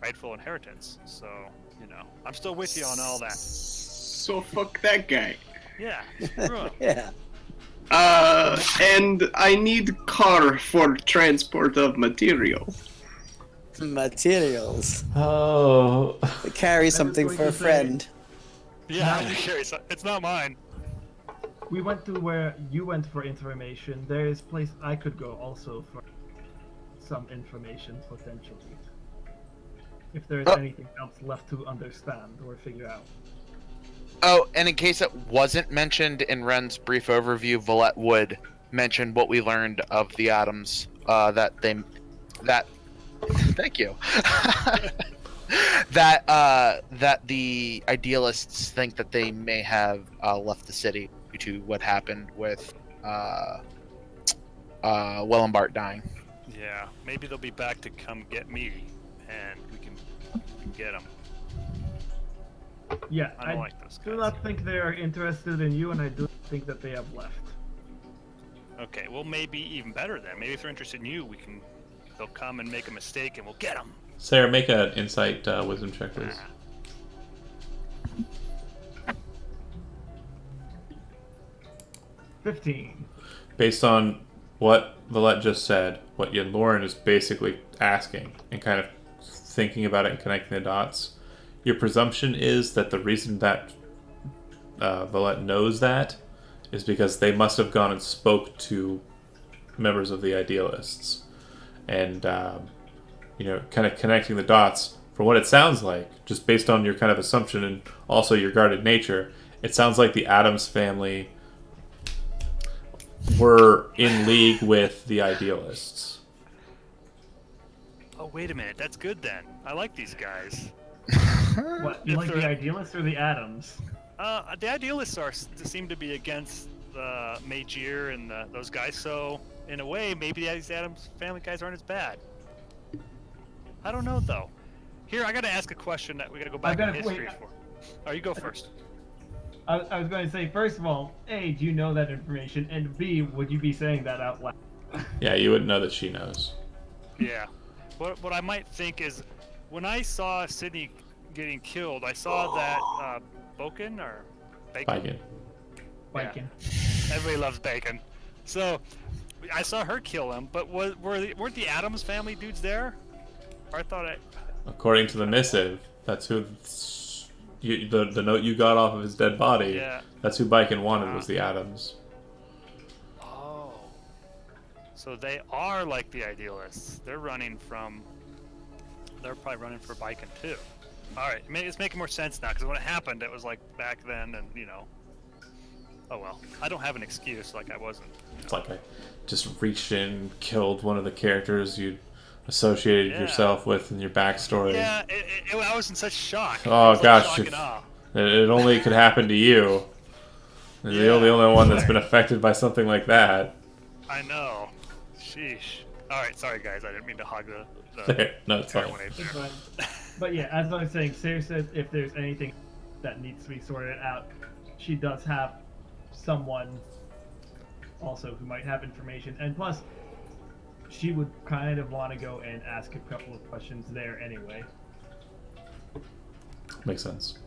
rightful inheritance. So, I'm still with you on all that. So fuck that guy. Yeah, screw him. Yeah. And I need car for transport of material. Materials. Oh. Carry something going for to a say- friend. Yeah, I'm curious. It's not mine. We went to where you went for information. There is place I could go also for some information potentially. If there is anything else left to understand or figure out. Oh, and in case it wasn't mentioned in Ren's brief overview, Valette would mention what we learned of the atoms. Thank you. that the idealists think that they may have left the city due to what happened with Wellenbart dying. Yeah, maybe they'll be back to come get me, and we can get them. Yeah, I don't like those do guys. not think they are interested in you, and I do think that they have left. Okay, well maybe even better then. Maybe if they're interested in you, they'll come and make a mistake, and we'll get them. Sarah, make an insight wisdom check, please. 15. Based on what Valette just said, what Lauren is basically asking and kind of thinking about it and connecting the dots, your presumption is that the reason that Valette knows that is because they must have gone and spoke to members of the Idealists. And, kind of connecting the dots, from what it sounds like, just based on your kind of assumption and also your guarded nature, it sounds like the Addams family were in league with the Idealists. Oh, wait a minute. That's good then. I like these guys. What, you If like the they're- Idealists or the Adams? The Idealists seem to be against Magier and those guys, so in a way, maybe these Adams Family guys aren't as bad. I don't know though. Here, I gotta ask a question that we gotta go back in history for. Oh, you go first. I was going to say, first of all, A, do you know that information? And B, would you be saying that out loud? Yeah, you wouldn't know that she knows. Yeah. What I might think is, when I saw Sydney getting killed, I saw that Boken or Bacon. Bacon. Viking. Everybody loves Bacon. So I saw her kill him, but weren't the Adams Family dudes there? Or I thought According to the missive, that's who the note you got off of his dead body. Yeah. That's who Bacon wanted, was the Adams. Oh. So they are like the idealists. They're probably running for Bacon too. All right, it's making more sense now, because when it happened, it was like back then, and oh well. I don't have an excuse, like I wasn't. It's like I just reached in, killed one of the characters you associated yourself with in your backstory. Yeah, I was in such shock. Oh, It was like gosh, shock if- and awe. It only could happen to you. You're the only one that's been affected by something like that. I know. Sheesh. All right, sorry guys, I didn't mean to hog the No, it's fine. airwave It's there. fine. But yeah, as I was saying, Sarah said if there's anything that needs to be sorted out, she does have someone also who might have information. And plus, she would kind of want to go and ask a couple of questions there anyway. Makes sense.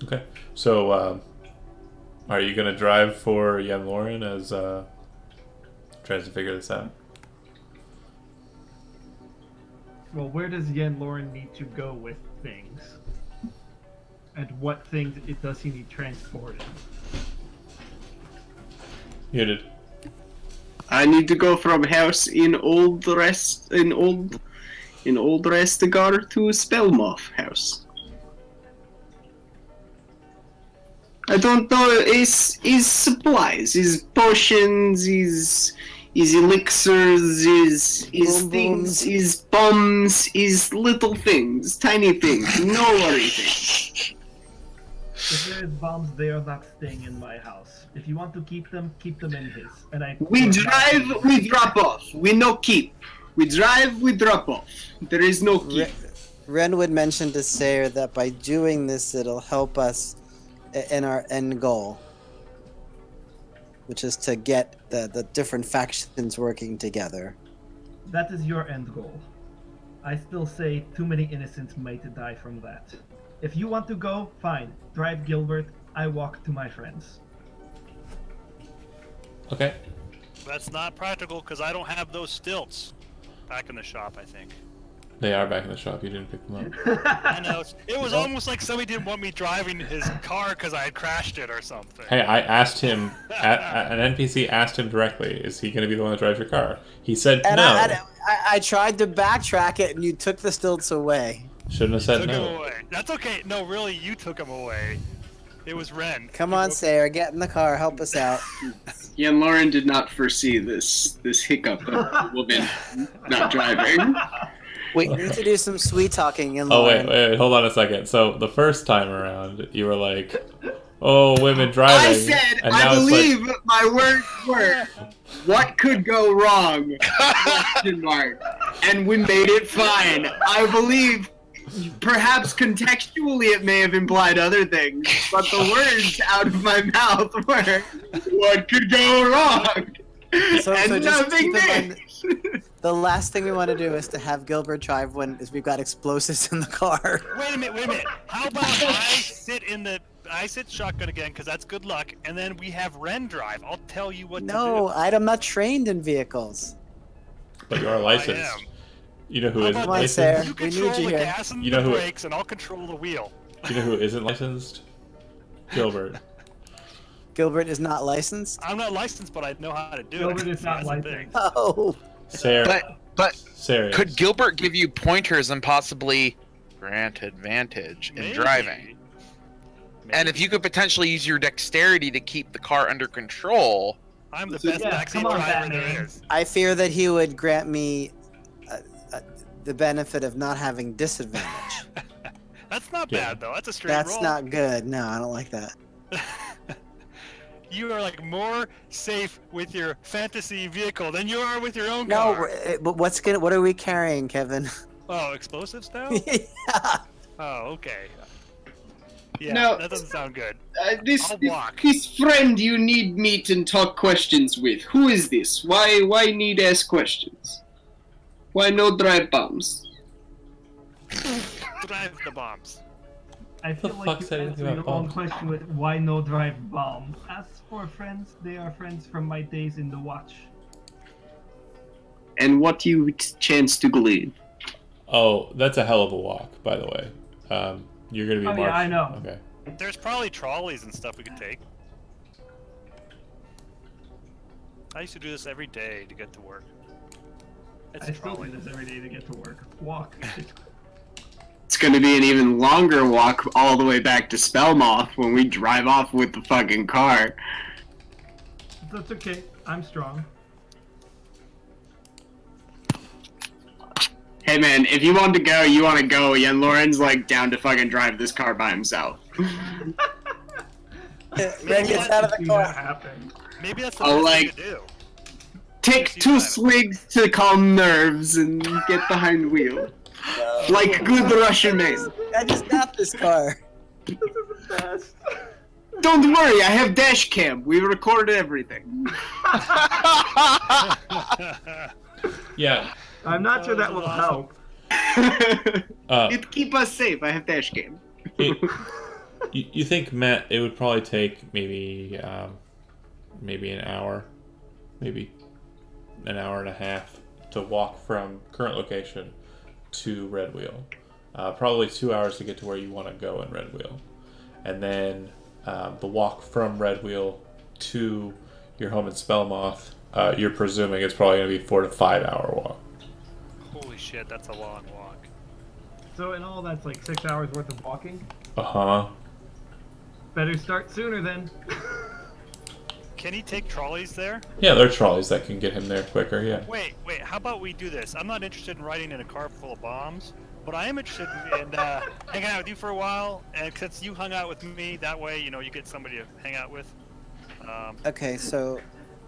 Okay, so are you gonna drive for Yen Lauren as tries to figure this out? Well, where does Yen Lauren need to go with things? And what things does he need transported? Muted. I need to go from house in Old Restegar to Spellmoth house. I don't know. Is supplies, is potions, is elixirs, is Boom things, booms. is bombs, is little things, tiny things, no worry things. If there is bombs, they are not staying in my house. If you want to keep them in his. And We drive, we drop off. We no keep. We drive, we drop off. There is no keep. Renwood mentioned to Sayre that by doing this, it'll help us in our end goal, which is to get the different factions working together. That is your end goal. I still say too many innocents might die from that. If you want to go, fine. Drive Gilbert. I walk to my friends. Okay. That's not practical because I don't have those stilts back in the shop, I think. They are back in the shop. You didn't pick them up. I know. It was almost like somebody didn't want me driving his car because I had crashed it or something. Hey, I asked him. An NPC asked him directly, "Is he going to be the one that drives your car?" He said And no. I tried to backtrack it, and you took the stilts away. Shouldn't have said Took him no. away. That's okay. No, really, you took him away. It was Ren. Come on, Sayre, get in the car, help us out. Yen Lauren did not foresee this hiccup of the woman not driving. We need to do some sweet talking in Oh Lauren. wait, hold on a second. So the first time around, you were like, "Oh, women driving," I said, and I now it's believe like, my words were, what could go wrong? Question mark. And we made it fine. I believe, perhaps contextually it may have implied other things, but the words out of my mouth were, what could go wrong? So And just nothing keep in mind, did. the last thing we want to do is to have Gilbert drive when we've got explosives in the car. Wait a minute. How about I sit shotgun again because that's good luck, and then we have Ren drive. I'll tell you what No, to I'm not trained in vehicles. but you are licensed. I am. You know who How isn't about Come on, licensed? Sarah. do. You We need control you the here. gas and You know the who- brakes, and I'll control the wheel. You know who isn't licensed? Gilbert. Gilbert is not licensed? I'm not licensed, but I know how to do Gilbert it. is not That's the thing. licensed. Oh. Sarah. But Sarah. could Gilbert give you pointers and possibly grant advantage in Maybe. driving? And if you could potentially use your dexterity to keep the car under control, I'm the best Yeah, backseat come on, driver Batman. there is. I fear that he would grant me the benefit of not having disadvantage. That's not Yeah. bad though. That's a straight That's roll. not good. No, I don't like that. you are like more safe with your fantasy vehicle than you are with your own No, car. but what are we carrying, Kevin? Oh, explosives now? Yeah. Oh, okay. Yeah, No. that doesn't sound good. This, I'll this walk. this friend you need meet and talk questions with. Who is this? Why need ask questions? Why no drive bombs? Drive the bombs. I feel the like fuck you said answer anything your about own bombs? question with why no drive bombs. As for friends, they are friends from my days in the watch. And what you chance to glean? Oh, that's a hell of a walk, by the way. You're gonna be Oh, yeah, I marching. know. Okay. There's probably trolleys and stuff we could take. I used to do this every day to get to work. It's I a still trolley. do this every day to get to work. Walk. It's gonna be an even longer walk all the way back to Spellmoth when we drive off with the fucking car. That's okay. I'm strong. Hey man, if you want to go, you want to go. Yen Lauren's like down to fucking drive this car by himself. Ren gets out of the See car. that happen. Maybe that's the Oh, best like- thing to do. Take Yes, you two got it. swigs to calm nerves and get behind the wheel. Like good Russian man. I just got this car. This is the best. Don't worry, I have dash cam. We recorded everything. Yeah. I'm not sure that Oh, will this is help. It keep us safe. I have dash cam. You think, Matt, it would probably take maybe an hour, maybe an hour and a half to walk from current location to Red Wheel. Probably 2 hours to get to where you want to go in Red Wheel. And then the walk from Red Wheel to your home in Spellmoth, you're presuming it's probably going to be 4 to 5 hour walk. Holy shit, that's a long walk. So in all, that's like 6 hours worth of walking. Uh-huh. Better start sooner then. Can he take trolleys there? Yeah, there are trolleys that can get him there quicker, yeah. Wait, how about we do this? I'm not interested in riding in a car full of bombs, but I am interested in hanging out with you for a while, and since you hung out with me, that way, you get somebody to hang out with. Okay, so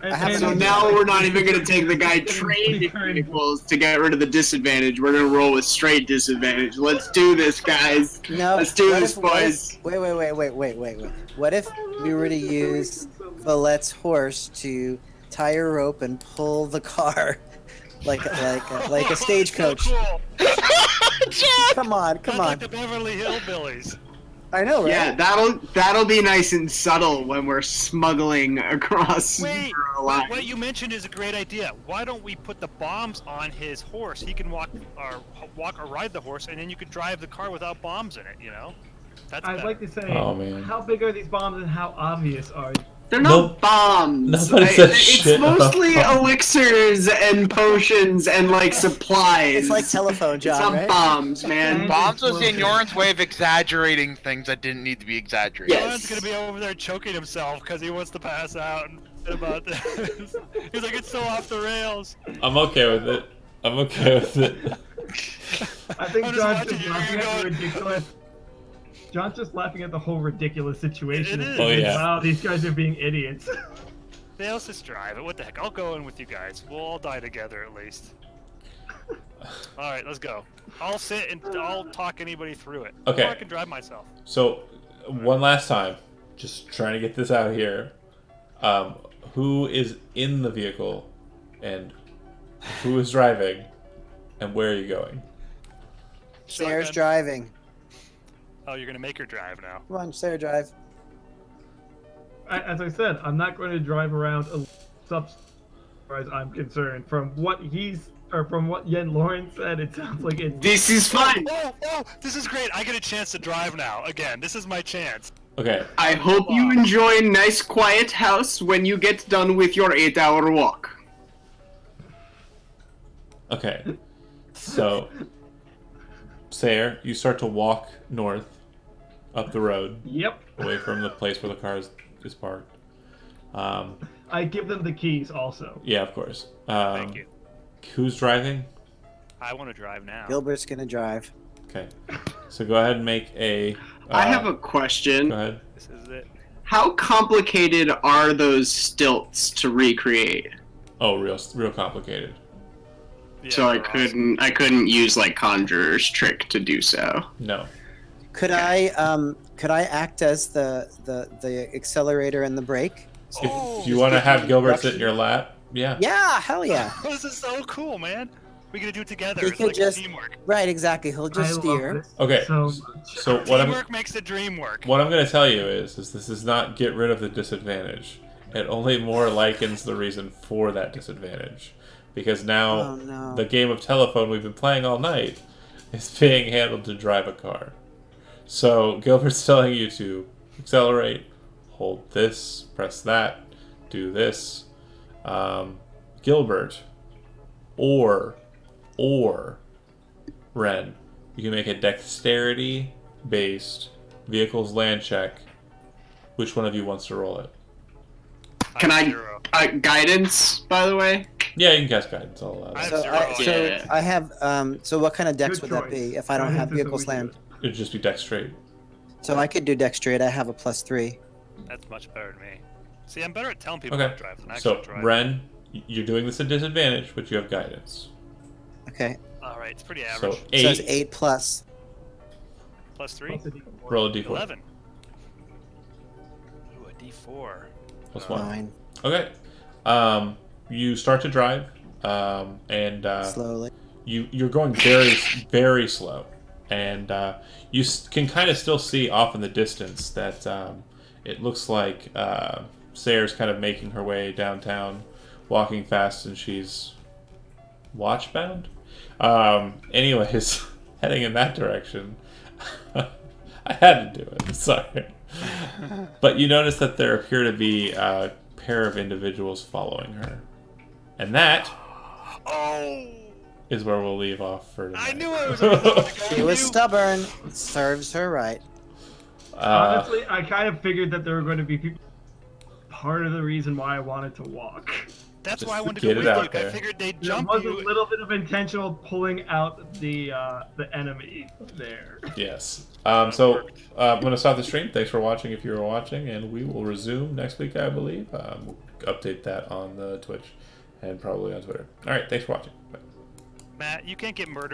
And- have and- So now we're not even gonna take the guy trained in vehicles to get rid of the disadvantage. We're gonna roll with straight disadvantage. Let's do this, guys. no. Let's do what this, if- what if- boys. Wait. What if we were to use Villette's horse to tie a rope and pull the car like a stagecoach? So cool. Come on. That's like the Beverly Hillbillies. I know, right? Yeah, that'll be nice and subtle when we're smuggling across Wait, a line. what you mentioned is a great idea. Why don't we put the bombs on his horse? He can walk or ride the horse, and then you could drive the car without bombs in it. That's I'd better. like to say, Oh, man. how big are these bombs and how obvious are they? They're No- not bombs. nobody said It's shit about mostly bombs. elixirs and potions and like supplies. It's like telephone, It's John, not right? bombs, man. Bombs was Yoren's way of exaggerating things that didn't need to be exaggerated. Yes. John's gonna be over there choking himself because he wants to pass out and about this. He's like, it's so off the rails. I'm okay with it. I think I'm just John's watching just you, laughing you're at the going- ridiculous. John's just laughing at the whole ridiculous situation. It is. Oh, yeah. Wow, these guys are being idiots. They also just drive it. What the heck? I'll go in with you guys. We'll all die together at least. All right, let's go. I'll sit and I'll talk anybody through it. Okay. Or I can drive myself. So, one last time, just trying to get this out here. Who is in the vehicle, and who is driving, and where are you going? Sarah's Shotgun. driving. Oh, you're gonna make her drive now. Come on, Sarah, drive. As I said, I'm not going to drive around a substance as far as I'm concerned. From what Yen Lauren said, it sounds like it's This is fun. Oh, this is great. I get a chance to drive now. Again, this is my chance. Okay, I hope you enjoy a nice quiet house when you get done with your 8-hour walk. okay. So, Sayre, you start to walk north up the road, Yep. away from the place where the car is parked. I give them the keys also. Yeah, of course. Thank you. Who's driving? I want to drive now. Gilbert's gonna drive. Okay. So go ahead and make a. I have a Go question. ahead. This is it. How complicated are those stilts to recreate? Oh, real complicated. Yeah, So I they're awesome. couldn't use like Conjurer's trick to do so. No. Could I act as the accelerator and the brake? Oh, If you want to have Gilbert direction. sit in your lap, yeah. Yeah, hell yeah. this is so cool, man. We gotta do it together. He It's could like just- teamwork. Right, exactly. He'll I just love steer. this Okay, so much. So what I'm Teamwork makes the dream work. what I'm going to tell you is this is not get rid of the disadvantage. It only more likens the reason for that disadvantage, because now Oh no. the game of telephone we've been playing all night is being handled to drive a car. So Gilbert's telling you to accelerate, hold this, press that, do this. Gilbert, or Ren, you can make a dexterity-based vehicles land check. Which one of you wants to roll it? Can I- Zero. Guidance, by the way. Yeah, you can cast guidance. I'll allow I have that. zero. I have so what kind of dex Good would that choice. be if I don't have Guidance is vehicles what we land? do. It'd just be dex straight. So I could do dex straight. I have a +3. That's much better than me. See, I'm better at telling people Okay. how to drive than actually So driving. Ren, you're doing this at disadvantage, but you have guidance. Okay. All right, it's pretty So average. It says 8 8 plus. Plus 3, Plus a D4. roll a d4 11. Ooh, a D4. plus 1. 9. Okay. You start to drive, and Slowly. you're going very slow, and you can kind of still see off in the distance that it looks like Sayre's kind of making her way downtown, walking fast, and she's watchbound. Anyways, heading in that direction. I had to do it. Sorry, but you notice that there appear to be a pair of individuals following her, and that Oh! is where we'll leave off for tonight. I knew I was going to She was stubborn. Serves her right. Honestly, I kind of figured that there were going to be people. Part of the reason why I wanted to walk. That's Just why I wanted get to it go with out you. there. I figured they'd There jump was a you. little bit of intentional pulling out the enemy there. Yes. So I'm going to stop the stream. Thanks for watching if you were watching, and we will resume next week, I believe. We'll update that on the Twitch and probably on Twitter. All right. Thanks for watching. Bye. Matt, you can't get murdered.